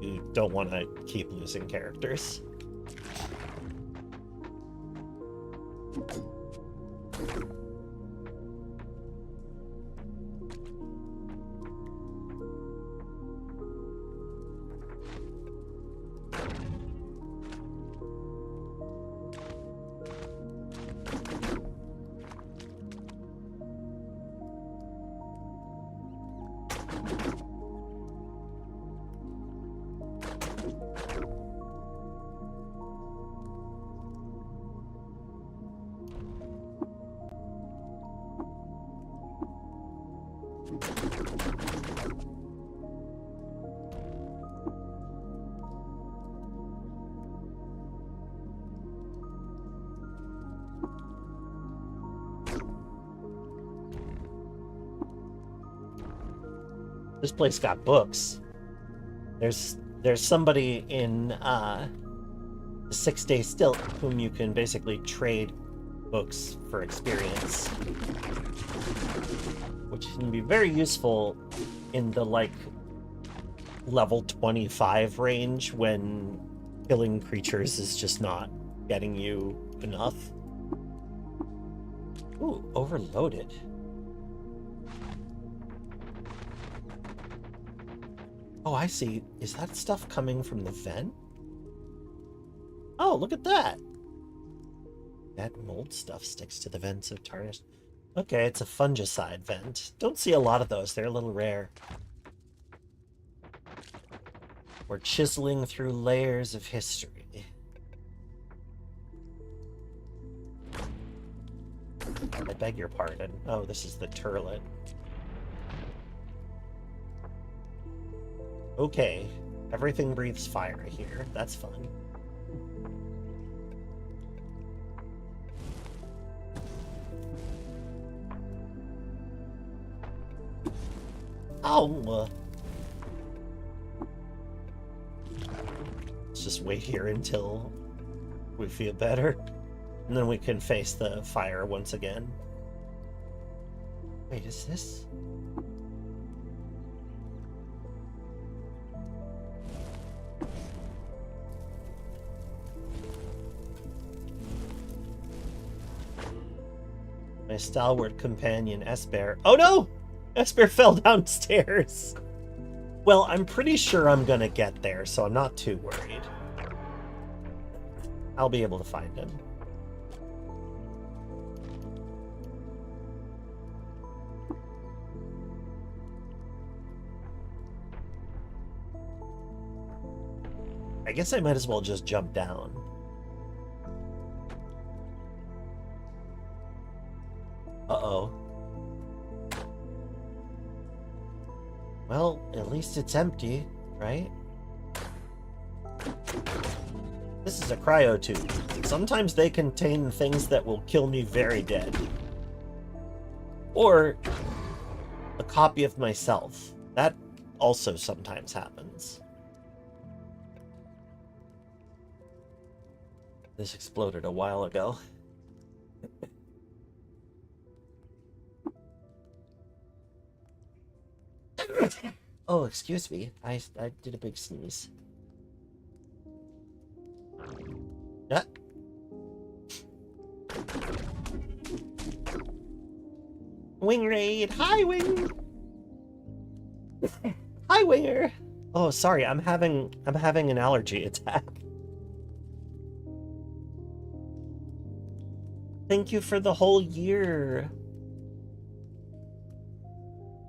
you don't want to keep losing characters. This place got books. There's somebody in the 6-day stilt whom you can basically trade books for experience, which can be very useful in the like level 25 range when killing creatures is just not getting you enough. Ooh, overloaded. Oh, I see. Is that stuff coming from the vent? Oh, look at that. That mold stuff sticks to the vents of tarnished. Okay, it's a fungicide vent. Don't see a lot of those. They're a little rare. We're chiseling through layers of history. I beg your pardon. Oh, this is the turlet. Okay. Everything breathes fire here. That's fun. Oh! Let's just wait here until we feel better. And then we can face the fire once again. Wait, is this? My stalwart companion, Esper. Oh no! Esper fell downstairs! Well, I'm pretty sure I'm gonna get there, so I'm not too worried. I'll be able to find him. I guess I might as well just jump down. Uh-oh. Well, at least it's empty, right? This is a cryo tube. Sometimes they contain things that will kill me very dead. Or a copy of myself. That also sometimes happens. This exploded a while ago. Oh, excuse me. I did a big sneeze. Yeah. Wing raid. Hi, Wing. Hi, Winger. Oh, sorry. I'm having an allergy attack. Thank you for the whole year.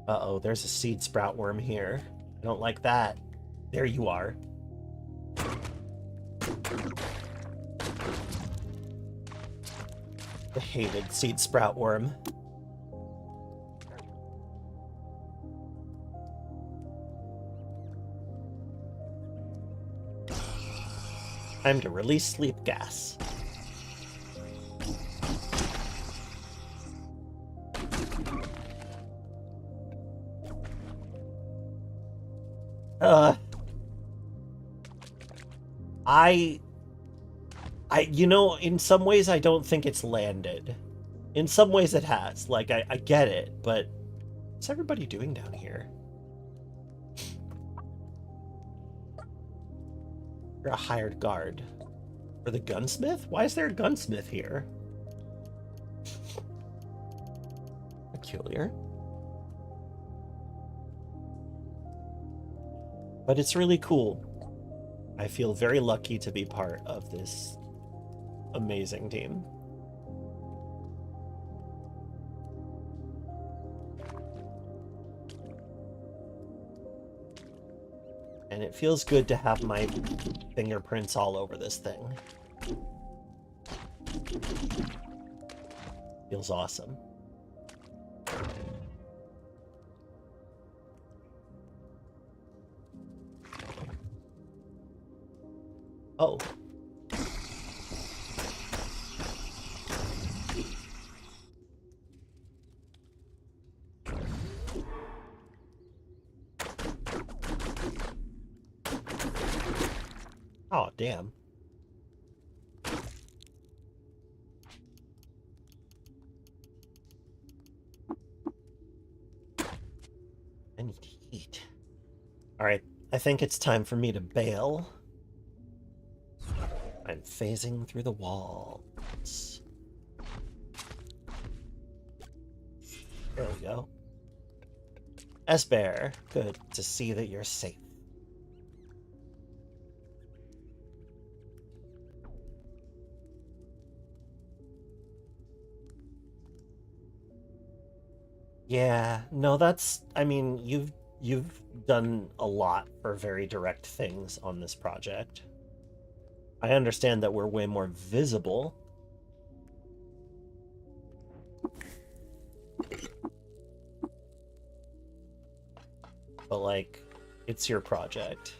Uh-oh, there's a seed sprout worm here. I don't like that. There you are. The hated seed sprout worm. Time to release sleep gas. You know, in some ways I don't think it's landed. In some ways it has. Like, I get it, but what's everybody doing down here? You're a hired guard. For the gunsmith? Why is there a gunsmith here? Peculiar. But it's really cool. I feel very lucky to be part of this amazing team. And it feels good to have my fingerprints all over this thing. Feels awesome. Oh. Aw, damn. I need to eat. Alright, I think it's time for me to bail. I'm phasing through the walls. There we go. S-Bear, good to see that you're safe. Yeah, no, that's, I mean, you've done a lot for very direct things on this project. I understand that we're way more visible. But, like, it's your project.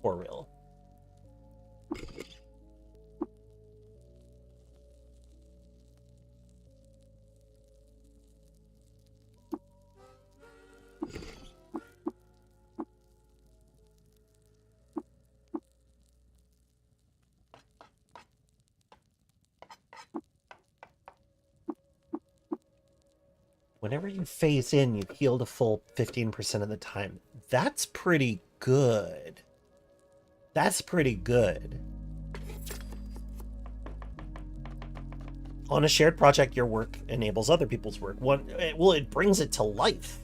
For real. Whenever you phase in, you heal the full 15% of the time. That's pretty good. That's pretty good. On a shared project, your work enables other people's work. Well, it brings it to life.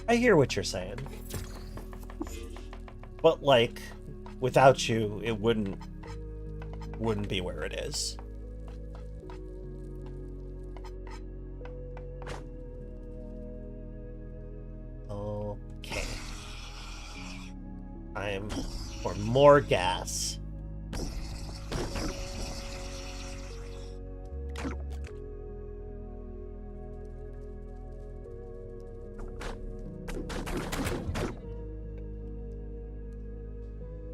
I hear what you're saying. But, like, without you, it wouldn't be where it is. Okay. I'm for more gas.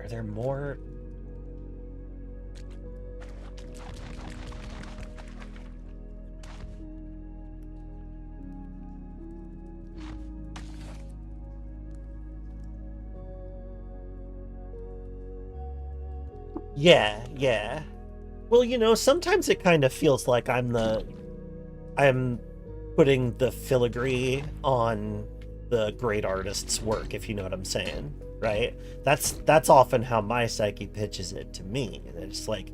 Are there more? Yeah. Well, you know, sometimes it kind of feels like I'm putting the filigree on the great artist's work, if you know what I'm saying, right? That's often how my psyche pitches it to me. And it's like,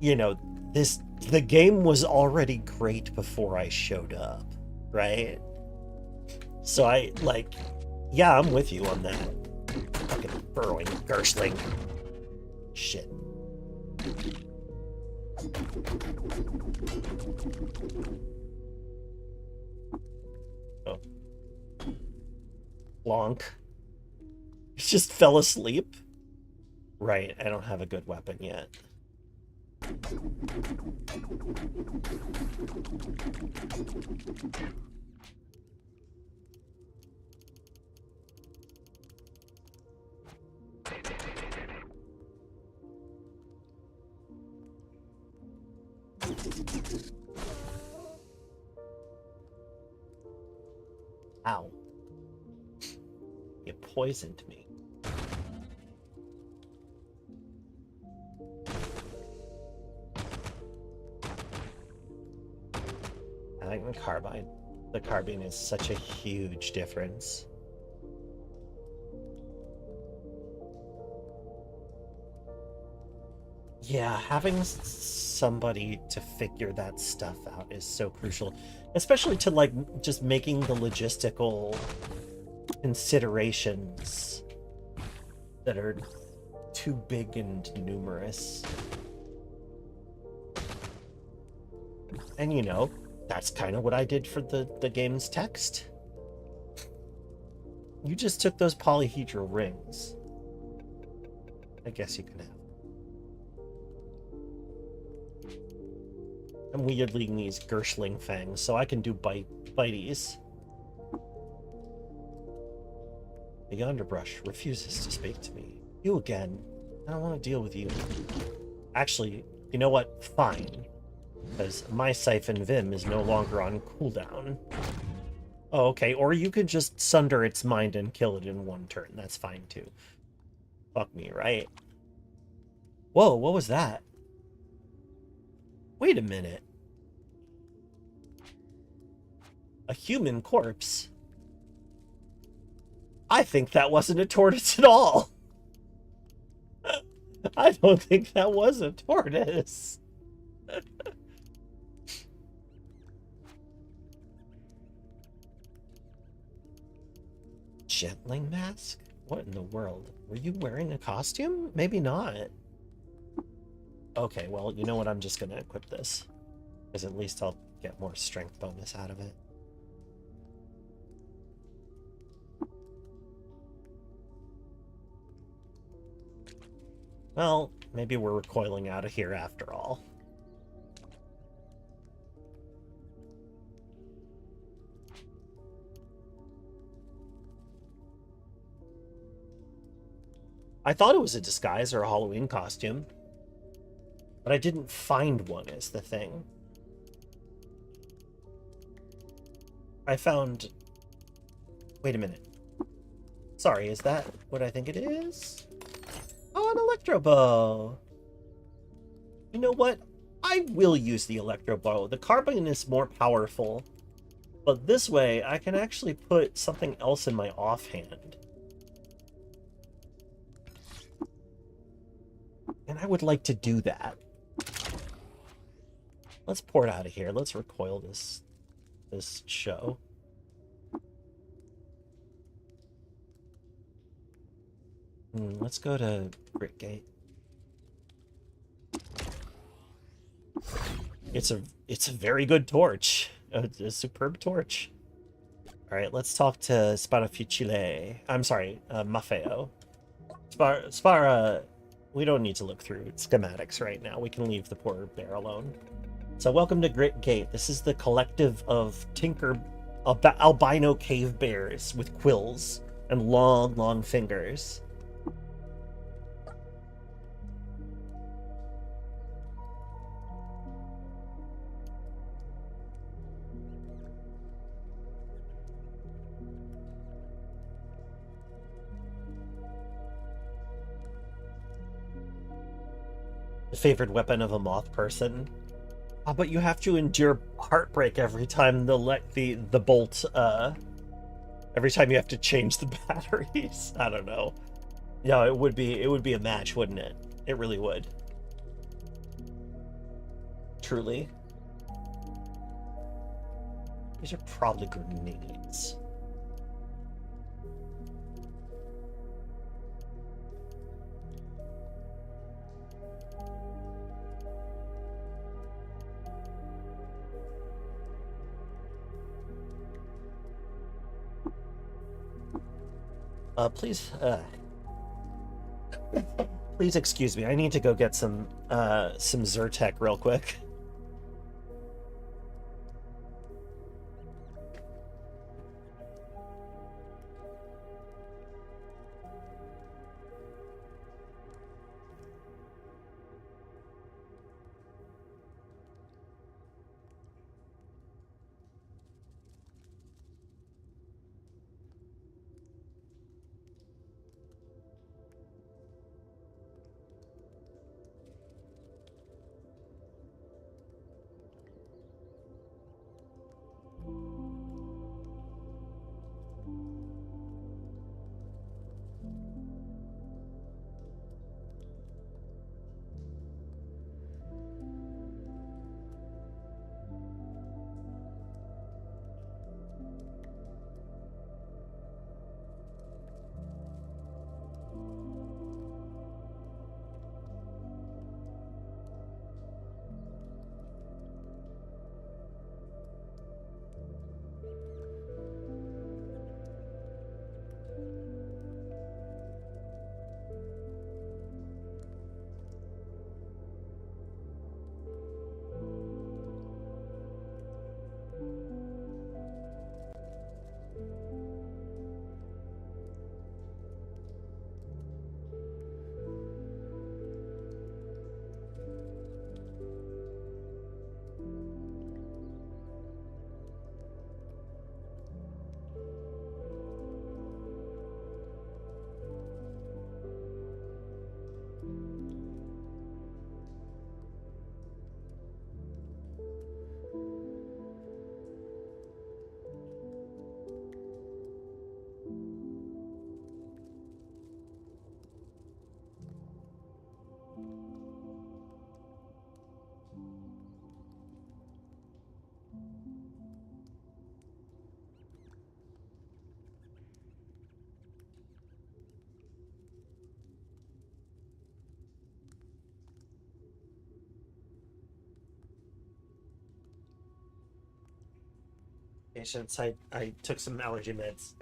you know, the game was already great before I showed up, right? So I, like, yeah, I'm with you on that. Fucking burrowing Gershling. Shit. Oh. Lonk. He just fell asleep? Right, I don't have a good weapon yet. Ow. You poisoned me. I like the carbine. The carbine is such a huge difference. Yeah, having somebody to figure that stuff out is so crucial, especially to, like, just making the logistical considerations that are too big and numerous. And, you know, that's kind of what I did for the game's text. You just took those polyhedral rings. I guess you can have. I'm wielding these Gershling fangs, so I can do bites. The underbrush refuses to speak to me. You again. I don't want to deal with you. Actually, you know what? Fine. Because my Siphon Vim is no longer on cooldown. Oh, okay, or you could just sunder its mind and kill it in one turn. That's fine, too. Fuck me, right? Whoa, what was that? Wait a minute. A human corpse? I think that wasn't a tortoise at all. I don't think that was a tortoise. Gentling mask? What in the world? Were you wearing a costume? Maybe not. Okay, well, you know what? I'm just gonna equip this. Because at least I'll get more strength bonus out of it. Well, maybe we're recoiling out of here after all. I thought it was a disguise or a Halloween costume, but I didn't find one is the thing. I found... Wait a minute. Sorry, is that what I think it is? Oh, an electro bow. You know what? I will use the electro bow. The carbine is more powerful, but this way I can actually put something else in my offhand. And I would like to do that. Let's pour it out of here. Let's recoil this show. Let's go to Gritgate. It's a very good torch. A superb torch. All right, let's talk to Sparafucile. I'm sorry, Maffeo. Spara, we don't need to look through schematics right now. We can leave the poor bear alone. So welcome to Gritgate. This is the collective of albino cave bears with quills and long, long fingers. The favorite weapon of a moth person. Oh, but you have to endure heartbreak every time the bolt, every time you have to change the batteries. I don't know. Yeah, it would be a match, wouldn't it? It really would. Truly. These are probably grenades. Please excuse me. I need to go get some Zyrtec real quick. Patience, I took some allergy meds.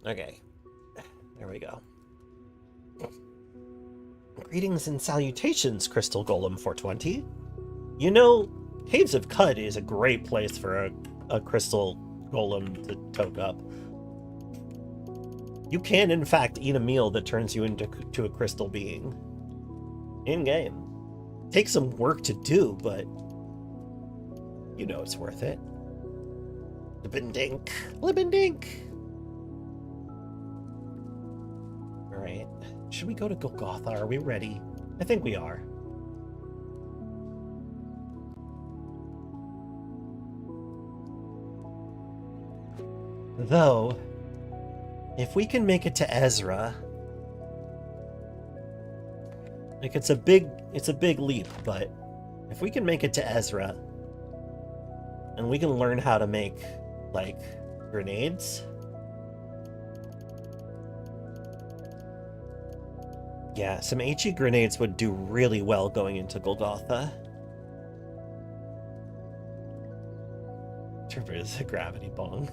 Okay, there we go. Greetings and salutations, Crystal Golem 420. You know, Caves of Cud is a great place for a Crystal Golem to toke up. You can, in fact, eat a meal that turns you into a crystal being. In-game. Takes some work to do, but you know it's worth it. Libendink. Libendink! Alright. Should we go to Golgotha? Are we ready? I think we are. Though, if we can make it to Ezra, like it's a big leap, but if we can make it to Ezra and we can learn how to make like grenades, yeah, some HE grenades would do really well going into Golgotha. Trevor is a gravity bong.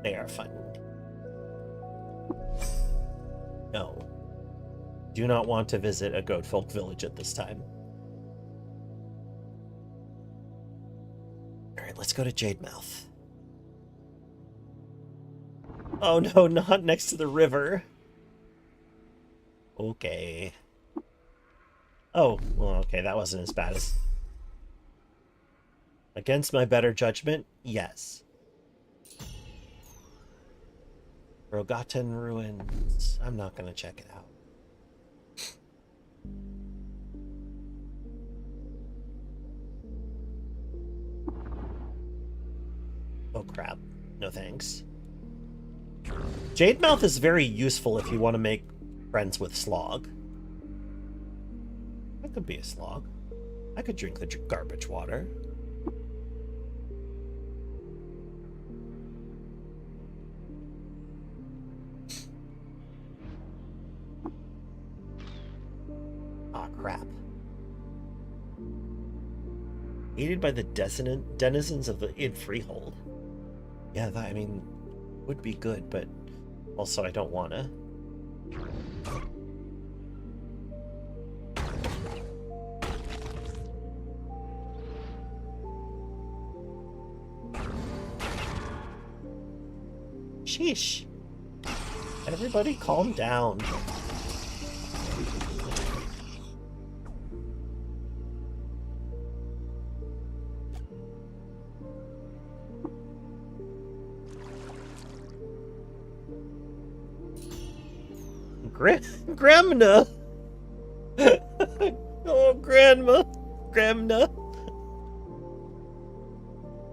They are fun. No. Do not want to visit a goat folk village at this time. Alright, let's go to Jademouth. Oh no, not next to the river. Okay. Oh, well, okay, that wasn't as bad as... Against my better judgment, yes. Rogotten Ruins. I'm not gonna check it out. Oh crap. No thanks. Jademouth is very useful if you want to make friends with Slog. That could be a Slog. I could drink the garbage water. Ah, crap. Aided by the denizens of the Id Freehold. Yeah, that, I mean, would be good, but also I don't wanna. Sheesh. Everybody calm down. Grandma! Oh, Grandma! Grandma!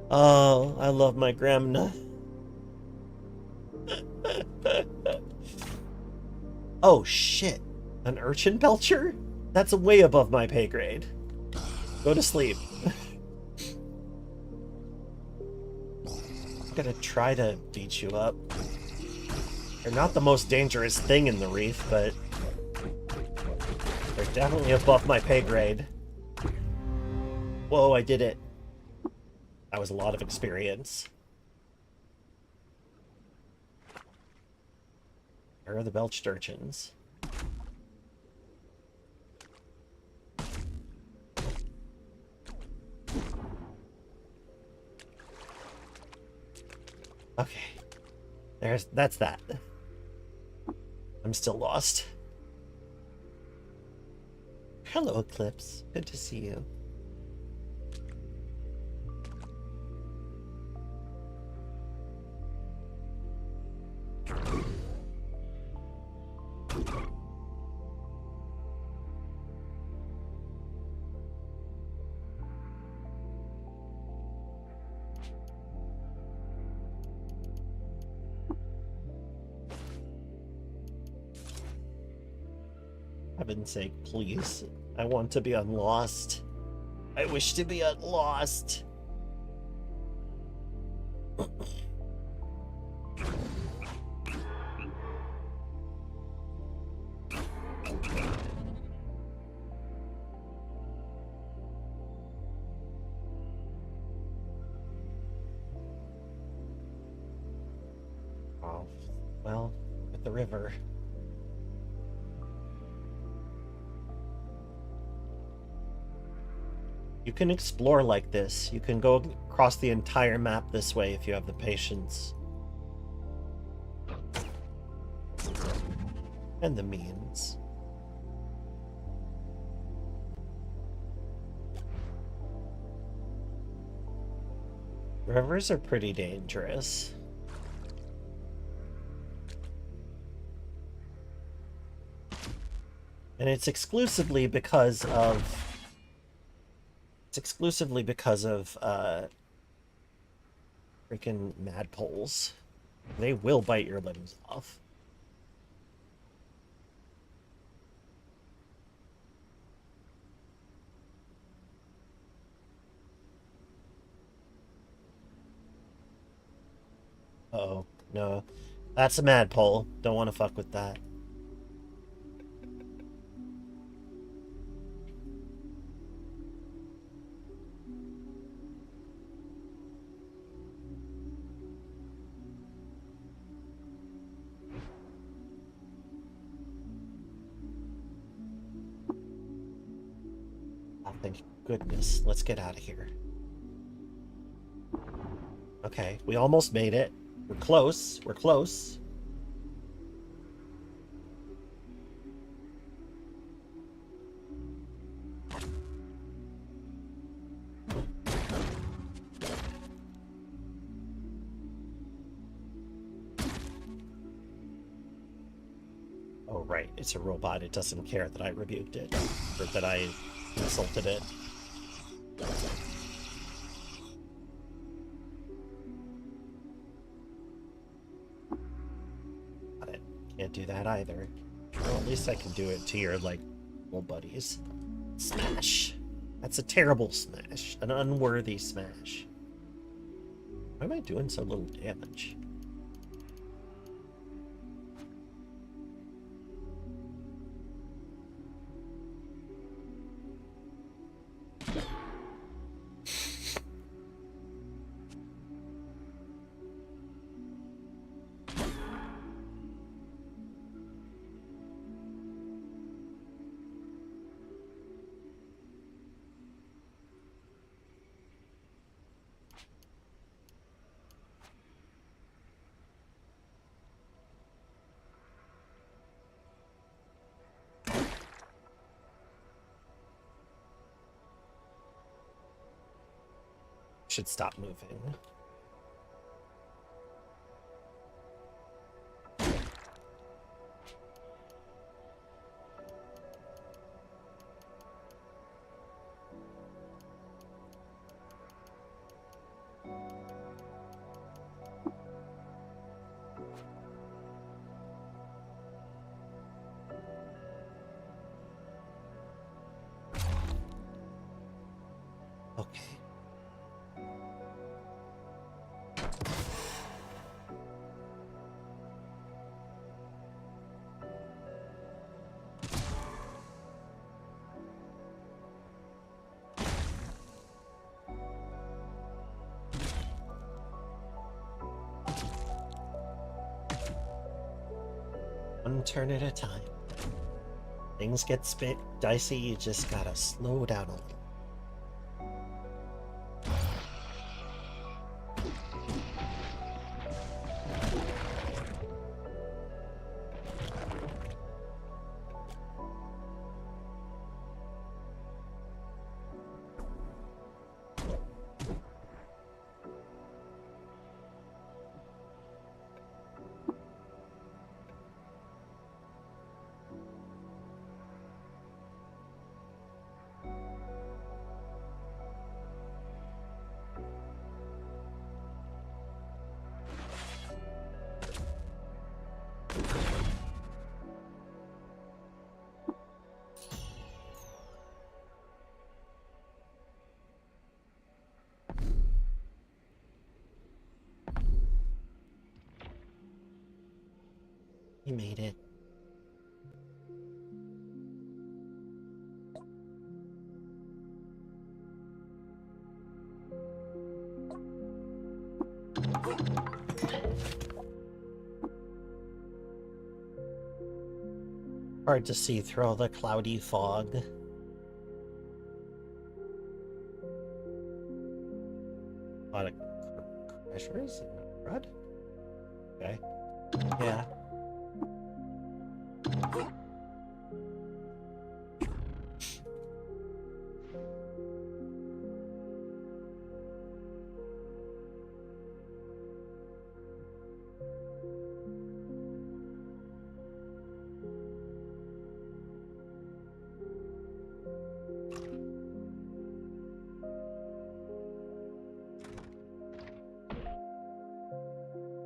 Oh, I love my Grandma. Oh, shit. An urchin belcher? That's way above my pay grade. Go to sleep. I'm gonna try to beat you up. They're not the most dangerous thing in the reef, but they're definitely above my pay grade. Whoa, I did it. That was a lot of experience. Where are the belched urchins? Okay. That's that. I'm still lost. Hello, Eclipse. Good to see you. heaven's sake, please. I want to be unlost. I wish to be unlost. Oh, well, at the river. You can explore like this. You can go across the entire map this way if you have the patience. And the means. Rivers are pretty dangerous. And it's exclusively because of freaking madpoles. They will bite your limbs off. Uh-oh, no. That's a madpole. Don't want to fuck with that. Oh, thank goodness. Let's get out of here. Okay, we almost made it. We're close. We're close. Oh, right. It's a robot. It doesn't care that I rebuked it. Or that I insulted it. Got it. Can't do that either. Well, at least I can do it to your, like, little buddies. Smash. That's a terrible smash. An unworthy smash. Why am I doing so little damage? Should stop moving. Okay. One turn at a time. Things get dicey, you just gotta slow down a little. You made it. Hard to see through all the cloudy fog. A lot of treasures in the crud. Okay. Yeah.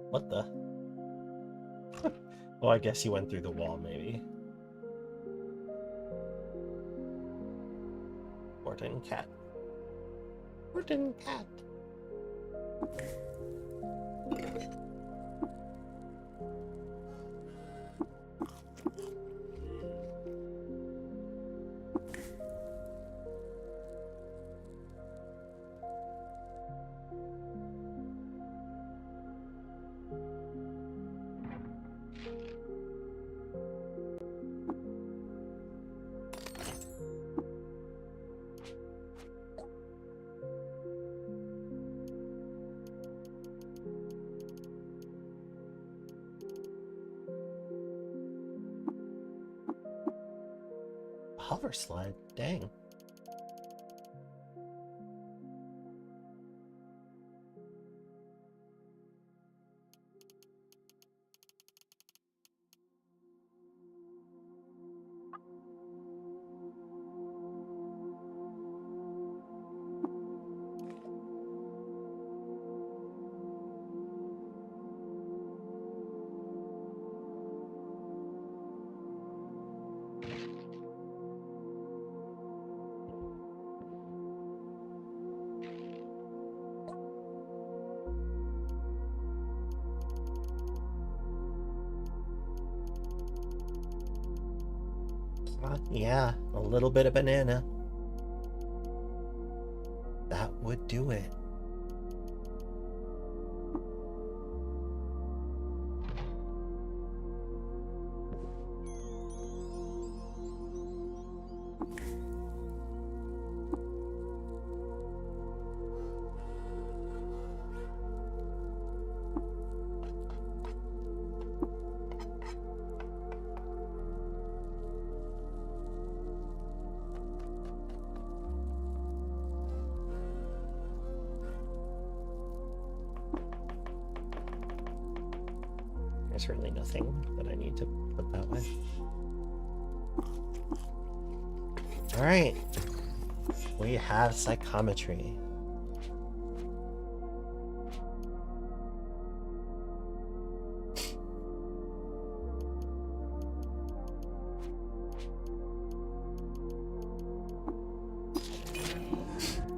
What the? Well, I guess he went through the wall, maybe. Horton cat. Horton cat. Hover slide, dang. Yeah, a little bit of banana. That would do it. There's really nothing that I need to put that way. All right, we have psychometry.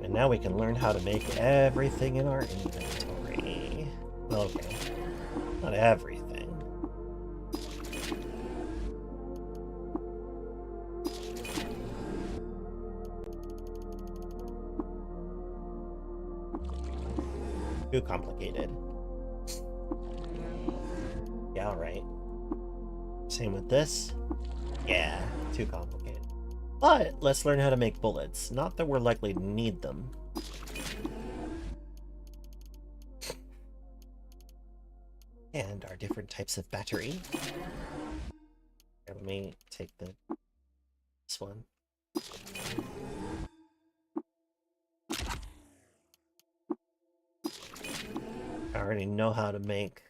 And now we can learn how to make everything in our inventory. Okay, not everything. Too complicated. Yeah, alright. Same with this. Yeah, too complicated. But let's learn how to make bullets. Not that we're likely to need them. And our different types of battery. Here, let me take this one. I already know how to make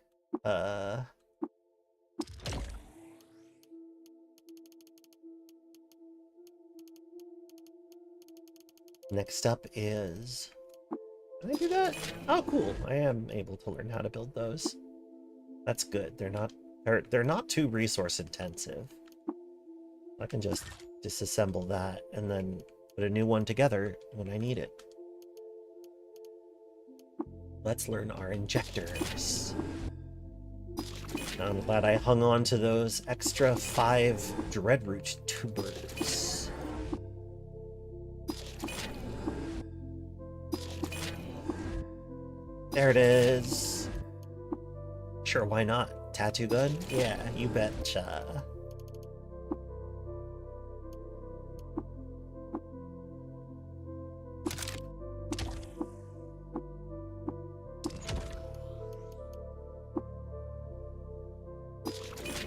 next up is, can I do that? Oh cool, I am able to learn how to build those. That's good. They're not too resource intensive. I can just disassemble that and then put a new one together when I need it. Let's learn our injectors. I'm glad I hung on to those extra 5 Dreadroot tubers. There it is. Sure, why not? Tattoo gun? Yeah, you betcha.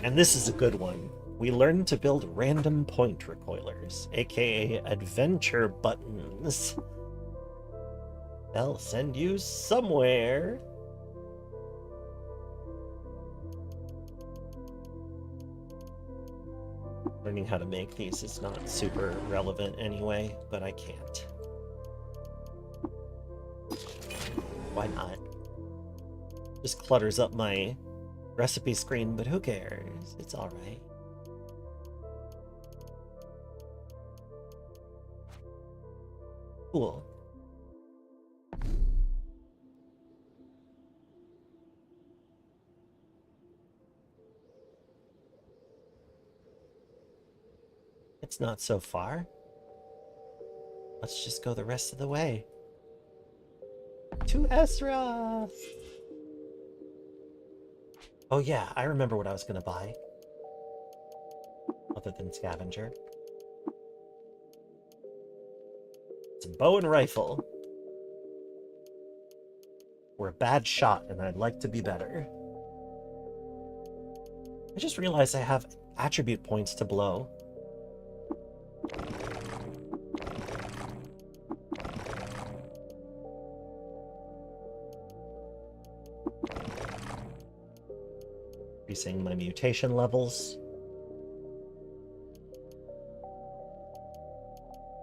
And this is a good one. We learned to build random point recoilers, aka adventure buttons. They'll send you somewhere. Learning how to make these is not super relevant anyway, but I can't. Why not? Just clutters up my recipe screen, but who cares? It's alright. Cool. It's not so far. Let's just go the rest of the way. To Ezra! Oh yeah, I remember what I was gonna buy. Other than scavenger. It's a bow and rifle. We're a bad shot, and I'd like to be better. I just realized I have attribute points to blow. Increasing my mutation levels.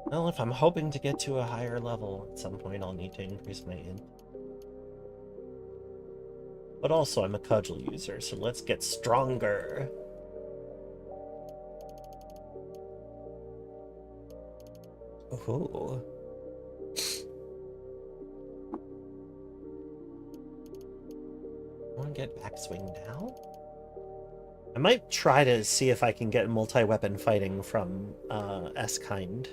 Well, if I'm hoping to get to a higher level, at some point I'll need to increase my int. But also, I'm a cudgel user, so let's get stronger. Ooh. I want to get backswing now? I might try to see if I can get multi-weapon fighting from S-Kind,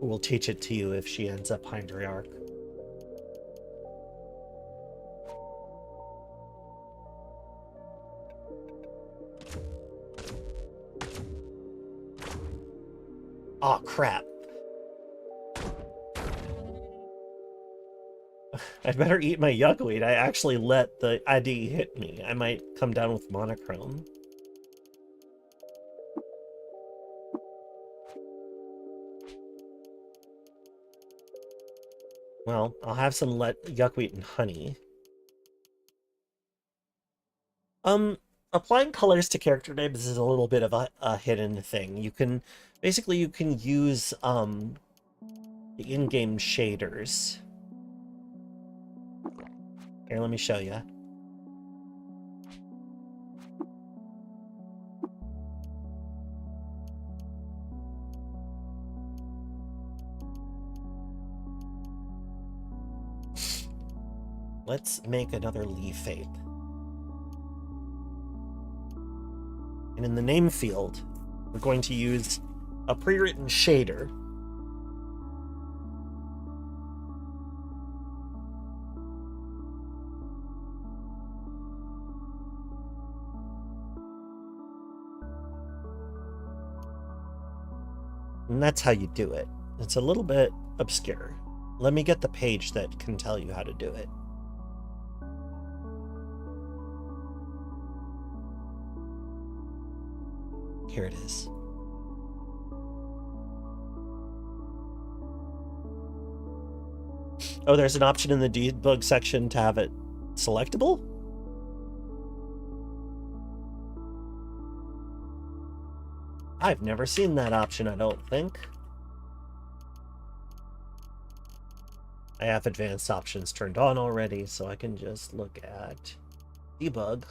who will teach it to you if she ends up Hydriarch. Aw, crap. I'd better eat my yuckweed. I actually let the ID hit me. I might come down with monochrome. Well, I'll have some yuckweed and honey. Applying colors to character names is a little bit of a hidden thing. You can basically use the in-game shaders. Here, let me show you. Let's make another leaf ape. And in the name field, we're going to use a pre-written shader. And that's how you do it. It's a little bit obscure. Let me get the page that can tell you how to do it. Here it is. Oh, there's an option in the debug section to have it selectable? I've never seen that option, I don't think. I have advanced options turned on already, so I can just look at debug.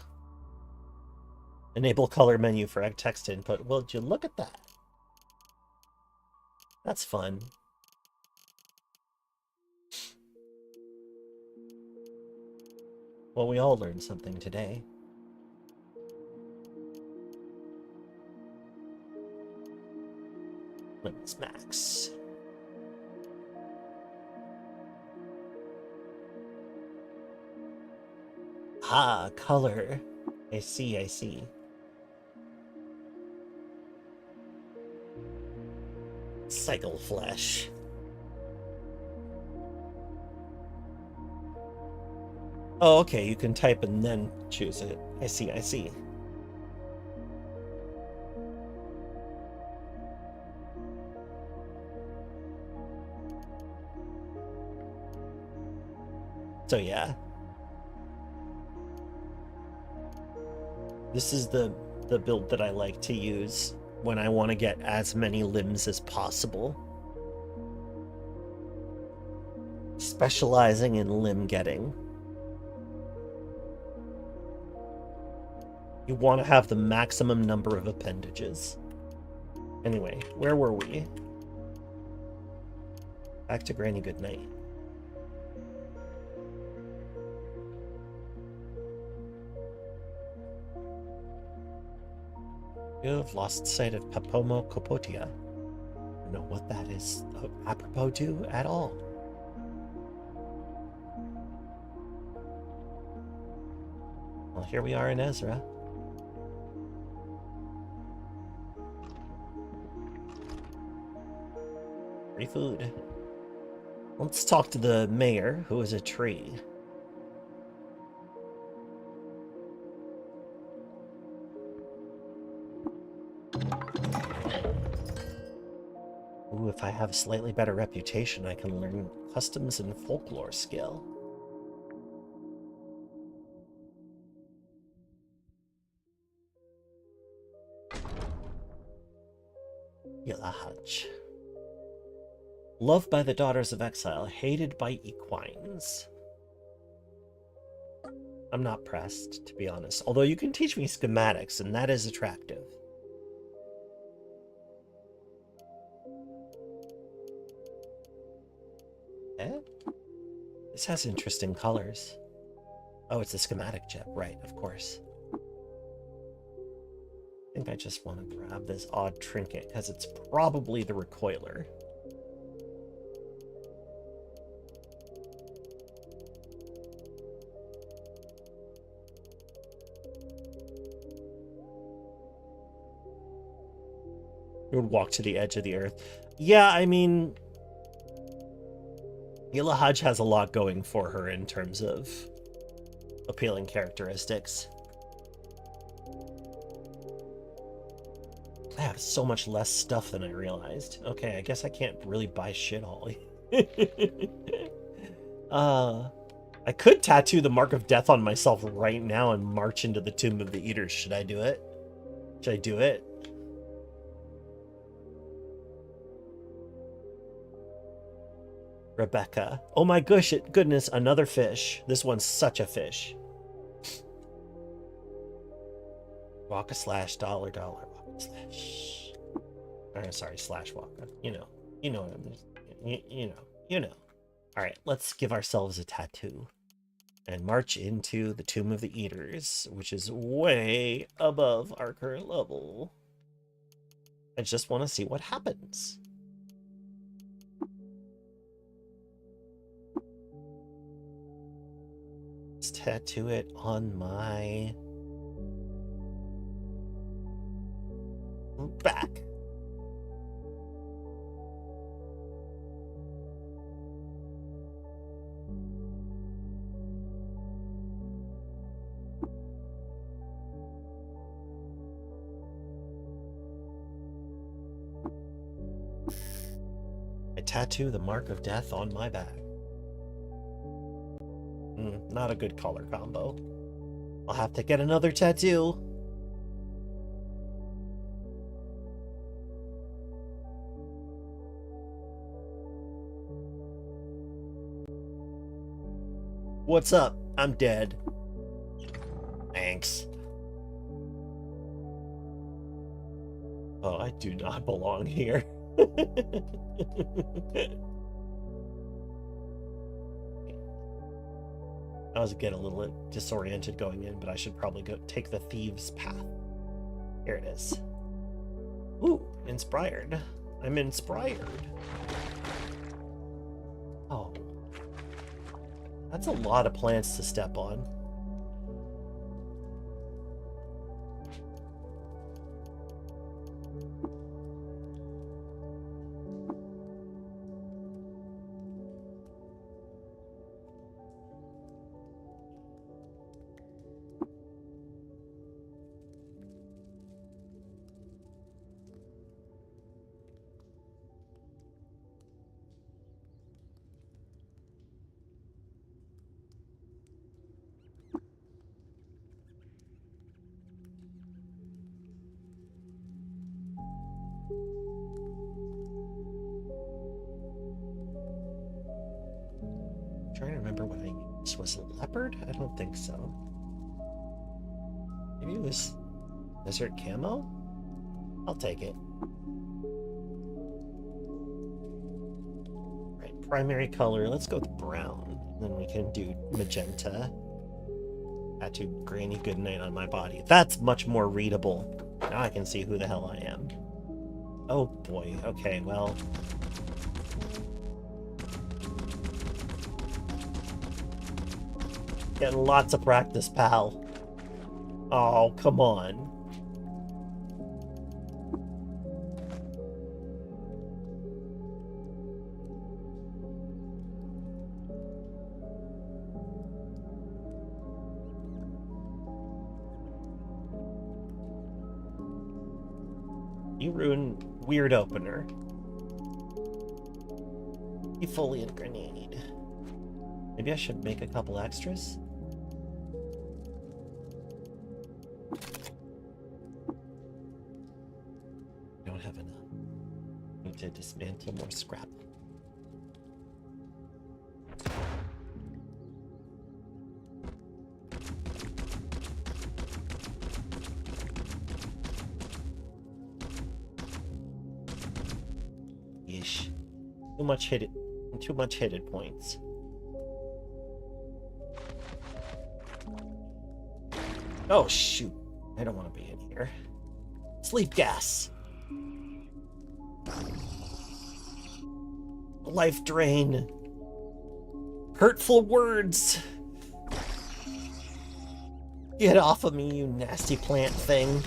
Enable color menu for text input. Well, did you look at that? That's fun. Well, we all learned something today. Limbs max. Ah, color. I see, I see. Cycle flesh. Oh, okay, you can type and then choose it. I see, I see. So yeah. This is the build that I like to use when I want to get as many limbs as possible. Specializing in limb getting. You want to have the maximum number of appendages. Anyway, where were we? Back to Granny Goodnight. You have lost sight of Papomo Kopotia. I don't know what that is apropos to at all. Well, here we are in Ezra. Free food. Let's talk to the mayor, who is a tree. Ooh, if I have a slightly better reputation, I can learn customs and folklore skill. Yelahaj. Loved by the daughters of exile, hated by equines. I'm not pressed, to be honest. Although you can teach me schematics, and that is attractive. Eh? This has interesting colors. Oh, it's a schematic chip. Right, of course. I think I just want to grab this odd trinket, because it's probably the recoiler. It would walk to the edge of the earth. Yeah, I mean, Yelahaj has a lot going for her in terms of appealing characteristics. I have so much less stuff than I realized. Okay, I guess I can't really buy shit, Holly. I could tattoo the Mark of Death on myself right now and march into the Tomb of the Eaters. Should I do it? Should I do it? Rebecca. Oh my goodness, another fish. This one's such a fish. Waka slash dollar. Waka slash. Sorry, slash waka. You know what I'm. You know. All right, let's give ourselves a tattoo and march into the Tomb of the Eaters, which is way above our current level. I just want to see what happens. Let's tattoo it on my back. I tattoo the Mark of Death on my back. Not a good color combo. I'll have to get another tattoo. What's up? I'm dead. Thanks. Oh, I do not belong here. I was getting a little disoriented going in, but I should probably go take the thieves' path. Here it is. Ooh, inspired. I'm inspired. Oh. That's a lot of plants to step on. Trying to remember what I used. Was it leopard? I don't think so. Maybe it was desert camo? I'll take it. Right, primary color. Let's go with brown. Then we can do magenta. Tattoo Granny Goodnight on my body. That's much more readable. Now I can see who the hell I am. Oh boy. Okay, well... Getting lots of practice, pal. Oh, come on. You ruined weird opener. Defoliant grenade. Maybe I should make a couple extras? Don't have enough. Need to dismantle more scrap. Yeesh. Too much hit points. Oh shoot. I don't want to be in here. Sleep gas. Life drain. Hurtful words. Get off of me, you nasty plant thing.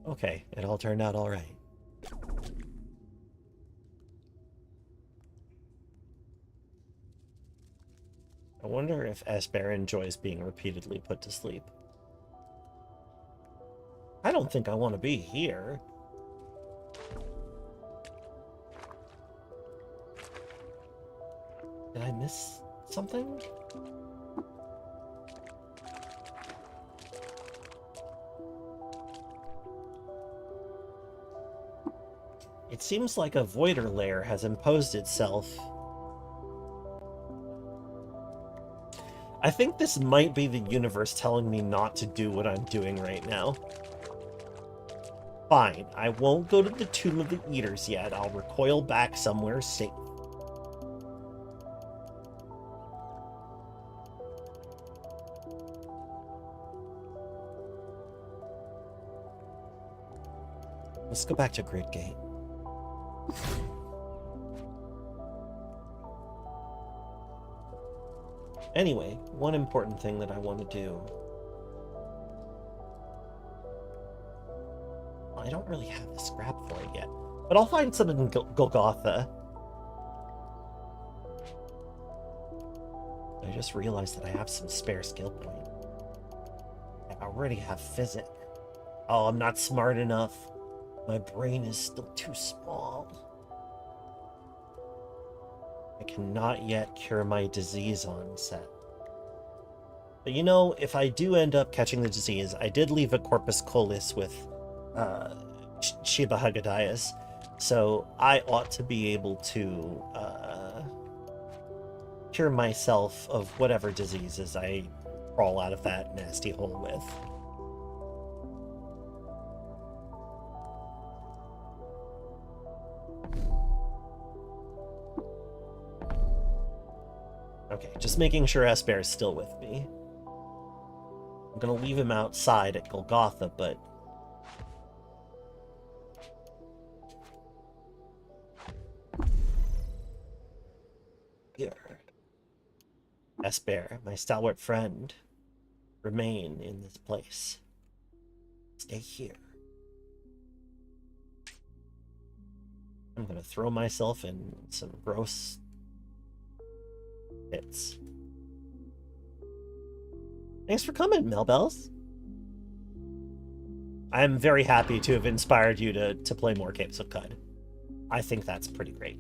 Okay, it all turned out all right. I wonder if Esper enjoys being repeatedly put to sleep. I don't think I want to be here. Did I miss something? It seems like a voider lair has imposed itself. I think this might be the universe telling me not to do what I'm doing right now. Fine, I won't go to the Tomb of the Eaters yet. I'll recoil back somewhere safe. Let's go back to Gridgate. Anyway, one important thing that I want to do. I don't really have the scrap for it yet, but I'll find some in Golgotha. I just realized that I have some spare skill point. I already have physics. Oh, I'm not smart enough. My brain is still too small. I cannot yet cure my disease on set. But you know, if I do end up catching the disease, I did leave a corpus colis with Sheba Haggadayas, so I ought to be able to cure myself of whatever diseases I crawl out of that nasty hole with. Okay, just making sure Esper is still with me. I'm gonna leave him outside at Golgotha, but here. Esper, my stalwart friend, remain in this place. Stay here. I'm gonna throw myself in some gross pits. Thanks for coming, Melbells. I'm very happy to have inspired you to play more games of Cud. I think that's pretty great.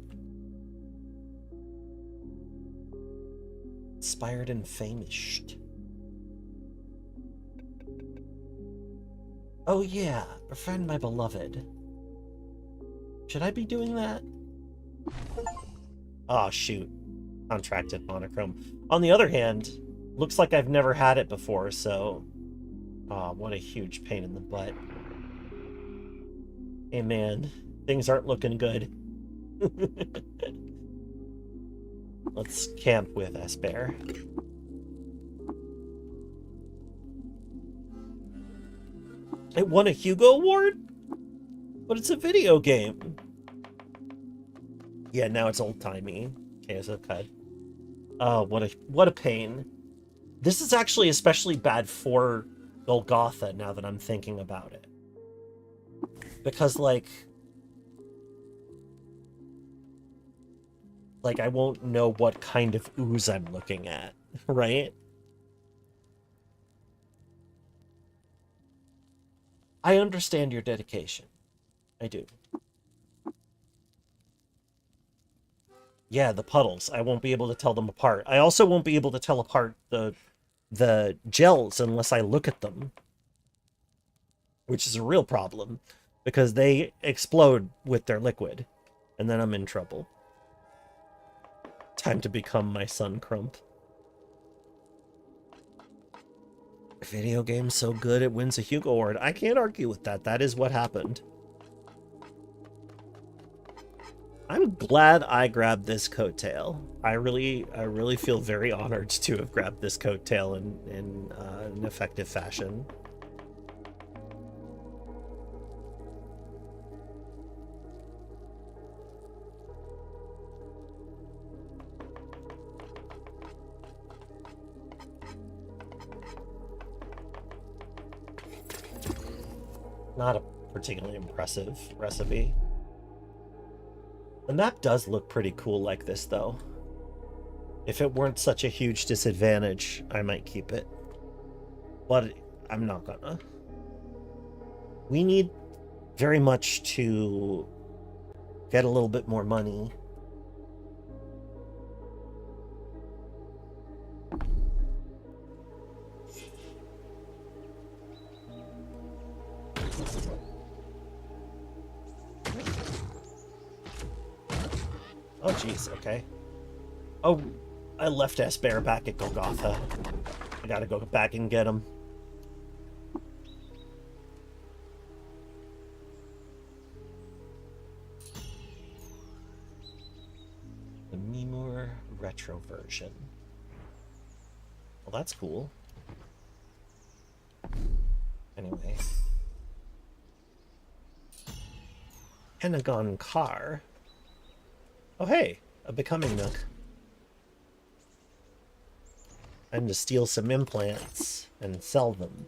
Inspired and famished. Oh yeah, befriend my beloved. Should I be doing that? Oh shoot. Contracted monochrome. On the other hand, looks like I've never had it before, so... Oh, what a huge pain in the butt. Hey man, things aren't looking good. Let's camp with Esper. It won a Hugo Award? But it's a video game. Yeah, now it's old-timey. KSO Cud. Oh, what a pain. This is actually especially bad for Golgotha now that I'm thinking about it. Because, like I won't know what kind of ooze I'm looking at, right? I understand your dedication. I do. Yeah, the puddles. I won't be able to tell them apart. I also won't be able to tell apart the gels unless I look at them. Which is a real problem. Because they explode with their liquid. And then I'm in trouble. Time to become my son Crump. Video game so good it wins a Hugo Award. I can't argue with that. That is what happened. I'm glad I grabbed this coattail. I really feel very honored to have grabbed this coattail in an effective fashion. Not a particularly impressive recipe. The map does look pretty cool like this, though. If it weren't such a huge disadvantage, I might keep it. But I'm not gonna. We need very much to get a little bit more money. Oh, jeez, okay. Oh, I left Esper back at Golgotha. I gotta go back and get him. The Mimur Retro version. Well, that's cool. Anyway. Pentagon car. Oh, hey, a becoming nook. Time to steal some implants and sell them.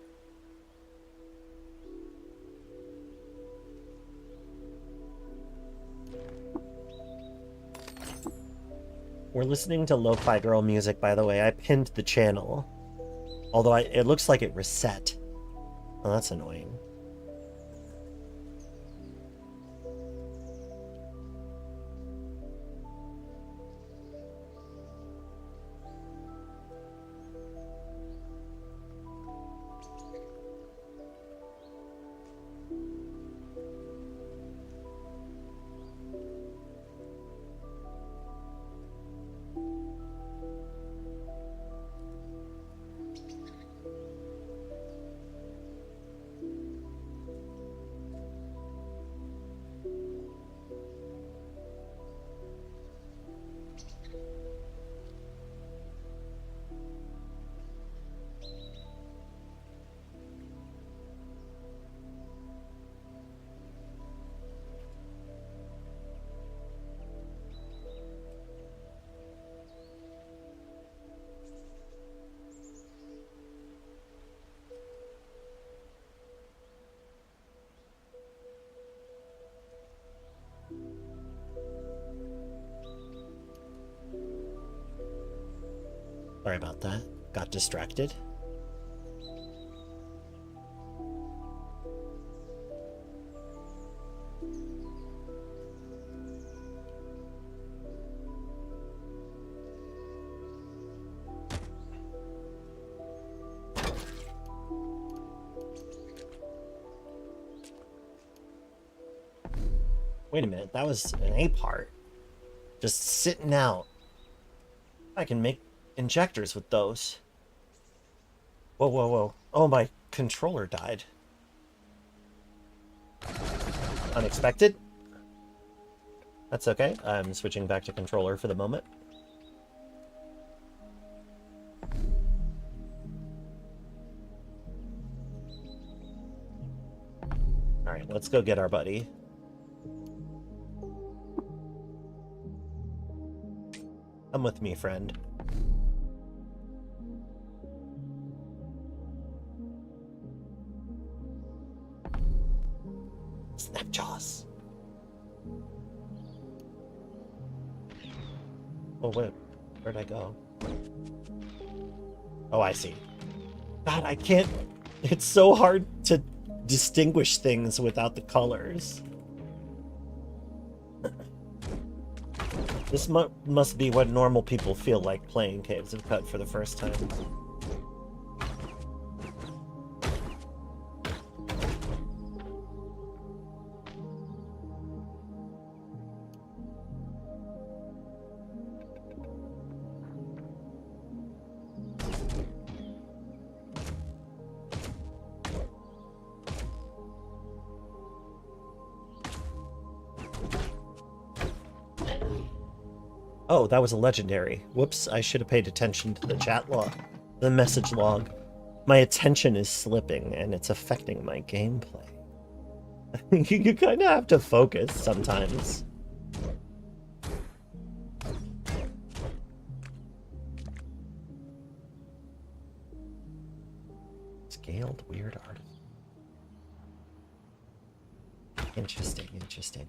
We're listening to Lo-Fi Girl music, by the way. I pinned the channel. Although it looks like it reset. Oh, that's annoying. Sorry about that. Got distracted. Wait a minute, that was an A part. Just sitting out. I can make injectors with those. Whoa, whoa, whoa. Oh, my controller died. Unexpected? That's okay. I'm switching back to controller for the moment. Alright, let's go get our buddy. Come with me, friend. Snapjaws. Oh, wait. Where'd I go? Oh, I see. God, I can't... It's so hard to distinguish things without the colors. This must be what normal people feel like playing Caves of Cut for the first time. Oh, that was a legendary. Whoops, I should have paid attention to the chat log, the message log. My attention is slipping, and it's affecting my gameplay. You kind of have to focus sometimes. Scaled weird art. Interesting, interesting.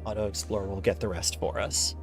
Auto Explorer will get the rest for us.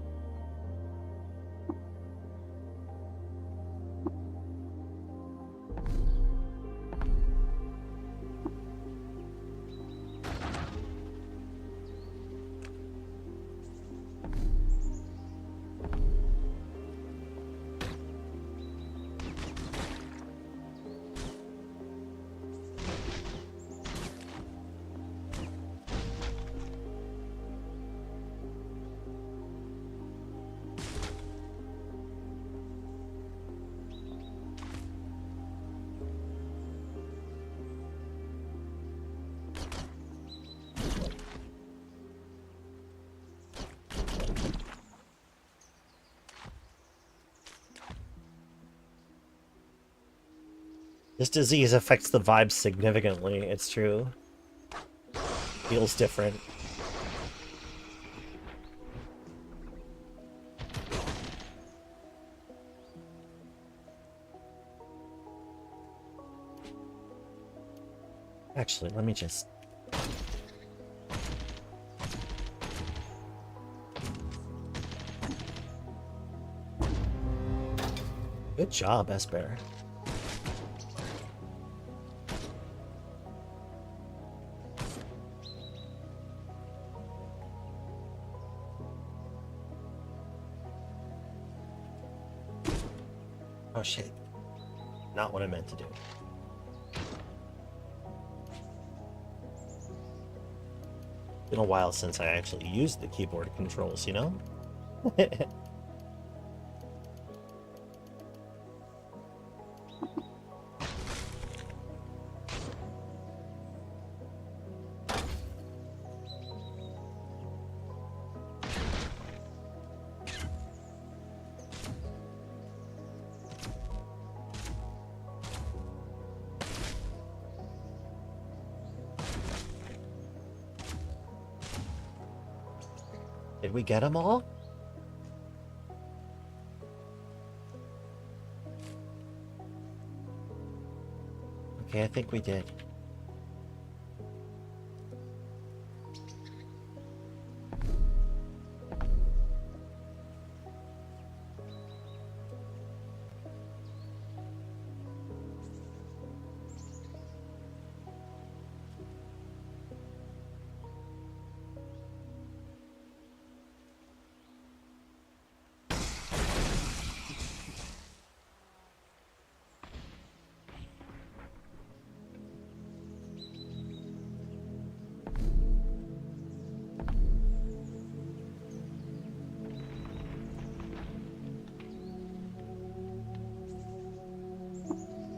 This disease affects the vibes significantly, it's true. Feels different. Actually, let me just... Good job, Esper. Oh shit. Not what I meant to do. Been a while since I actually used the keyboard controls, you know? Did we get them all? Okay, I think we did.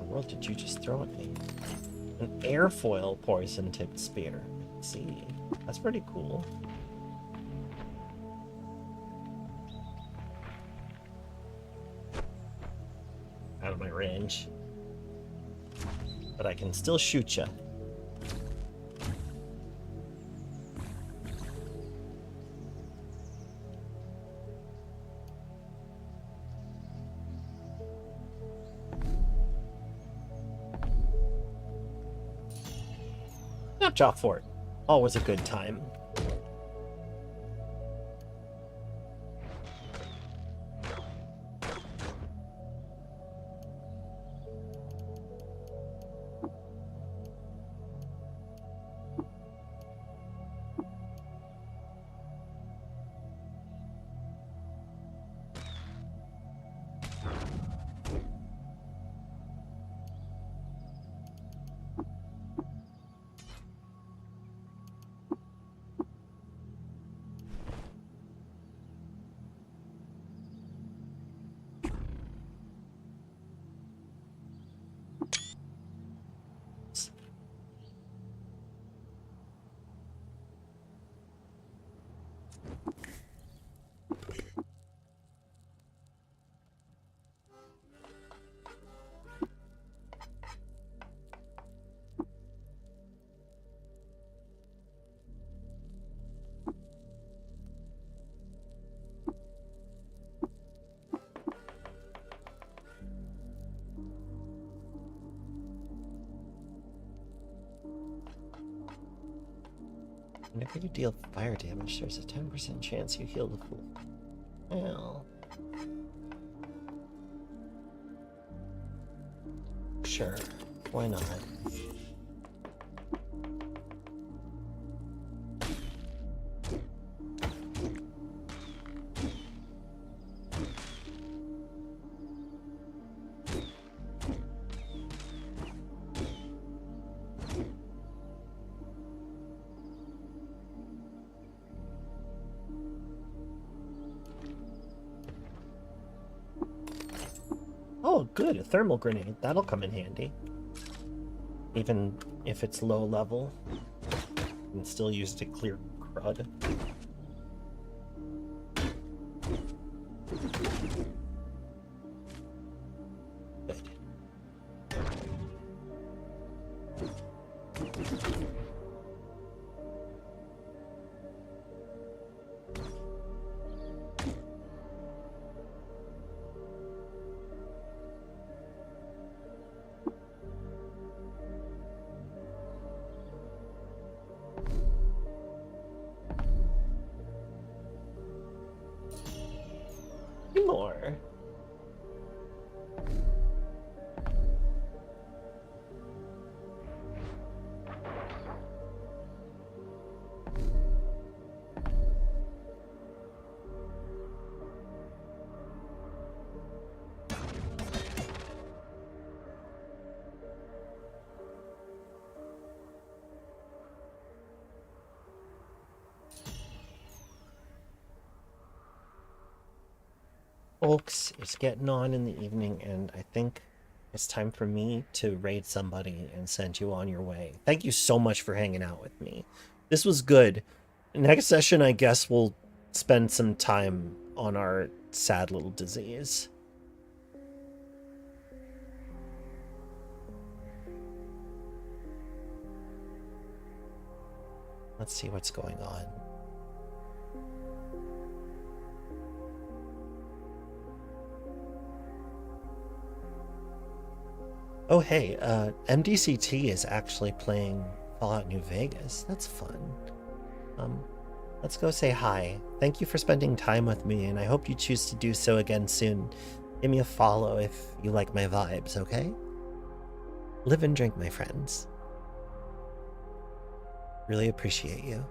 What did you just throw at me? An airfoil poison-tipped spear. Let's see. That's pretty cool. Out of my range. But I can still shoot ya. Snapjaw Fort. Always a good time. Whenever you deal fire damage, there's a 10% chance you heal the fool. Well... sure. Why not? Oh, good, a thermal grenade. That'll come in handy. Even if it's low level, you can still use it to clear crud. Good. More. Folks, it's getting on in the evening, and I think it's time for me to raid somebody and send you on your way. Thank you so much for hanging out with me. This was good. Next session, I guess we'll spend some time on our sad little disease. Let's see what's going on. Oh, hey, MDCT is actually playing Fallout New Vegas. That's fun. Let's go say hi. Thank you for spending time with me, and I hope you choose to do so again soon. Give me a follow if you like my vibes, okay? Live and drink, my friends. Really appreciate you.